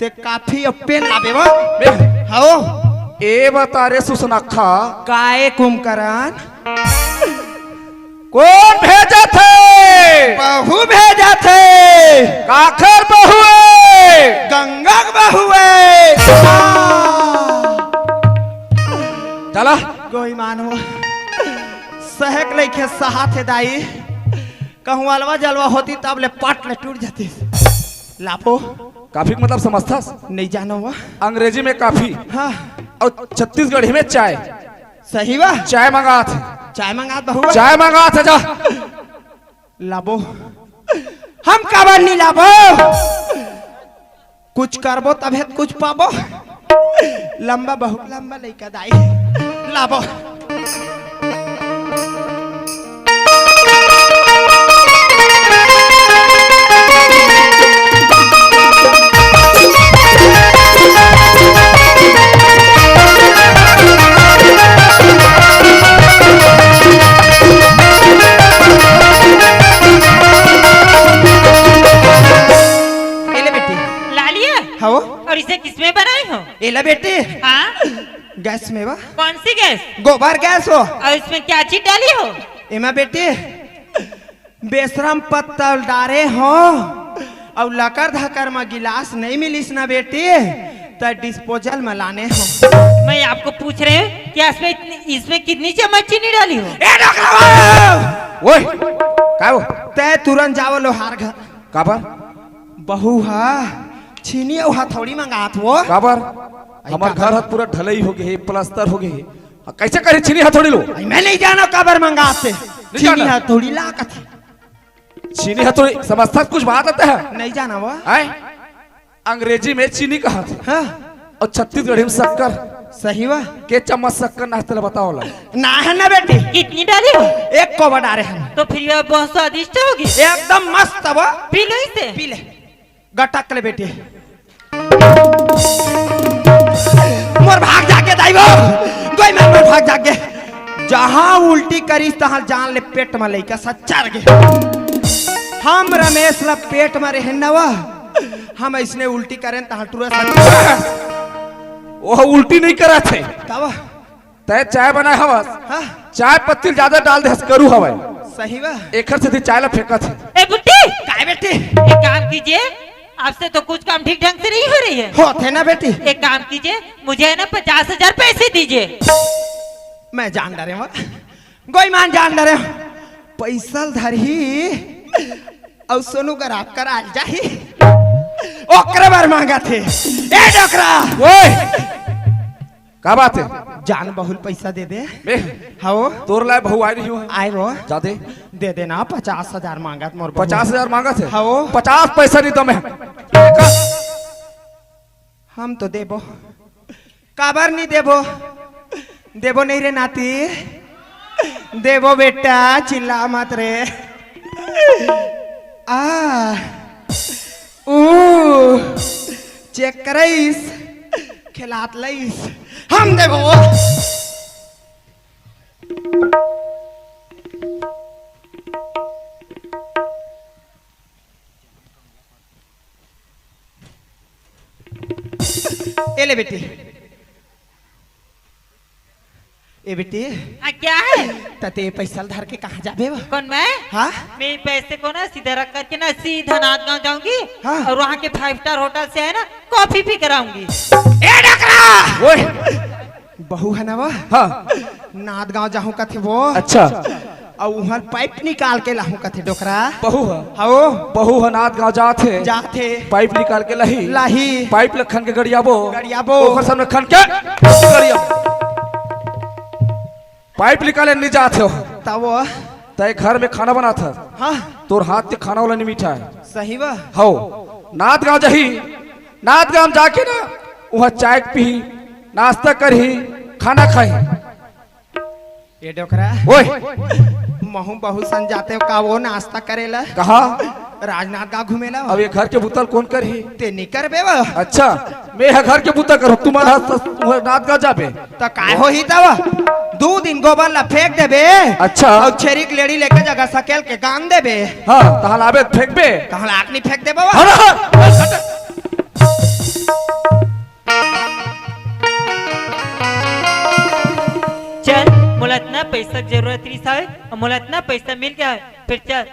ते काफी और पेन लाबे वो बे, हाओ ए बता रे सुसनखा काए कुमकरण कौन भेजा थे बहू भेजा थे काखर बहू गंगा बहू है चला कोई मानो सहक लेके सहा थे दाई कहूँ अलवा जलवा होती तब ले पट ले टूट जाती लापो काफी का मतलब समझतास नहीं जाना हुआ अंग्रेजी में काफी हाँ और छत्तीसगढ़ी में चाय सही बा चाय मंगा थे चाय मंगा बहू चाय मंगा थे जा लाबो हम काबर नहीं लाबो कुछ करबो तबे कुछ पाबो लंबा बहुत लंबा लइका दाई लाबो हो और इसे किसमें बनाई हो? एला बेटे हाँ गैस में बा कौन सी गैस? गोबर गैस हो। और इसमें क्या चीज डाली हो? एमा बेटे बेशरम पत्तल डारे हो और लकर धकर में गिलास नहीं मिलिस ना बेटे तो डिस्पोजल में लाने हो। मैं आपको पूछ रहे हूँ कि इसमें कितनी चम्मच चीनी डाली हो? ओए का हो तय तुरंत जाओ लोहार घर काबर बहू हा चीनी और हथौड़ी मंगात वो काबर हमार घर हाथ पूरा ढलई हो गए प्लास्टर हो गए कैसे करे चीनी हथौड़ी लो मैं नहीं जाना काबर मंगाते चीनी जाना? हथौड़ी ला कथी चीनी हथौड़ी समझता कुछ बात आता है नहीं जाना वो आए अंग्रेजी में चीनी कहा था हाँ और छत्तीसगढ़ी में शक्कर सही वा के चम्मच शक्कर नाश्ते बताओ ला ना है ना बेटी कितनी डाली हो? एक को डारे हैं तो फिर यह बहुत स्वादिष्ट होगी। एकदम मस्त वो पी लो इसे। पी ले गटक ले बेटी मोर भाग जाके दाइबो कोई मोर भाग जाके जहां उल्टी करी तहां जान ले पेट में लेके सच्चर गे हम रमेश ला पेट में रहे नवा हम इसने उल्टी करें तहां टूरा वो उल्टी नहीं करा थे तब तय चाय बनाए हवस हां चाय पत्ती ज्यादा डाल दे करू हवा सही बा एकर से चाय ला फेंका थे ए बुट्टी काय बेटी एक काम कीजिए आपसे तो कुछ काम ठीक ढंग से नहीं हो रही है। होते ना बेटी एक काम कीजिए मुझे है ना 50,000 पैसे दीजिए। मैं जान डरे वो कोई मान जान डरे पैसा धरी और सोनू कर आप करा जाही ओकरे बार मांगा थे ए डोकरा ओए का बात है जान बहुल पैसा दे दे बे हाओ तोर लाए बहु आई रही हो आए वो जा दे दे देना 50,000 मांगा मोर बहू। 50,000 मांगा थे हाँ वो। 50 पैसा नहीं तो मैं हम तो देबो काबर नहीं देबो देबो नहीं रे नाती देबो बेटा चिल्ला मत रे आ ऊ चेक करईस खिलात लईस हम देबो एले बेटी ए बेटी क्या है? तते पैसा धर के कहाँ जाबे बा? कौन मैं? हाँ मैं पैसे को ना सीधा रख करके ना सीधा नाथगांव जाऊंगी। हाँ। और वहाँ के 5 स्टार होटल से है ना कॉफी पी कराऊंगी। ए डकरा ओए बहू है ना वो हाँ नाथगांव जाहूं कथे वो अच्छा और उहर पाइप निकाल के लाहूं कथे डोकरा बहु है हाओ बहु है नाथ गाँव जाते जाथे पाइप निकाल के लही लाही पाइप लखन के गड़ियाबो गड़ियाबो। ओकर सामने खन के गड़ियाबो पाइप निकाले नहीं जाते हो तब वो तय घर में खाना बना था हाँ तोर हाथ के खाना वाला नहीं मीठा है सही बा हो नाथ गांव जही नाथ गांव जाके ना वहाँ चाय पी नाश्ता करही खाना खाई ये डोकरा ओए महू बहु सन जाते हो का वो नाश्ता करेला कहा राजनाथ गाँव घूमेला अब ये घर के बुतल कौन करही ते नहीं कर बेवा अच्छा मैं है घर के बुतल करो तुम्हारा नाथ गांव जाबे तो काय हो ही तब 2 दिन गोबर ला फेंक देबे अच्छा और छेरी की लेडी लेके जगह सकेल के गांग देबे हाँ तहल आबे फेंक बे कहाँ लाकनी फेंक दे बाबा हर हर चल मोला इतना पैसा की जरूरत रही साहब और मोला इतना पैसा मिल गया है फिर चल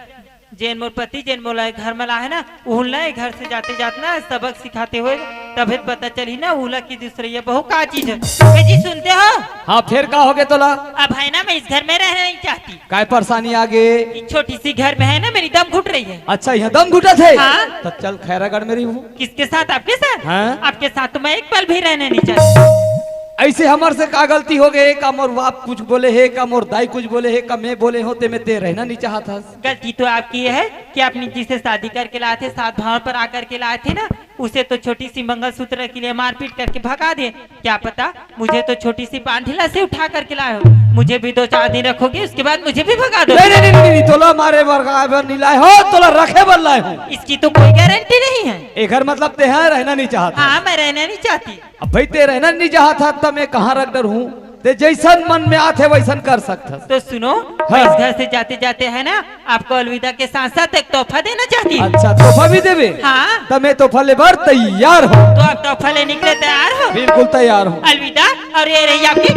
जैन मोर पति जैन मोला घर में ला है ना उहला घर से जाते जाते ना सबक सिखाते हुए तभी पता चली ना उहला की दूसरी बहू का चीज है ए जी सुनते हो हाँ फिर का हो गया तोला अब है ना मैं इस घर में रहना नहीं चाहती काय परेशानी आगे इस छोटी सी घर में है ना मेरी दम घुट रही है अच्छा यहाँ दम घुटा थे हाँ। तो चल खैरागढ़ में रही हूँ किसके साथ आपके साथ हाँ। आपके साथ तो मैं एक पल भी रहना नहीं चाहती ऐसे हमार से का गलती हो गई का मोर बाप कुछ बोले है का मोर दाई कुछ बोले है का मैं बोले होते मैं ते रहना नहीं चाहता गलती तो आपकी ये है कि आपने जिसे शादी करके लाए थे सात भाव पर आकर के लाए थे ना उसे तो छोटी सी मंगलसूत्र के लिए मारपीट करके भगा दिए क्या पता मुझे तो छोटी सी पांठिला से उठा करके लाए हो मुझे भी 2-4 दिन रखोगे उसके बाद मुझे भी भगा दो नहीं तोला मारे बर नहीं लाए हो तोला रखे बर लाए हो इसकी तो कोई गारंटी नहीं है एक घर मतलब ते यहाँ रहना नहीं चाहता हाँ मैं रहना नहीं चाहती अब भाई ते रहना नहीं चाहता तब मैं कहाँ रख डर हूँ ते जैसन मन में आते वैसन कर सकता तो सुनो मैं इस घर से जाते जाते है ना आपको अलविदा के साथ साथ एक तोहफा देना चाहती हूँ अच्छा तोहफा भी देवे हाँ तब मैं तोहफा ले बर तैयार हूँ तो आप तोहफा लेने के लिए तैयार हो बिल्कुल तैयार हूँ अलविदा और ये रही आपकी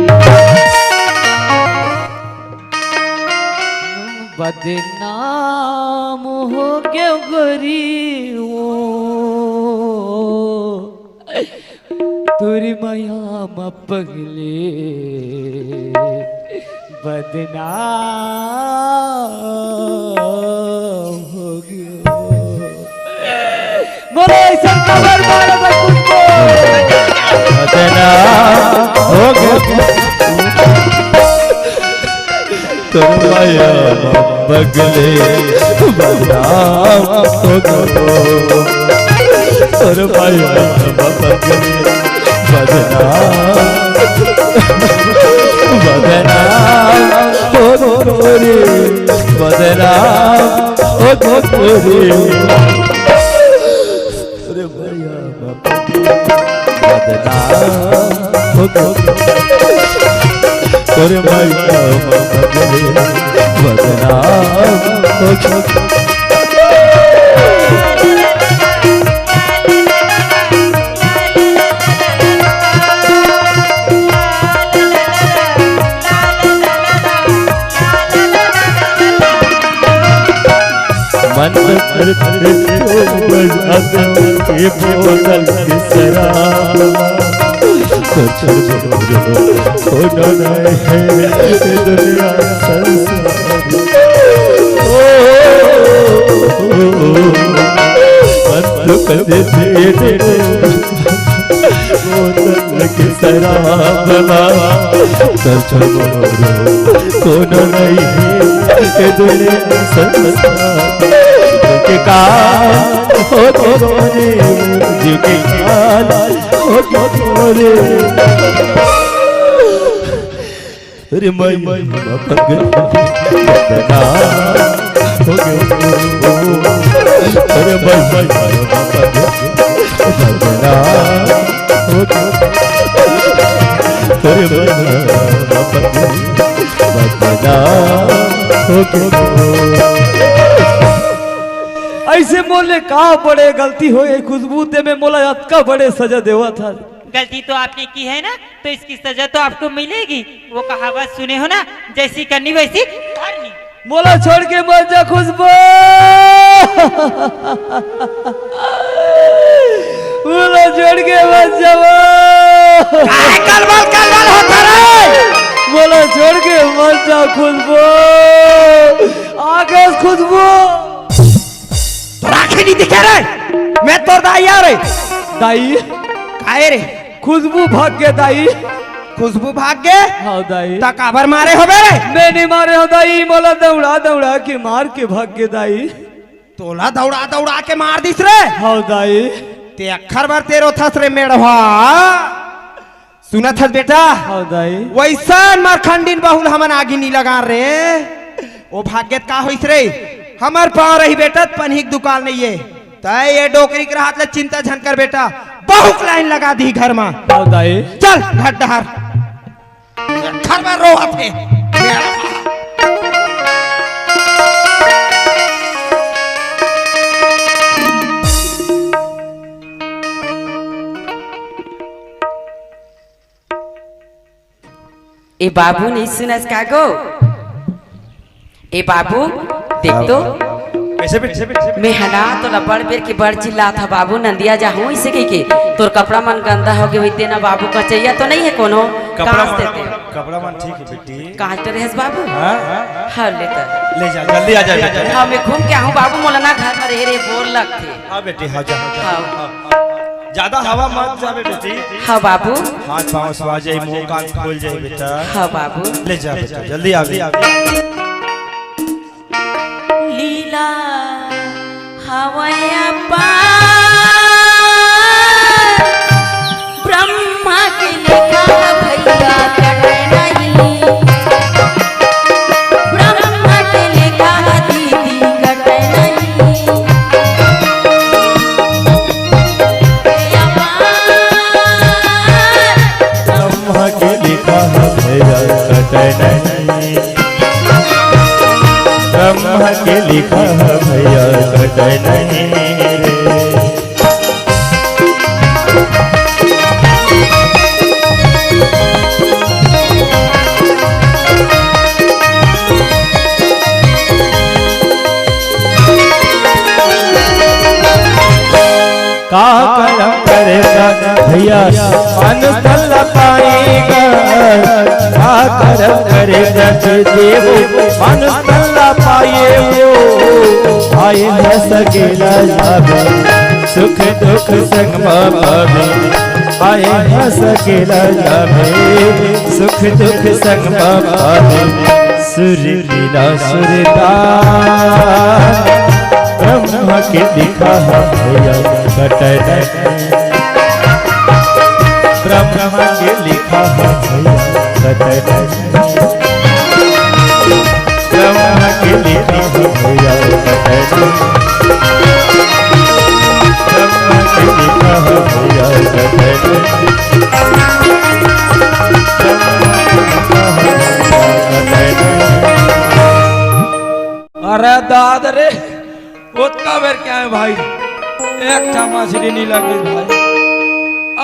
बदनाम हो गया गरीब तुरी माया म पगले बदनाम हो गया बोले ऐसा खबर मारा था तुमको बदनाम हो गया तुम माया बगले बदनाम हो गया तुम माया बगले बदनाम हो गोरे बदनाम हो गोरे अरे भैया बदनाम हो गोरे अरे भैया बदनाम हो गोरे मन ये बोतल की शराब कुछ होना नहीं है दुनिया संसार मन कर दे बोतल की शराब कुछ होना नहीं है दुनिया संसार के काल हो गोरे जीव के काल हो गोरे अरे मैं पगल बदना हो गया अरे मैं पगल बदना हो गया अरे मैं पगल बदना हो गया ऐसे मोले का बड़े गलती हो खुशबू ते में मोला अतका बड़े सजा देवा था गलती तो आपने की है ना तो इसकी सजा तो आपको मिलेगी वो कहावत सुने हो ना जैसी करनी वैसी करनी मोला छोड़ के मत जा खुशबू मोला छोड़ के मत जा कलवल होता रे मोला छोड़ के मत जा खुशबू आगे खुशबू राखी नहीं दिखे रे मैं तोर दाई आ रे दाई काहे रे खुशबू भाग के दाई खुशबू भाग गए हाँ दाई ता काबर मारे हो बे मैं नहीं मारे हो दाई मोला दौड़ा दौड़ा के मार के भाग के दाई तोला दौड़ा दौड़ा के मार दिस रे हाँ दाई ते अखर बार तेरो थस रे मेढ़वा सुना थस बेटा हाँ दाई वैसा मरखंडिन बहुल हमन आगे नहीं लगा रे ओ भाग्यत का होइस रे हमार पाँव रही बेटा पन्हिक दुकान नहीं है तय ये डोकरी के हाथ ले चिंता झनकर बेटा बहुत लाइन लगा दी घर में हाँ दाई चल घट डहर घर में रो थे ए बाबू नहीं सुनस का गो ए बाबू देख तो कैसे भी मैं हना तो लपड़ बेर की बड़ चिल्ला था बाबू नंदिया जाहूं इसे कही के तोर कपड़ा मन गंदा हो गए वही ना बाबू का चाहिए तो नहीं है कोनो कांच देते कपड़ा मन ठीक है बेटी कांच तो रहस बाबू हाँ ले तो ले जा जल्दी आ जा बेटा हाँ मैं घूम के आऊँ बाबू मोलाना घर में रह रे बोल लगते हाँ बेटी हाँ जा हाँ ज्यादा हवा मत जावे बेटी हाँ बाबू हाथ पाँव सवा जाए मुंह कान खोल जाए बेटा हाँ बाबू ले जा बेटा जल्दी आ लीला हवया ब्रह्मा के लिखा भैया कटे नहीं ब्रह्मा के लिखा दीदी कटे नहीं ब्रह्मा के लिखा भैया कटे नहीं ब्रह्मा के लिखा भैया कटे नहीं का करम करेगा भैया मन तल पाएगा का करम करेगा देव मन तल पाए वो आए न सकेला जावे सुख दुख संग पावे आए न सकेला जावे सुख दुख संग पावे सुर लीला सुरता ब्रह्म के लिखा भैया कटे ब्रह्म के लिखा भैया कटे ब्रह्म के लिखा भैया कटे ब्रह्म के लिखा भैया कटे अरे दाद रे उतना बेर क्या है भाई एक मछली नहीं लगी भाई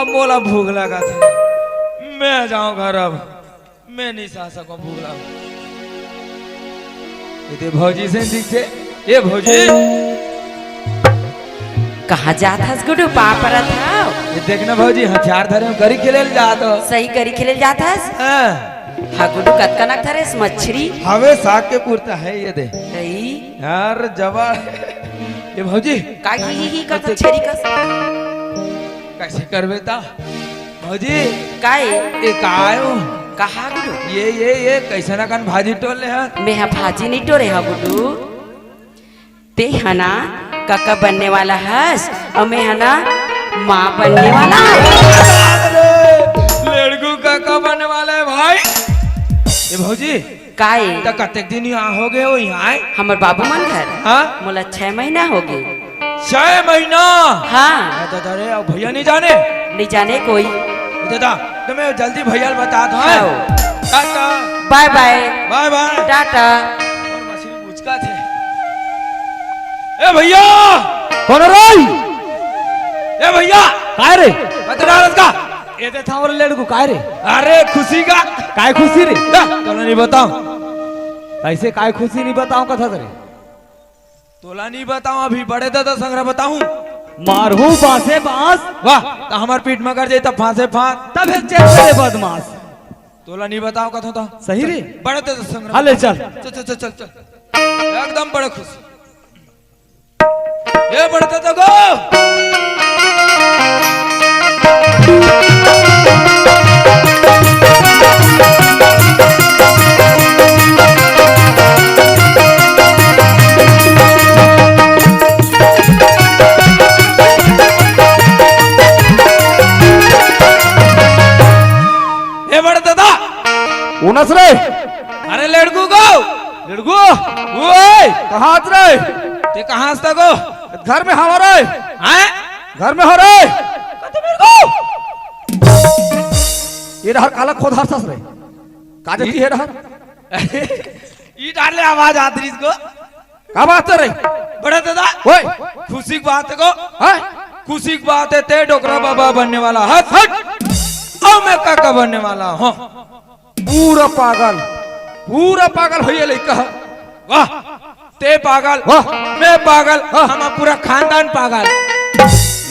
अब मोला भूख लगा था मैं जाऊं घर अब मैं नहीं सह सकूं भूख लगा ये भौजी से दिखते ये भौजी कहाँ जात हस गुडू पापड़ था ये देखना भौजी हथियार धरे करी खेले जात हो सही करी खेले जात हस हाँ गुडू कतकनक थरेस मछरी हवे साग के पुरता है ये दे सही यार जवा ये भौजी का ही कर छेरी कस कैसे करबे ता भौजी काए ये कायो कहा गुडू ये कैसे ना कन भाजी टोल ले हैं मैं हा भाजी नहीं टोरे हा गुडू ते हना काका बनने वाला हस और मैं हना माँ बनने वाला लड़कू काका बनने वाला है भाई ये भौजी काए तो कतेक दिन यहाँ हो गए हो यहाँ हमर बाबू मन घर हाँ मोला 6 महीना हो गए 6 महीना हाँ दादा रे अब भैया नहीं जाने नहीं जाने कोई दादा तो मैं जल्दी भैया बता दो tata bye bye bye bye tata और मछली मुझका थे ए भैया कौन रही ए भैया काय रे बता का ये दे था और लड़को काय रे अरे खुशी का काय खुशी रे तो नहीं बताओ ऐसे काय खुशी नहीं बताऊं कथा करे तोला नहीं बताऊं अभी बड़े दादा संग्रह बताऊं मारहू बासे बास वाह तो हमार पीठ में कर जाए तब फांसे फांस तब है चेक करे बदमाश तोला नहीं बताओ कथा था सही रे बड़े दादा संग्रह हाले चल चल चल चल चल चल एकदम बड़े खुश ये बड़े दादा गो ओए कहाँ रे? ते कहाँ से गो? घर में हमारे हैं? घर में हो रे ये रहा काला खोद हर सस रे का देती है रहा ई डाले आवाज आती इसको। का बात है रे? बड़ा दादा ओए खुशी की बात है को, हां खुशी की बात है ते डोकरा बाबा बनने वाला हट हट और मैं काका बनने वाला हूँ। पूरा पागल होइए लइका। वाह ते पागल, वाह मैं पागल, हाँ। हम पूरा खानदान पागल।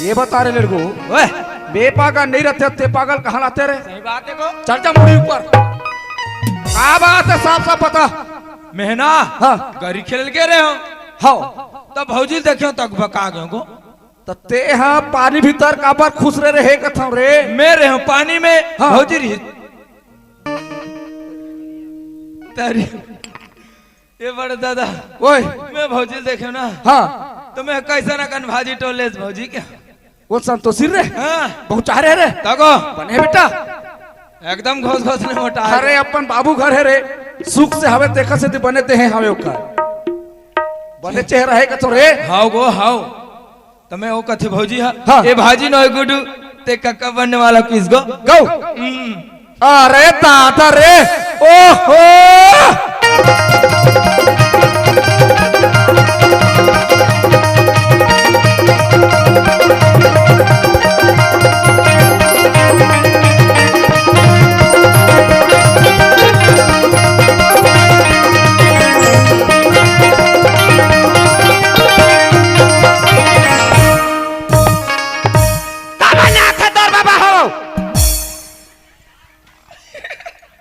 ये बता रहे लड़को ओए बे पागल नहीं रहते ते पागल कहाँ लाते रे? सही बात है को। चल जा मुड़ी ऊपर का बात है साफ साफ बता। मेहना हाँ गरी खेल के रहे हो हाँ तब भौजी देखियो तक बका गयो को। तो ते हाँ पानी भीतर का बार खुश रहे कथा रे मेरे हूँ पानी में हाँ। भौजी रही तारी ये बड़े दादा ओए मैं भौजी देखे ना हाँ तो मैं कैसा ना कन भाजी टोले भौजी क्या वो संतोषी रे हाँ बहुत चाह रहे रे तको बने बेटा एकदम घोस घोस ने मोटा अरे अपन बाबू घर है रे सुख से हवे देखा से बने ते हैं हवे ओकर बने चेहरा है कतो रे हाउ गो हाउ तमे ओ कथे भौजी हा हाँ। ए भाजी न गुडू ते कक्का बनने वाला किस गो गौ अरे दादा रे ओहो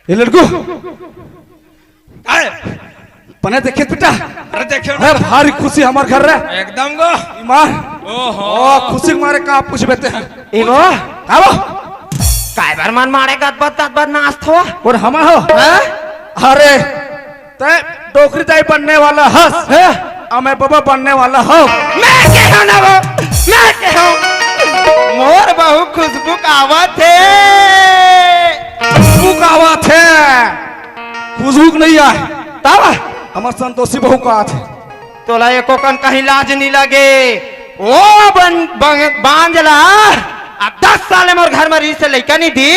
ये लड़को पने देखे बेटा अरे देखियो अरे भारी खुशी हमार घर रे एकदम गो ईमान ओहो ओ खुशी के मारे कहाँ पूछ बेते हैं एगो आवो काय बार मन मारे गदबद नास्त हो और हम हो अरे ते डोकरी ताई बनने वाला हंस है और मैं बाबा बनने वाला हो मैं के हूं ना वो मैं के हूं मोर बहु खुशबू आवत है खुशबू का आवाज है खुशबू नहीं आए तब हमार संतोषी बहू का आवाज है तोला एको कन कहीं लाज नहीं लगे ओ बांजला अब 10 साल मोर घर में री से लइका नहीं दी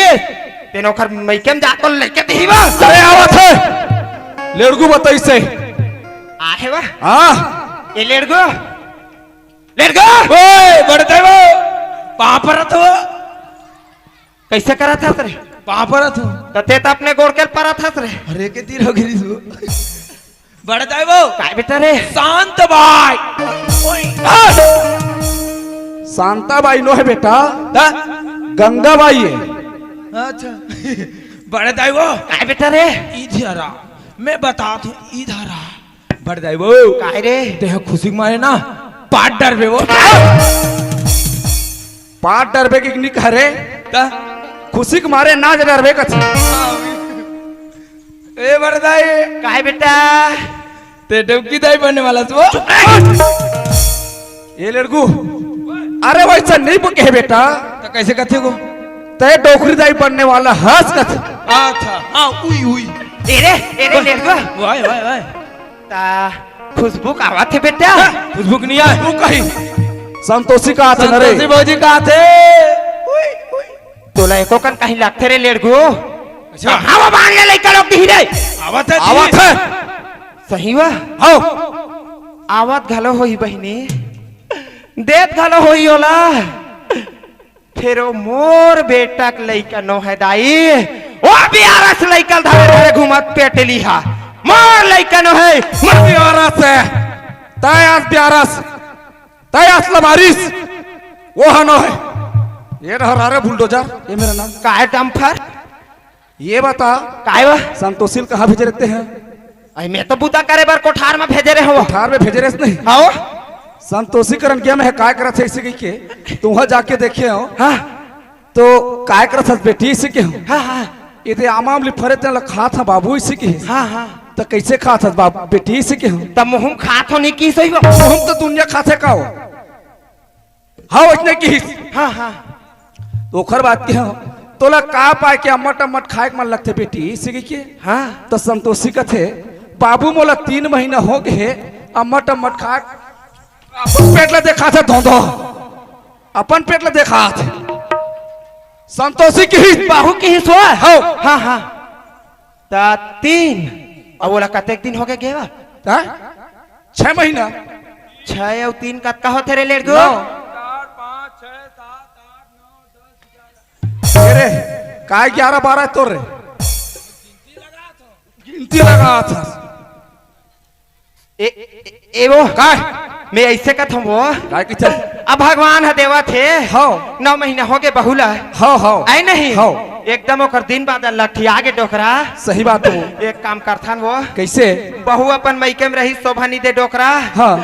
तेनो घर मैकेम जातो लइका दी बा अरे आवाज है लड़कू बताई से आहे बा हाँ ये लेड़गो ओए बढ़ते वो पापरत हो कैसे करा था रे पापरत हो तते त अपने गोड़ के परत हस रे अरे के तीर हो गिरी सो बढ़ते वो काय बेटा रे शांत भाई शांता बाई नो है बेटा ता गंगा बाई है अच्छा बढ़ते वो काय बेटा रे इधर आ मैं बता तू इधर आ बढ़ते वो काय रे देह खुशी मारे ना पाट डर बे वो पाट डरबे की निक हरे ता खुशी के मारे ना डरबे कछ ए बड़दाई काय बेटा ते डुबकी दाई बनने वाला वो ये लड़कू अरे वैसा नहीं बके बेटा तो कैसे कथे को ते डोकरी दाई बनने वाला हंस कथ अच्छा हां उई उई एरे लेड़को वाय वाय वाय ता खुशबू का आवाज है बेटा खुशबू नहीं आए तू कहीं संतोषी का आते न रे संतोषी भौजी का थे उई उई तोला एको कन कहीं लागथे रे लेड़को अच्छा हां बांध ले लइका लोग दी रे आवाज है सही वा आओ आवत घलो होई बहिनी देत घलो होई ओला फेरो मोर बेटा के लइका नो है दाई ओ बियारस लइका धरे धरे घुमत पेटली हा मोर लइका नो है बियारस है तयास बियारस तयास लमारिस वो हनो है ये रहा रे बुलडोजर ये मेरा नाम काय डंफर ये बता काय वा संतोषी कहाँ भेज रहते हैं आई मैं तो बुता करे बर कोठार में भेजे रहे हो ठार में भेजे रहे नहीं आओ संतोषी करण क्या मैं काय करत है इसी के तू वहां जाके देखे हो हां तो काय करत है बेटी इसी के हो हां हां इधे आमाम लिफरे ते खा था बाबू इसी के हां हां तो कैसे खा था बाबू बेटी इसी के हो तब मुहम खात हो नहीं की सही हो हम तो दुनिया खाते का हो हाँ इतने की हां हां तो ओखर बात के हो तोला का पाए के अम्मट अम्मट खाए के मन लगते बेटी इसी के हां तो संतोषी का थे बाबू मोला 3 महीना हो गए अम्मट अम्मट खा अपन पेट ला देखा था धोधो अपन पेट ला देखा था संतोषी की ही बाहू की ही सोआ हो हाँ हाँ ता 3 अब बोला कतेक दिन हो गए गेवा 6 महीना 6 और 3 कतका होते रे लेड़गो 4 5 6 7 8 9 10 11 रे काय 11 12 तो रे गिनती लगा था ए वो काय मैं ऐसे कथ वो काय की चल अब भगवान है देवा थे हो 9 महीना हो गए बहुला हो आई नहीं हो एकदम ओकर दिन बाद लठी आगे डोकरा सही बात हो एक काम करथन वो कैसे बहु अपन मैके में रही शोभा नहीं दे डोकरा हाँ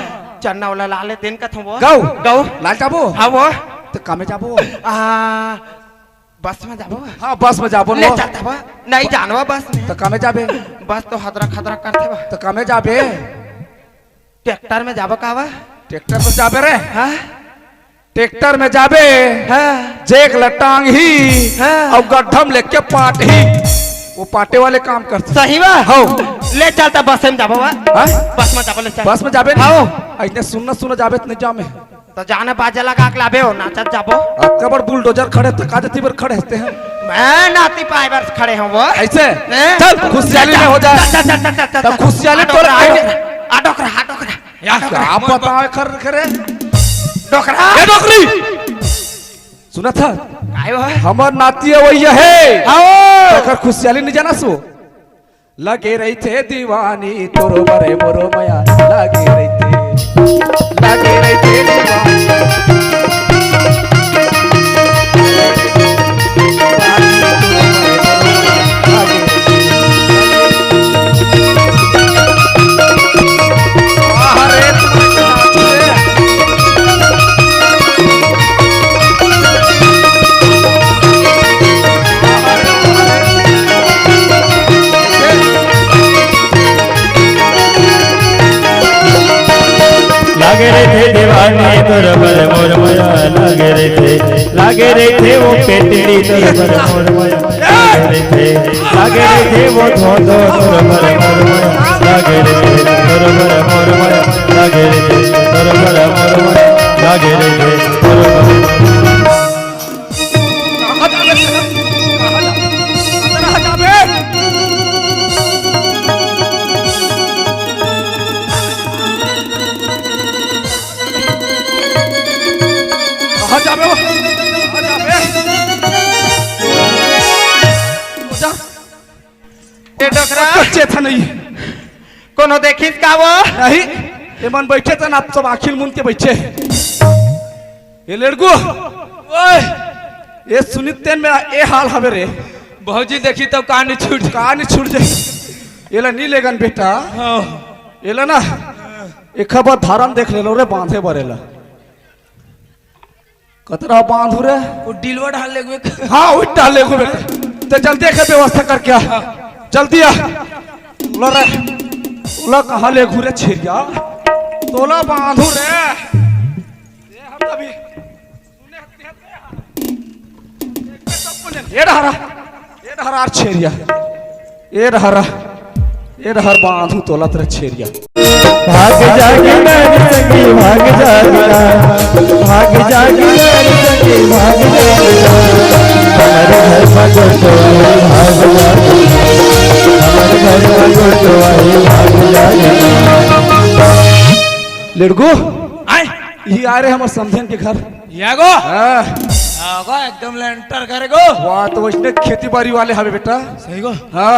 चन्ना वाला लाले दिन कथ वो गौ गौ लाल जाबो हाँ वो तो कामे जाबो बस में जाबो हाँ बस में जाबो ले चलता बा नहीं जानवा बस में तो कामे जाबे बस तो हदरा खदरा करते बा तो कामे जाबे ट्रैक्टर में जाबो कावा ट्रैक्टर में जाबे रे हाँ ट्रैक्टर में जाबे हाँ जेक लटांग ही हाँ। और गड्ढम लेके पाट ही वो पाटे वाले काम करते सही बा हो ले चलता बस में जाबो बा हाँ? बस में जाबो ले चल बस में जाबे आओ। इतने सुनना जाबे तो नहीं जामे तो जाने बाजा लगा के लाबे हो नाचत जाबो कबर बुलडोजर खड़े तो काजती पर खड़े हंसते हैं मैं नाती पाए बस खड़े हैं वो ऐसे हैं? चल खुशहाली में हो जाए चल तब खुशहाली तो डोकरा क्या बताओ खर करे डोकरा ये डोकरी सुना था काय वो हमार नाती है वही है आओ अगर खुशहाली नहीं जाना सो लगे रही थे दीवानी तोरो बरे मोरो मया लगे रही थे दीवानी लागे रहे थे दीवानी तोर पर मोर मोया लागे रहे थे वो पेटड़ी तोर पर मोर मोया लागे रहे थे वो धो धो तोर पर मोर मोया लागे रहे थे तोर पर मोर मोया लागे रहे थे तोर पर मोर मोया लागे रहे थे तोर पर डोकरा बच्चे था नहीं कोनो देखिस का वो नहीं ये मन बैठे थे ना आप सब आखिर मुन के बैठे ये लड़कू ओए ये सुनितेन में ये हाल हवे रे बहुजी देखी तो कान छूट कहानी छूट जाए ये ला नहीं लेगन बेटा ये ला ना एक खबर धारन देख ले लो रे बांधे बरेला कतरा बांधू रे वो डिलवा डाल ले हाँ वो डाले को बेटा तो जल्दी एक व्यवस्था कर क्या जल्दी आ लो रे उला कहाँ ले घूरे छिरिया तोला बांधू रे ये हम तभी ये रहा छेरिया ये रहा बांधू तोला तेरा छेरिया भाग जागी मेरी संगी भाग जागिरा भाग जागी मेरी संगी भाग जागिरा हमारे घर पर तो भाग जागिरा हमारे घर पर तो भाग जागिरा लड़को ये आ रहे हमारे समझन के घर यागो हाँ आगो एकदम लेंटर करेगो वाह तो वैसे खेती बाड़ी वाले हवे बेटा सही गो हाँ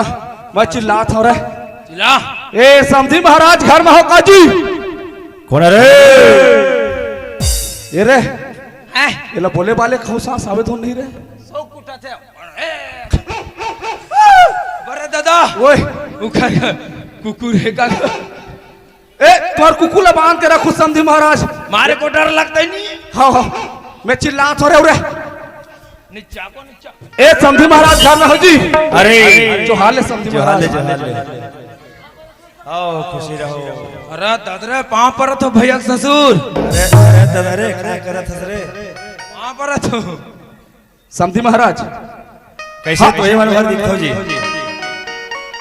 मैं चिल्लात हो रहा चिल्ला ए समधी महाराज घर में हो काजी कौन रे ये रे ये ला बोले वाले खौसा साबित हो नहीं रे सो कुटा थे बरे दादा ओए उखर कुकुर है का ए तुम्हार कुकुला बांध के रखो समधी महाराज मारे को डर लगता ही नहीं हाँ हाँ मैं चिल्लात हो रहा नीचा को नीचा ए समधी महाराज घर में हो जी अरे जो हाल है समधी महाराज आओ खुशी रहो अरे दादरे पाँव पर तो भैया ससुर अरे दादा क्या करत हस रे पाँव पर तो समधी महाराज कैसे तो ये मन भर दिखो जी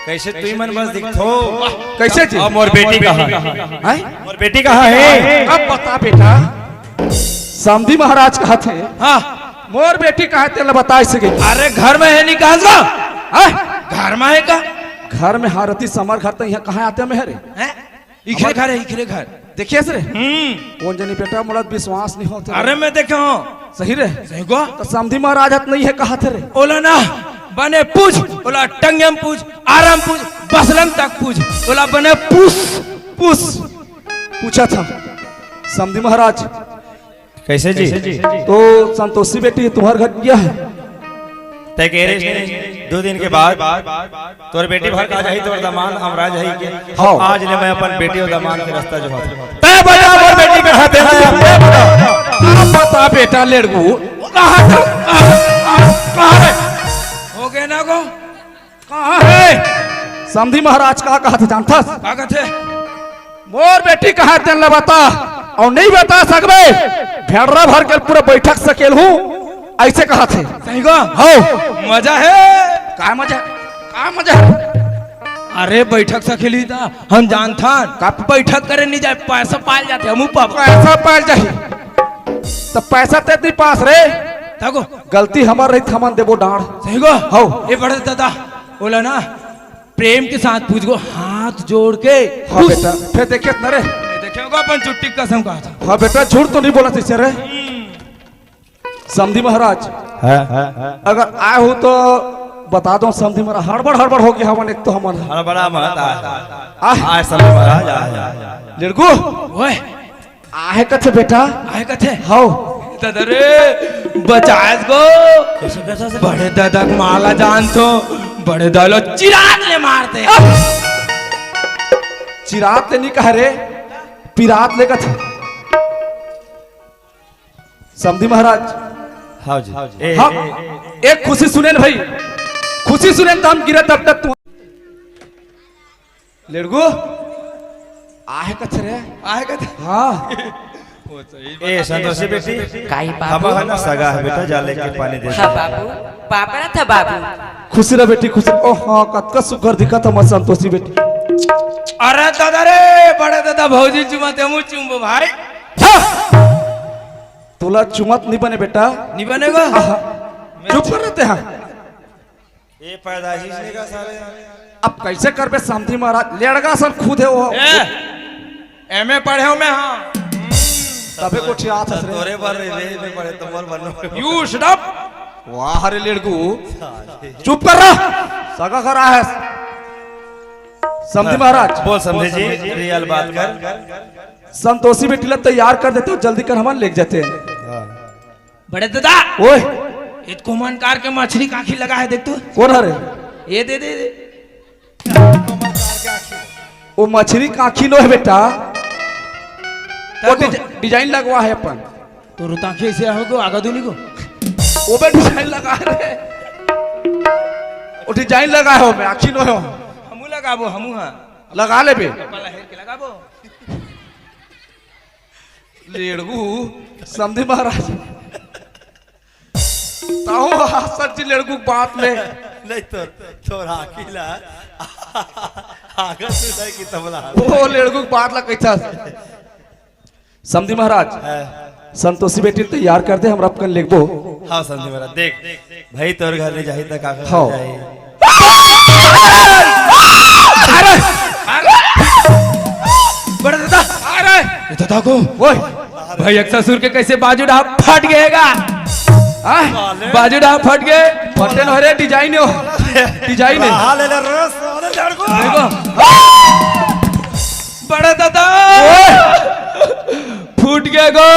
कैसे तू मन बस दिखो कैसे जी अब मोर बेटी कहाँ हैं? मोर बेटी कहाँ है अब बता बेटा समधी महाराज कहा थे हाँ मोर बेटी कहा थे बता सके अरे घर में है नहीं कहा घर में है का घर में हारती समर घर तो यहाँ कहाँ आते मेहरे इखरे घर है इखरे घर देखिए सर कौन जनी बेटा मुड़ा विश्वास नहीं होता अरे मैं देखा हूँ सही रे सही को तो समधी महाराज हत नहीं है कहा थे रे ओला ना बने पूछ ओला टंगम पूछ आराम पूछ बसलम तक पूछ ओला बने पूछ पूछ पूछा था समधी महाराज कैसे जी तो संतोषी बेटी तुम्हारे घर गया है तय कह रहे 2 दिन के बाद तोर बेटी भर का जाही तोर दामान हमरा जाही के हाँ। आज ले मैं अपन बेटी और दामान के रास्ता जो है तय बजा मोर बेटी कहाँ थे आप बता बेटा लड़कू कहाँ था कहाँ रे हो गए ना को कहाँ है समधी महाराज कहा थे जानता का कहते मोर बेटी कहा थे न बता और नहीं बता सकबे भेड़रा भर के पूरा बैठक सकेल हूँ ऐसे कहा थे सही को हो मजा है का मजा अरे बैठक से खेली था हम जानता बैठक करे नहीं जाए पैसा पाल जाते हम ऊपर पैसा पाल जाही तो पैसा ते नहीं पास रे तको गलती हमार रही हमन देबो डांड सही को हो ये बड़े दादा बोला ना प्रेम के साथ पूछ गो हाथ जोड़ के हाँ बेटा फिर देखिए न रे देखेगा अपन चुट्टी कसम कहा था हाँ बेटा झूठ तो नहीं बोला था रे समधी महाराज अगर आए हो तो बता दो समधी महाराज हड़बड़ हो गया हमन एक तो हमन हमारा बड़ा मत आह आज समय महाराज लड़कू ओए आहे कथे बेटा आए कथे हो दादा रे बचाएस गो बड़े दादा को माला जान तो बड़े दालो चिराग ले मारते चिरात ले नहीं कह रे पिरात ले कथे समधी महाराज हाँ जी हाँ एक खुशी सुने भाई खुशी सुने तो हम गिरे तब तक तू लड़कू आहे कथे रे आए कथे हाँ ए संतोषी बेटी काई हम बाबू है ना सगा है बेटा जाले के पानी दे हाँ बाबू पापरा था बाबू खुशी रे बेटी खुशी ओ हाँ कतका सुगर दिखा था मत संतोषी बेटी अरे दादा रे बड़े दादा भौजी चुमाते हम चुम्बो भाई तोला चुमत नहीं बने बेटा नहीं बनेगा चुप कर रहते हैं ये पैदाइशी से का साले अब कैसे कर बे समधी महाराज लड़का सब खुद है वो एमए पढ़े हो मैं हाँ तबे को ठिया था रे तोरे पर रे पड़े तुमर बनो यू शट अप वाह रे लड़कू चुप कर रहा सगा कर रहा है समधी महाराज बोल समझे जी रियल बात कर संतोषी बेटी ला तैयार कर देते हो जल्दी कर हम ले जाते हैं बड़े दादा ओए ये कुमनकार के मछली काखी लगा है देख तू कौन है रे ये दे दे वो मछली काखी नो है बेटा वो डिजाइन लगवा है अपन तो रुताखी से हो को आगा दूनी को वो पे डिजाइन लगा है रे वो डिजाइन लगा है वो में आखी नो है हमू लगाबो हमू हां लगा ले बे पला हेर के लगाबो लेड़गू समधी महाराज ताऊ सच्ची लड़कू बात में नहीं तो थोड़ा अकेला आगे से की तबला वो लड़कू बात ला कैसा समधी महाराज संतोषी बेटी तैयार कर दे हम रब कर लिखबो हाँ समझे मेरा देख भाई तोर घर ले जाही तक आकर हाँ। जाही बड़े दादा अरे ये दादा को ओए भाई एक ससुर के कैसे बाजू डा फट गएगा बाजू डा फट गए फटे न रे डिजाइन हो डिजाइन है हां ले ले रस वाले लड़को देखो बड़े दादा फूट गए गो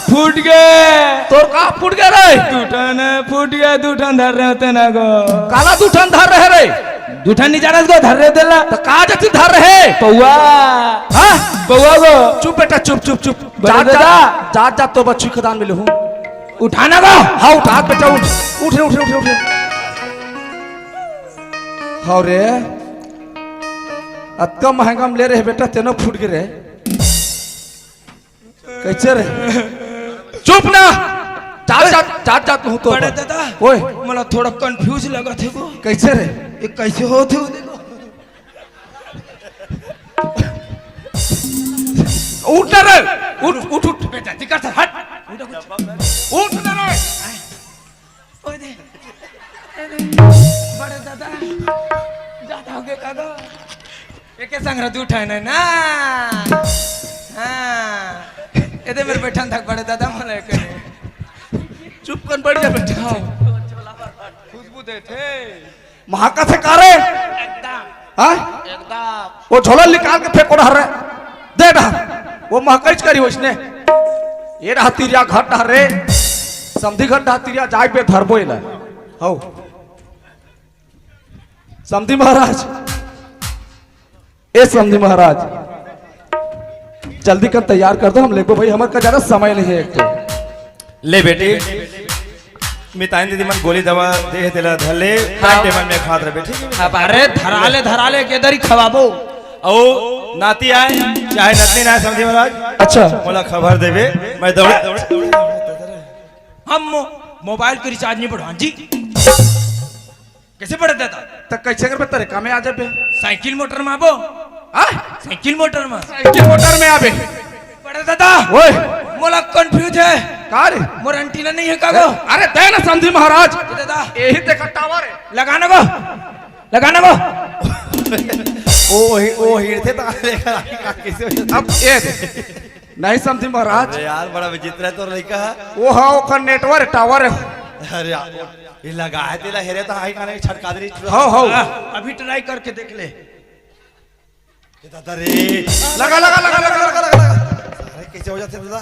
फूट गए तोर का फूट गया रे दूठन फूट गए दूठन धर रहे होते ना गो काला दूठन धर रहे रे दूठन नहीं जाना गो धर रहे देला तो का जति धर रहे पौआ हां पौआ गो चुप बेटा चुप चुप चुप बड़े दादा जात जात तो बच्ची खदान मिले हूं उठाना गो हाँ उठा बेटा उठ उठ उठ उठ उठ हाँ रे अतका महंगा में ले रहे बेटा तेनो फूट गए रे कैसे रे चुप ना जात जात हूँ तो बड़े दादा ओए मला थोड़ा कंफ्यूज लगा थे वो कैसे रे ये कैसे हो थे वो देखो उठ ना रे उठ उठ बेटा दिक्कत है हट उठ ना रे ओए दे बड़े दादा ज्यादा हो गए कागो एक संग रह उठाए ना हाँ ये दे मेरे बैठन थक बड़े दादा मला करे चुप कर बैठ जा बेटा खुशबू दे थे महाका से का रे एकदम हाँ एकदम वो झोला निकाल के फेंको रहा रे दे रहा वो महकैच करी उसने ये रहा तिरिया घट रहा रे समधी घट रहा तिरिया जाय पे धरबो इला हो समधी महाराज ए समधी महाराज जल्दी कर तैयार कर दो हम लेको भाई हमारे का ज्यादा समय नहीं है एक तो ले बेटी मैं ताइन दीदी मन गोली दवा दे तेला धले टाइम टेबल में खात रहे बेटी अब अरे धरा ले के दरी खवाबो ओ नाती आए चाहे नतनी ना समझी महाराज अच्छा मोला खबर देवे मैं दौड़े हम मोबाइल के रिचार्ज नहीं बढ़ा जी कैसे बढ़ा देता तक कैसे कर तेरे काम में आ जाबे साइकिल मोटर में आबो साइकिल मोटर में साइकिल मोटर में आबे बड़े दादा ओए मोला कंफ्यूज है का रे मोर एंटीना नहीं है कागो अरे दे ना समधी महाराज दादा यही देखा टावर है लगाना को ओ हिरते ता देखा कैसे हो जाता अब ये दे। नहीं समझी महाराज अरे यार बड़ा विचित्र है तो लड़का वो हाँ वो नेटवर्क टावर है अरे यार ये लगा है तेला हेरे तो हाई खाने छटका दे हो हो अभी ट्राई करके देख ले दादा रे लगा लगा लगा लगा लगा लगा अरे कैसे हो जाते दादा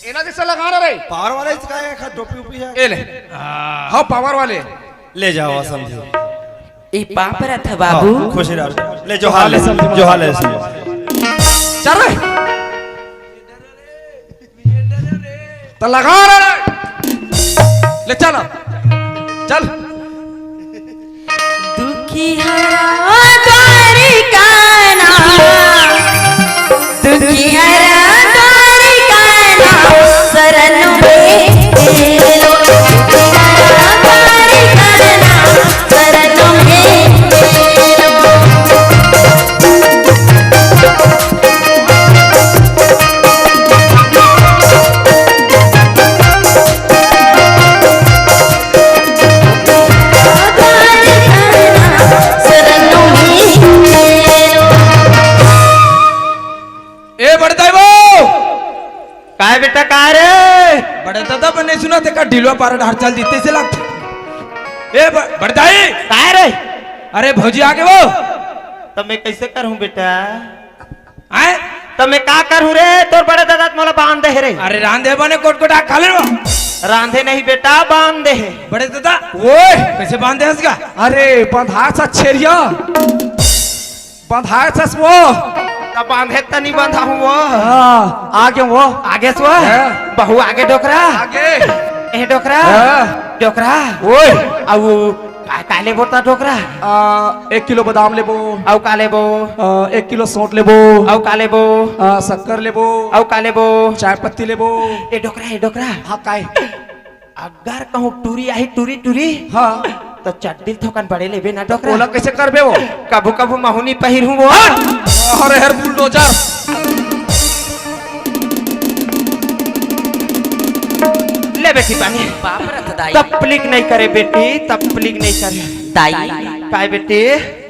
इना जैसे लगा रहे पावर वाला इसका है खा टोपी ऊपी है ये ले हाँ पावर वाले ले जाओ समझो ई पापरा था बाबू खुश रहो ले जो हाल है चल रहे तो लगा रहे ले चल चल दुखी हरा द्वारिकाना दुखी हरा द्वारिकाना शरणों में तेरो दुखी हरा द्वारिकाना शरणों में तेरो काय बेटा काय रे बड़े दादा मैंने सुना थे का ढीलवा पारा ढार चल जीते से लगते ए बड़दाई काय रे अरे भौजी आगे वो तो मैं कैसे करूं बेटा आए तो मैं का करूं रे तोर बड़े दादा मोला बांध दे रे अरे रांधे बने कोट कोटा खा ले रांधे नहीं बेटा बांध दे बड़े दादा ओए कैसे बांधे हैं इसका अरे बंधा सा छेरिया बंधा सा वो तब बांधे त नहीं बांधा हूं वो हाँ आगे वो आगे सो बहु आगे डोकरा आगे ए डोकरा डोकरा ओए अब काले बोता डोकरा 1 किलो बादाम लेबो औ काले बो 1 किलो सौंठ लेबो औ काले बो शक्कर लेबो औ काले बो चाय पत्ती लेबो ए डोकरा हाँ काय अगर कहूं टूरी आई टूरी हाँ तो चड्डी थोकन बड़े लेबे ना डोकरा बोला कैसे करबे वो कभू कभू महुनी पहिर हूं वो अरे हर बुलडोजर ले बेटी पानी पापरा था दाई तपलीक नहीं करे बेटी तपलीक नहीं करे दाई काय बेटी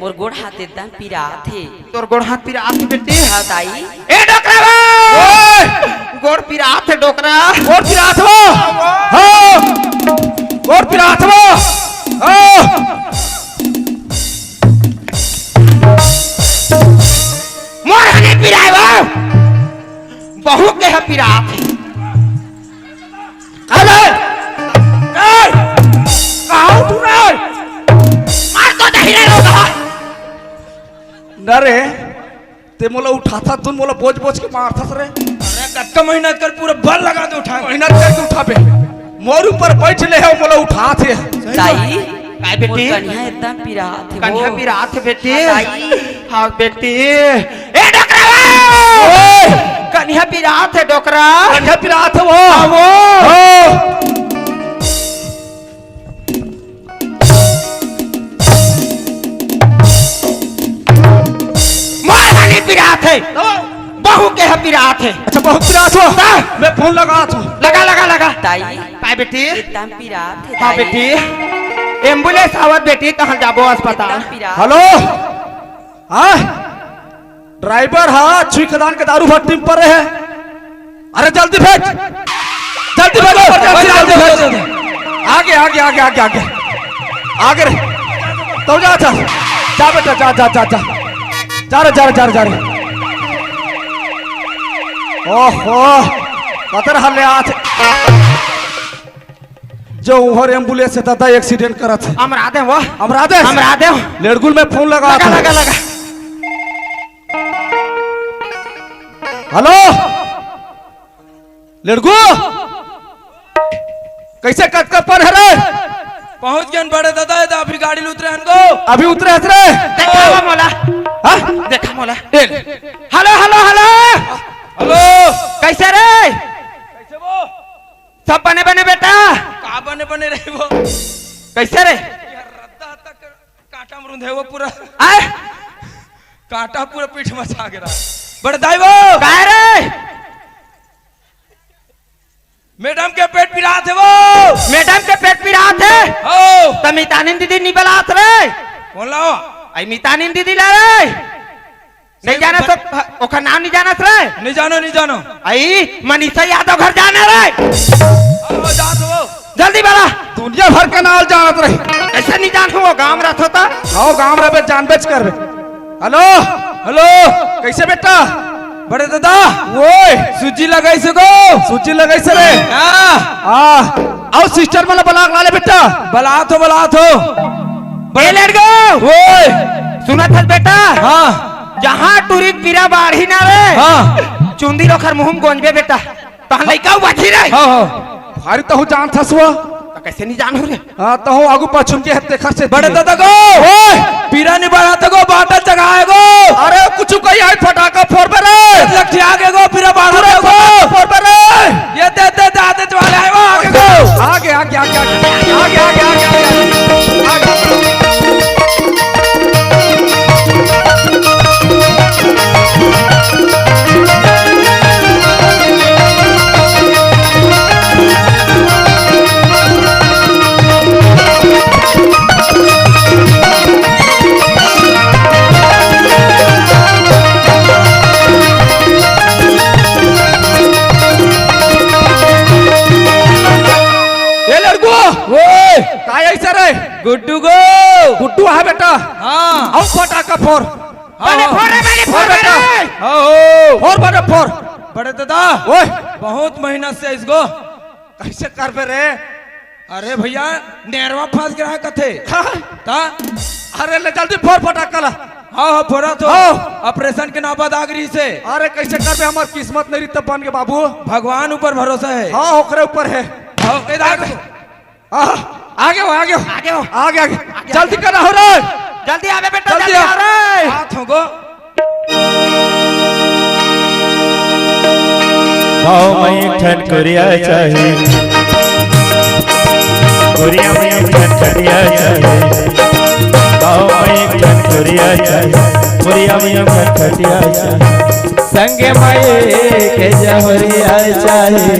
मोर गोड़ हाथ एकदम पीरा थे तोर गोड़ हाथ पीरा आथे बेटी हाँ दाई ए डोकरा ओए गोड़ पीरा आथे डोकरा और पिराथवा हाँ और पिराथवा हाँ मोर हने पीराए वो बहु के है पीरा आथे अरे कहाँ तू रे मार तो नहीं रे रोगा नरे ते मोला उठाता तुम मोला बोझ बोझ के मारता रे अरे कत्का मेहनत कर पूरा बल लगा दे उठा मेहनत करके उठाबे मोर ऊपर बैठ ले है मोला उठाते दाई काय बेटी मोर कन्या एकदम पीरा थे कन्या पीरा आथे बेटी हाँ, दाई। हाँ बेटी ए डोकरा कन्या कहिया पिरात है डोकरा कहिया पिरात है वो वो मारवानी पिरात है बहू के है पिरात है अच्छा बहुत पिरात हो मैं फोन लगा था लगा लगा लगा ताई पाए बेटी एकदम पिरात है हाँ ताई। बेटी एम्बुलेंस आवत बेटी कहाँ जाबो अस्पताल एकदम पिरात। हेलो हाँ ड्राइवर हाँ छुई खदान के दारू भट्टी में पड़े है अरे जल्दी भेज जल्दी भेज जल्दी भेज आगे आगे आगे आगे आगे आगे रे तो जा जा जा बेटा जा जा जा जा जा रे जा रे जा रे जा रे ओहो कतर हल्ले आते जो उहर एम्बुलेंस से दादा एक्सीडेंट करा थे हमरा दे वो हमरा दे लेडगुल में फोन लगा लगा लगा लगा हेलो लड़कू कैसे कट पर है रे पहुंच गए बड़े दादा अभी गाड़ी में उतरे हनको अभी उतरे हस रे देखा वो मोला हाँ? देखा मोला हेलो हेलो हेलो हेलो कैसे रे कैसे वो सब बने बने बेटा कहाँ बने बने रहे वो कैसे रे रद्दा तक कांटा मरुंद है वो पूरा आए कांटा पूरा पीठ में छा गिरा बड़े दाई वो कह रे मैडम के पेट पिरा थे वो मैडम के पेट पिरात है हो तो मितानिन दीदी निबलात रे कौन लाओ आई मितानिन दीदी ला रे नहीं जाना तो ओका नाम नहीं जाना रे नहीं जानो आई मनीषा यादव घर जाना रे आओ जा तो वो जल्दी बड़ा दुनिया भर के नाल जानत रही ऐसा नहीं जान वो गांव रथ होता आओ गांव रे जान बेच कर हेलो हेलो कैसे बेटा बड़े दादा ओए सूजी लगाई सको सूची लगाई से रे आओ सिस्टर वाला बलाक वाले बेटा बला तो बड़े लड़को ओए सुना था बेटा हाँ जहाँ टूरी पीरा बाढ़ी ना रे हाँ चुंदी रोखर मुहम गोंजबे बेटा तो लइका बाठी रे हाँ हाँ भारी तहु जान थसवा तो कैसे नहीं जानू रे हाँ तहु आगू पछुम के हत्ते खर से बड़े दादा को ओए पीरा नहीं बढ़ा तो को बाटल जगाए को अरे कुछ कही आई फटाका फोड़ पे रे लक्ष्य आगे को पीरा बढ़ा को फोड़ पे रे ये दे आते वाले आए वो आगे को आगे आगे आगे आगे आगे आगे आगे गुड्डू को गुड्डू है बेटा हाँ आओ फटाका फोड़ मैंने फोड़ बेटा फोड़ बड़े फोड़ बड़े दादा ओए बहुत मेहनत से इसको कैसे कर पे रे अरे भैया नेरवा फंस गया है कथे ता अरे ले जल्दी फोड़ फटाका ला हाँ हाँ फोड़ा तो हाँ। ऑपरेशन के नाबाद आगरी से अरे कैसे कर पे हमार किस्मत नहीं तब बन के बाबू भगवान ऊपर भरोसा है हाँ ओकरे ऊपर है हाँ, इधर देखो। आगे हो आगे हो आगे हो आगे आगे जल्दी करना हो रे जल्दी आवे बेटा जल्दी जल्दी आ। आ रे हाथ होगो गाँव में एक ठन कुरिया चाहिए कुरिया में एक ठन करिया चाहिए गाँव में एक ठन कुरिया चाहिए कुरिया में एक ठन करिया चाहिए संगे माए के जहरिया चाहिए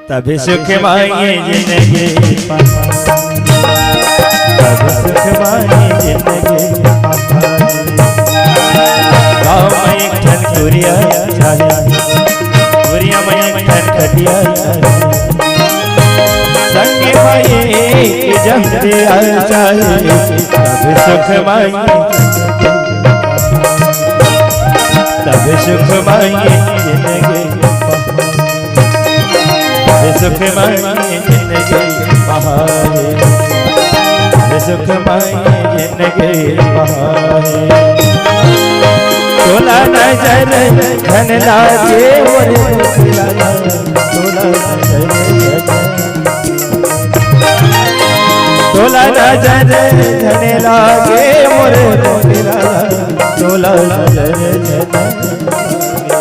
तभी सुख मांगे जिंदगी तभी सुख मांगे जिंदगी गाँव में एक ठन कुरिया चाहिए कुरिया में एक ठन खटिया चाहिए संगे भाई के जहरिया चाहिए तभी सुख मांगे तभी सुख मांगे जिंदगी सुख मांगे जिंदगी बहारे सुख मांगे जिंदगी बहारे तोला नजर धन लागे तोला नजर धन लागे मोरे तोला नजर धन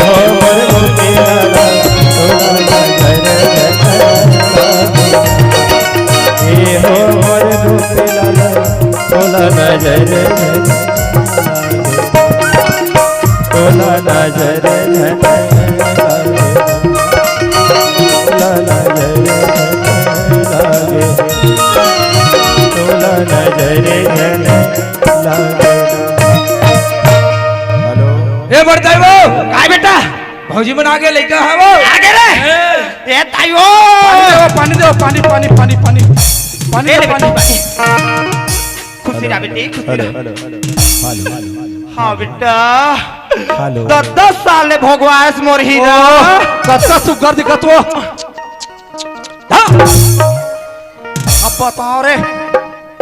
हो मोर गोपी लाला तोला नजर लागे ए हो मोर गोपी लाला तोला नजर लागे तोला नजर लागे तोला नजर लागे तोला नजर लागे। हेलो ए बड़ताई वो काय बेटा भौजी मन आगे लेके है वो आगे रे ए ताइयो पानी दो पानी पानी पानी पानी पानी ले दो ले पानी बेटी खुशी रहा बेटी खुशी हेलो रहा। हेलो हेलो हाँ बेटा हेलो 10 साल ले भोगवास मोर हीरा कत्ता सुगर दिखत वो अब बताओ रे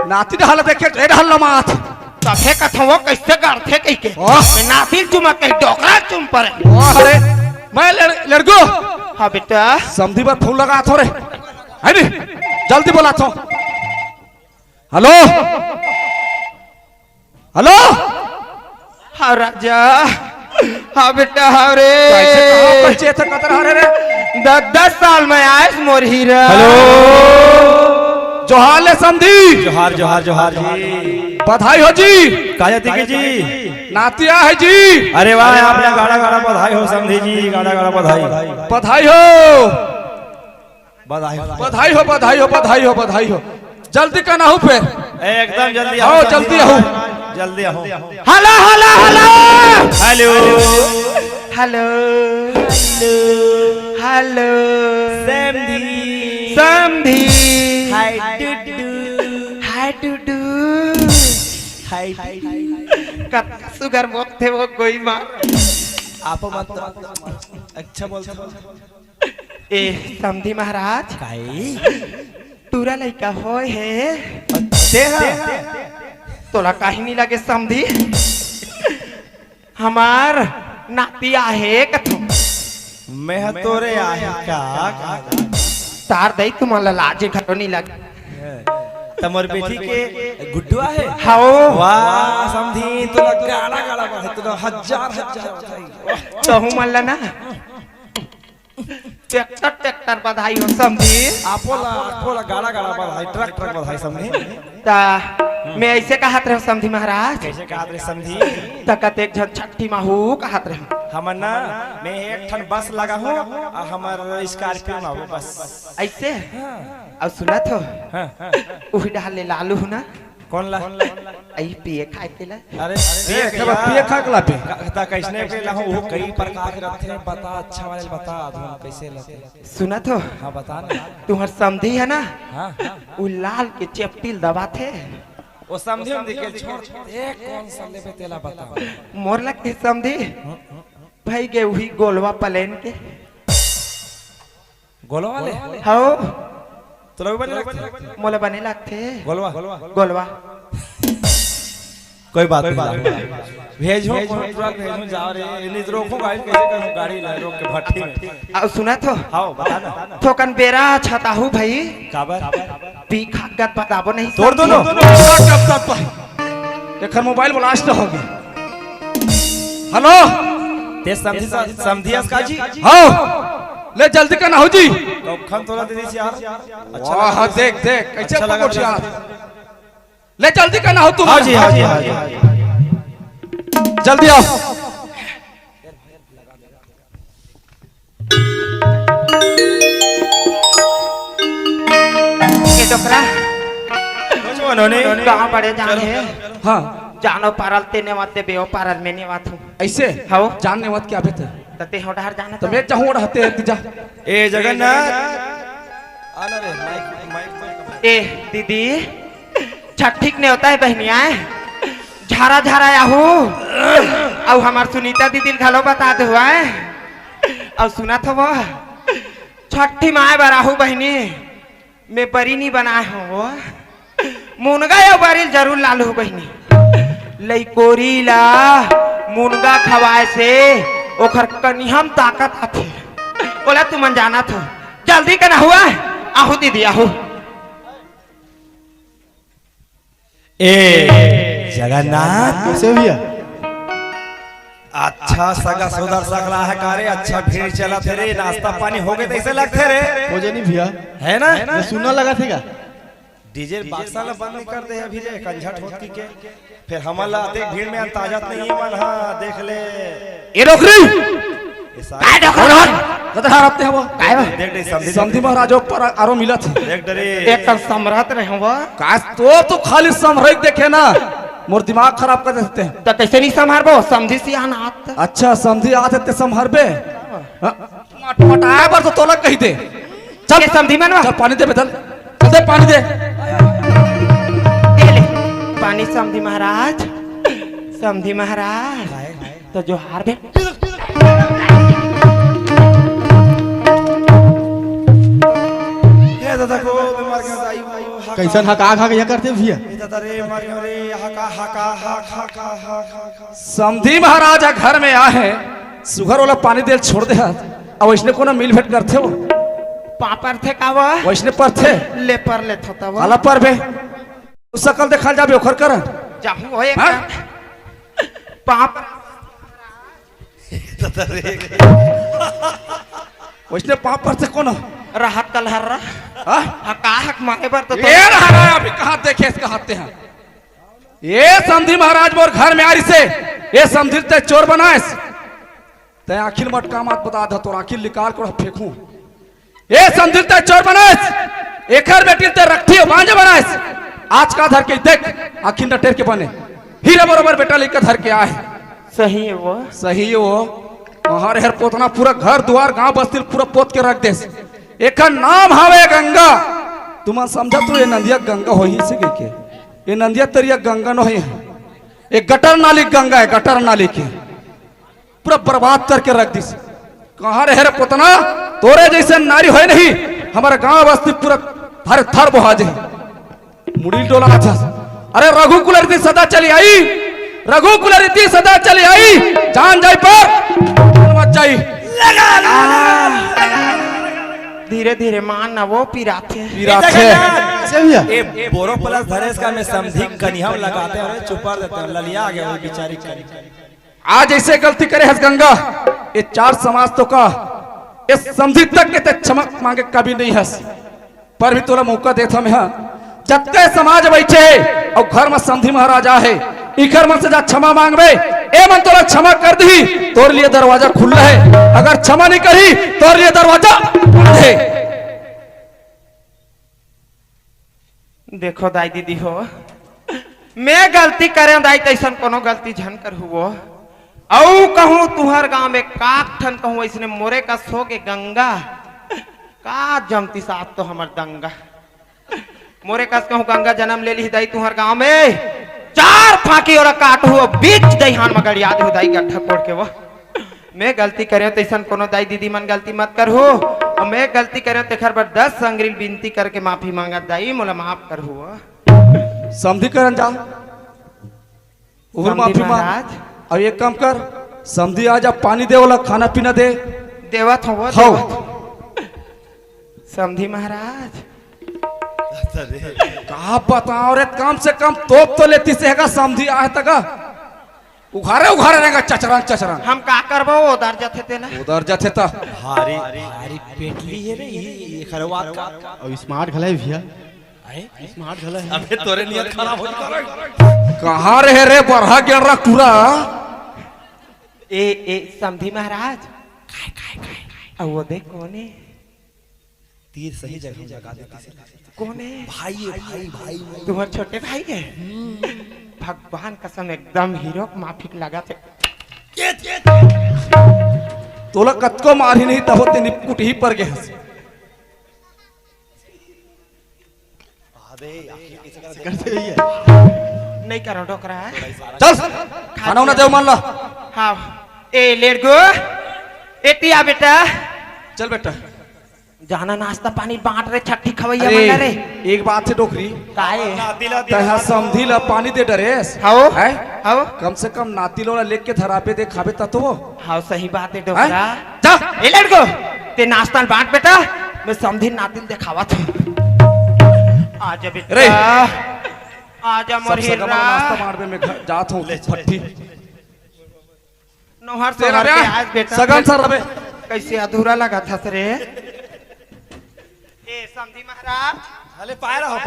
नाती हालत देखे रे हल्ला माथ तफे कथवो कैसे करथे कह के ओह। मैं नातिल चुमा कह डोकरा चुम पर वाह रे मैं लड़को हाँ बेटा समधी पर फूल लगा थो रे है नी जल्दी बोला थो हेलो हेलो हाँ राजा हाँ बेटा हाँ रे कैसे कहाँ परिचय थे कतर हारे रे 10 साल में आयस मोर हीरा हेलो जोहार ले समधी जोहार जोहार जोहार जी बधाई हो जी कायती की जी नातिया है जी अरे वाह आपने गाड़ा गाड़ा बधाई हो समझी जी गाड़ा गाड़ा बधाई बधाई हो बधाई बधाई हो बधाई हो बधाई हो बधाई हो जल्दी का ना हो फिर एकदम जल्दी आओ जल्दी आओ जल्दी आओ hello hello hello hello hello hello समधी समधी हाय डुडू हाय टुडू हाय कत सुगर बोलते वो कोई मार आप मत अच्छा बोलते ए समधी महाराज काई तूरा लइका होय है देहा तोला काहे नहीं लगे समधी हमार नाती आहे कथो मैं तोरे आहे का तार दई तुम्हाला लाजे घटो नहीं लगे तमर बेटी के गुड्डू आहे हाओ वाह समधी तोला गाड़ा गाड़ा बधाई तोला हजार हजार बधाई कहूँ मल्ला ना ट्रैक्टर बधाई हो समझी आपोला आपोला गाड़ा गाड़ा बधाई ट्रक ट्रक बधाई समधी ता मैं ऐसे कहत रहो समझी महाराज कैसे कहत रे समधी तकत एक झन छठी माहू कहत रहो हमर ना मैं एक ठन बस लगा हूं और हमर स्कॉर्पियो ना हो बस ऐसे अब सुनत हो हां उही डाले लालू हो ना कौन ला आई पिए खाए के ला अरे पिए खा के लापे ता कैसने के ला वो कई प्रकार के रहते हैं बता अच्छा वाले बता धुन कैसे लेते सुनत हो हां बता ना तुम्हार समझी है ना हां वो लाल के चेपटिल दबा थे वो समझी हम देखे छोड़ एक कौन सा लेबे तेला बता मोर लग के समझी भाई के वही गोलवा प्लेन के गोलवा वाले हाओ तो लोग बने लगते मोला बने लगते गोलवा गोलवा कोई बात नहीं भेजो ट्रक भेजो जाओ रे इन्हीं रोको गाड़ी कैसे करूं गाड़ी ला रोक के भट्टी में अब सुना तो हां बता ना थोकन बेरा छताहू भाई काबर पी खागत बताबो नहीं तोड़ दो ना देखर मोबाइल ब्लास्ट हो गया हेलो ते समधियास का जी हाँ ले जल्दी का ना हो जी खन तोला दे दी यार अच्छा वाह देख देख कैसे अच्छा लगा पकड़ यार ले जल्दी का ना हो तुम हां जी हां जी हां जी जल्दी आओ ये डोकरा कुछ उन्होंने कहां पड़े जाने हाँ जानो पारल तेने वाते बेओ पारल में नहीं वातू ऐसे हाओ जानने मत क्या बेटे तते होडहर जाना तो मैं चाहूँ रहते हैं तुझा ए जगन्नाथ आना रे माइक माइक ए दीदी छठ ने होता है बहनिया झारा झारा आहू अब हमार सुनीता दीदी घलो बता दे हुआ है अब सुना था वो छठी माए बराहू बहनी मैं बरी नहीं बनाए हो मुनगा या बरील जरूर लालू बहनी लइकोरी ला मुनगा खवाए से ओखर कनिहम ताकत आथे बोला तुम जाना था जल्दी करना हुआ आहू दीदी आहू ए जगन्नाथ कैसे भैया अच्छा सगा सुधर सकला है कारे अच्छा भीड़ चला थे रे नाश्ता पानी हो गए तो ऐसे लगते रे हो जानी भैया है ना ये सुनना लगा थे क्या डीजे बाक्सा ला बंद नहीं कर दे अभी जे कंझट होती के फिर हमारा आते भीड़ में अंताजत नहीं है मन हाँ देख ले ये नौकरी ये सारे कदर हरते हैं वो देख दे समझी समधी महाराजों पर आरो मिला थे देख डरे एक सम्राट रहे हुआ काश तो खाली समरक देखे ना मोर दिमाग खराब कर देते हैं तो कैसे नहीं संभारबो समझी सियान हाथ अच्छा समझी आते ते संभरबे मटाया पर तो तोला कही दे चल समझी मनवा चल पानी दे बेटल चल दे पानी दे दे ले पानी समझी महाराज समझी महाराज तो जो हार बे ये दादा को बीमार के दाई वो कैसन हका खा के करते भैया ये दादा रे मारे रे हका हका हका हका समधी महाराज घर में आए हैं सुगर वाला पानी दे छोड़ दे अब वैसने को ना मिल भेंट करते हो पापर थे कावा वैसने पर थे ले पर ले थोता वो आला पर बे सकल देखा जाबे ओखर कर जाहू होए हाँ? पाप दादा रे वैसने पाप पर से कौन राहत कलहर हाँ? हका हक मारे पर तो ये रहा अभी कहाँ देखे इसका हाथे हैं ये समधी महाराज मोर घर में आ रही से ये समधी ते चोर बनाए ते आखिर मटका मत बता दा तो आखिर निकाल कर फेंकू ये समधी ते चोर बनाए एकर बेटी ते रखी मांझे बनाए आज का धर के देख आखिर नटेर के बने हीरे बरोबर बेटा लेकर धर के आए सही है वो सही है वो हमारे हर पोतना पूरा घर द्वार गांव बस्ती पूरा पोत के रख दे एक नाम हावे गंगा तुम समझा तो ये नंदिया गंगा हो ही से के ये नंदिया तरिया गंगा न है एक गटर नाली गंगा है गटर नाली की पूरा बर्बाद करके रख दी कहाँ रहे रे पोतना तोरे जैसे नारी हो नहीं हमारे गांव बस्ती पूरा हर थर बहा जाए मुड़ी डोला था अरे रघु कुलर रीति सदा चली आई रघु कुलर रीति सदा चली आई जान जाई पर मत जाई धीरे धीरे मान ना वो पिराथे से भैया ए बोरो प्लस धरेश का में समधी कनिया लगाते हैं और चुपर देते हैं ललिया आ गया वो बेचारी कनी आज ऐसे गलती करे हस गंगा ये चार समाज तो का इस समझी तक के ते चमक मांगे कभी नहीं हस पर भी तोरा मौका देता मैं जब ते समाज बैठे और घर में समधी महाराजा है इकर मन से जा क्षमा मांगबे ए मन तोरा क्षमा कर दी तोर लिए दरवाजा खुला है अगर क्षमा नहीं करी तोर लिए दरवाजा बंद है देखो दाई दीदी हो मैं गलती करे दाई तैसन कोनो गलती झन कर हुओ औ कहूँ तुहर गांव में काक ठन कहूँ इसने मोरे का सो के गंगा का जमती साथ तो हमर दंगा मोरे कस कहूँ गंगा जन्म ले ली दाई तुहर गांव में चार फांकी और काट हुआ बीच दईहान मगर याद हो दाई गड्ढा कोड़ के वो मैं गलती करे तो ऐसा कोनो दाई दीदी मन गलती मत कर हो और मैं गलती करे तो खर पर 10 अंग्रेज विनती करके माफी मांगा दाई मोला माफ कर हुआ समधी करन जा और माफी मांग महाराज अब एक काम कर समधी आ जा पानी दे वाला खाना पीना दे देवत हो वो हो समधी महाराज कहा बताओ रे कम से कम तोप तो लेती से है समधी आए तक उघारे उघारे रहेगा चचरंग चचरंग हम का करबो उधर जाते थे ना उधर जाते था हारी हारी पेटली है रे ये खरवात का और स्मार्ट खला है भैया स्मार्ट खला है अबे तोरे नियत खराब हो गया कहाँ रहे रे बरहा गिर रहा टूरा ए समधी महाराज काय काय काय अब वो देख कौन है तीर सही जगह लगा देती कौन है भाई है भाई भाई तुम्हारे छोटे भाई है भगवान कसम एकदम हीरो माफिक लगा थे तोला कतको मारी नहीं तब ते निपकुट ही पर गए करते भैया नहीं करो डोकरा चल खाना उना देव मान ला हाँ ए लेट गो एटिया बेटा चल बेटा जाना नाश्ता पानी बांट रे छठी खवैया अरे मंगा रे एक बात से डोकरी काहे तहा समधी ला पानी दे डरेस हाओ है हाओ कम से कम नाती लोला लेके के धरापे दे खाबे ता तो हाँ सही बात है डोकरा जा ए लेट गो ते नाश्ता बांट बेटा मैं समधी नातिल दिखावा था आजा रे। बेटा आजा मोर सब सगा हीरा नाश्ता मारबे में जात हूं फट्टी नोहर तेरा सोहर के ब्याह आज बेटा सगन सर रबे कैसे अधूरा लगा था रे। ए समधी महाराज अरे पाए रहो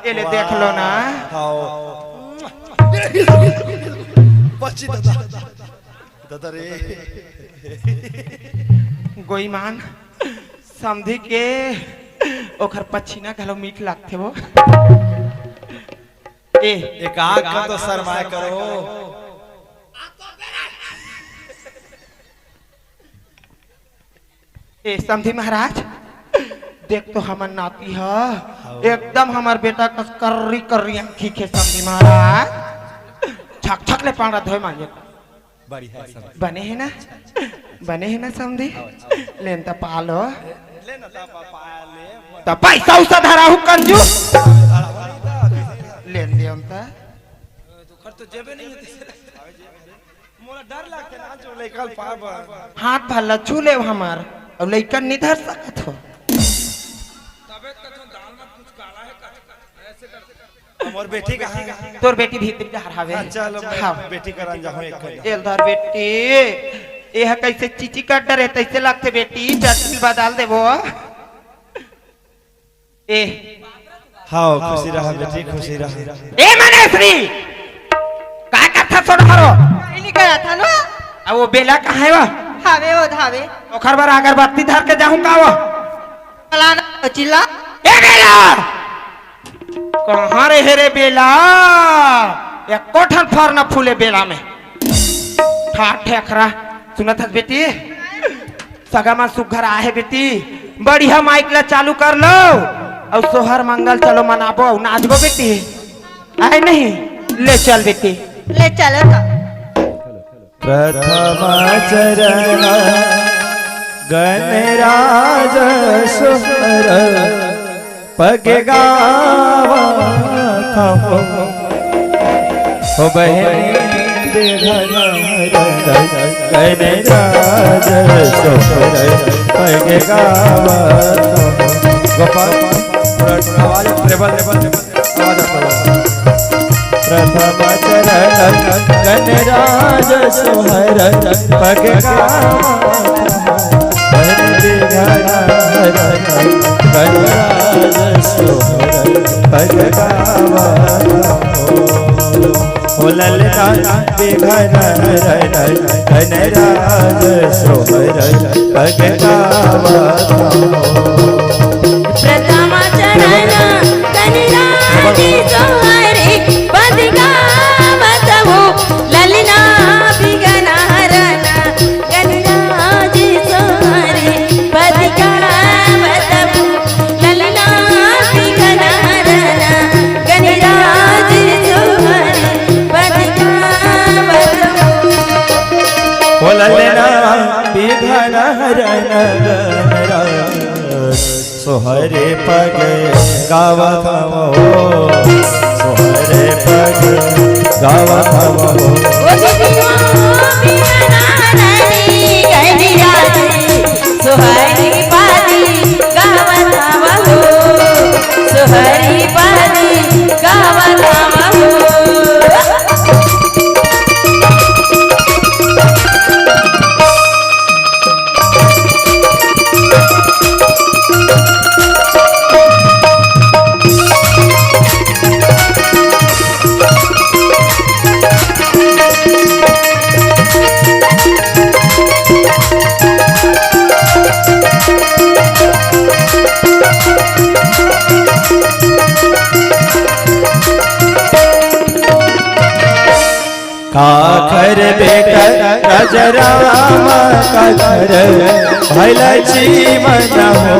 ये ले देख लो ना। बच्ची दादा दादा रे गोईमान समधी के ओखर पछीना घलो मीठ लागथे वो। एक आग का तो शर्माए करो। ए समधी महाराज देख तो हमर नाती है एकदम हमार बेटा का कर्री कर्री आँखी के समधी महाराज छक छक ले पाड़ा धोए मांगे बड़ी है सब बने है ना समधी लेन त पालो त पैसा उसा धरा हूँ कंजू लेन दे उनता तो जेबे नहीं होती मोला डर लगते ना जो लेकल पाब हाथ भल्ला छू ले हमार और लइकन नहीं धर सकत हो। हमर बेटी का है तोर बेटी भीतर जा हरावे चलो हाँ बेटी करन जाहूं एक कर एल धर बेटी यह कैसे चीची कट डरे तैसे लगते बेटी चटनी बदल देबो। ए हां खुशी रहा बेटी खुशी रहा। ए मनेश्री काय कथा छोड़ हरो नहीं गया था ना। अब वो बेला कहाँ है वो धावे वो धावे ओखर बार अगरबत्ती धर के जाऊं का वो फलाना चिल्ला ए बेला कहाँ रे हेरे बेला एक कोठन फर न फूले बेला में ठाठ ठेकरा सुनत हस बेटी सगामा सुघर आहे बेटी बढ़िया माइक ला चालू कर लो और सोहर मंगल चलो मनाबो नाचबो बेटी आए नहीं ले चल बेटी ले चलो तो प्रथम चरण गणराज सुहर पग गावा थमो हो बहनी गणराज सुहर पग गावा गोपाल आवाज ट्रेबल आवाज प्रथम चरण गणराज सुहर पग गावा गणराज सुहर पग गावा हो ललना बिघन गणराज सुहर पग गावा प्रथम चरण गणराज सुहर पग गावत हो ललना बिघन हरण गणराज सुहर पग गावत हो ललना बिघन हरण गणराज सुहर पग गावत हो ललना बिघन हरण सोहरे पग गावत हो सोहरे पग गावत हो सुहरी पादी गावत हो सुहरी पादी गावत हो काखर बेटा राजराम काखर भैलची मन हो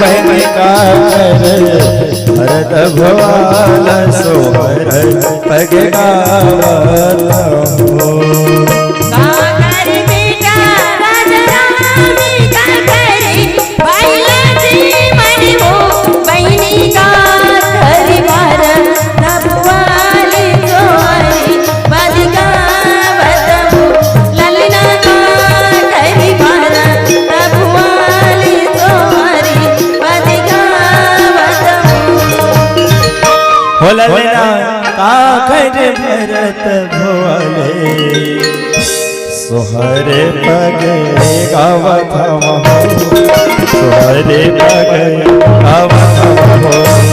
बहन काखर भरत भवाल सोहर पग गावत हो काकर बेटा राजराम काकर भैलची मन हो बहिनी काकर भरत भवाल सोहर पग गावत हो ललना काकर भरत भवाल सोहर पग गावत हो ललना काखर भरत भवाल सोहरे पगे गावत हम हो, सोहरे पगे गावत हम हो।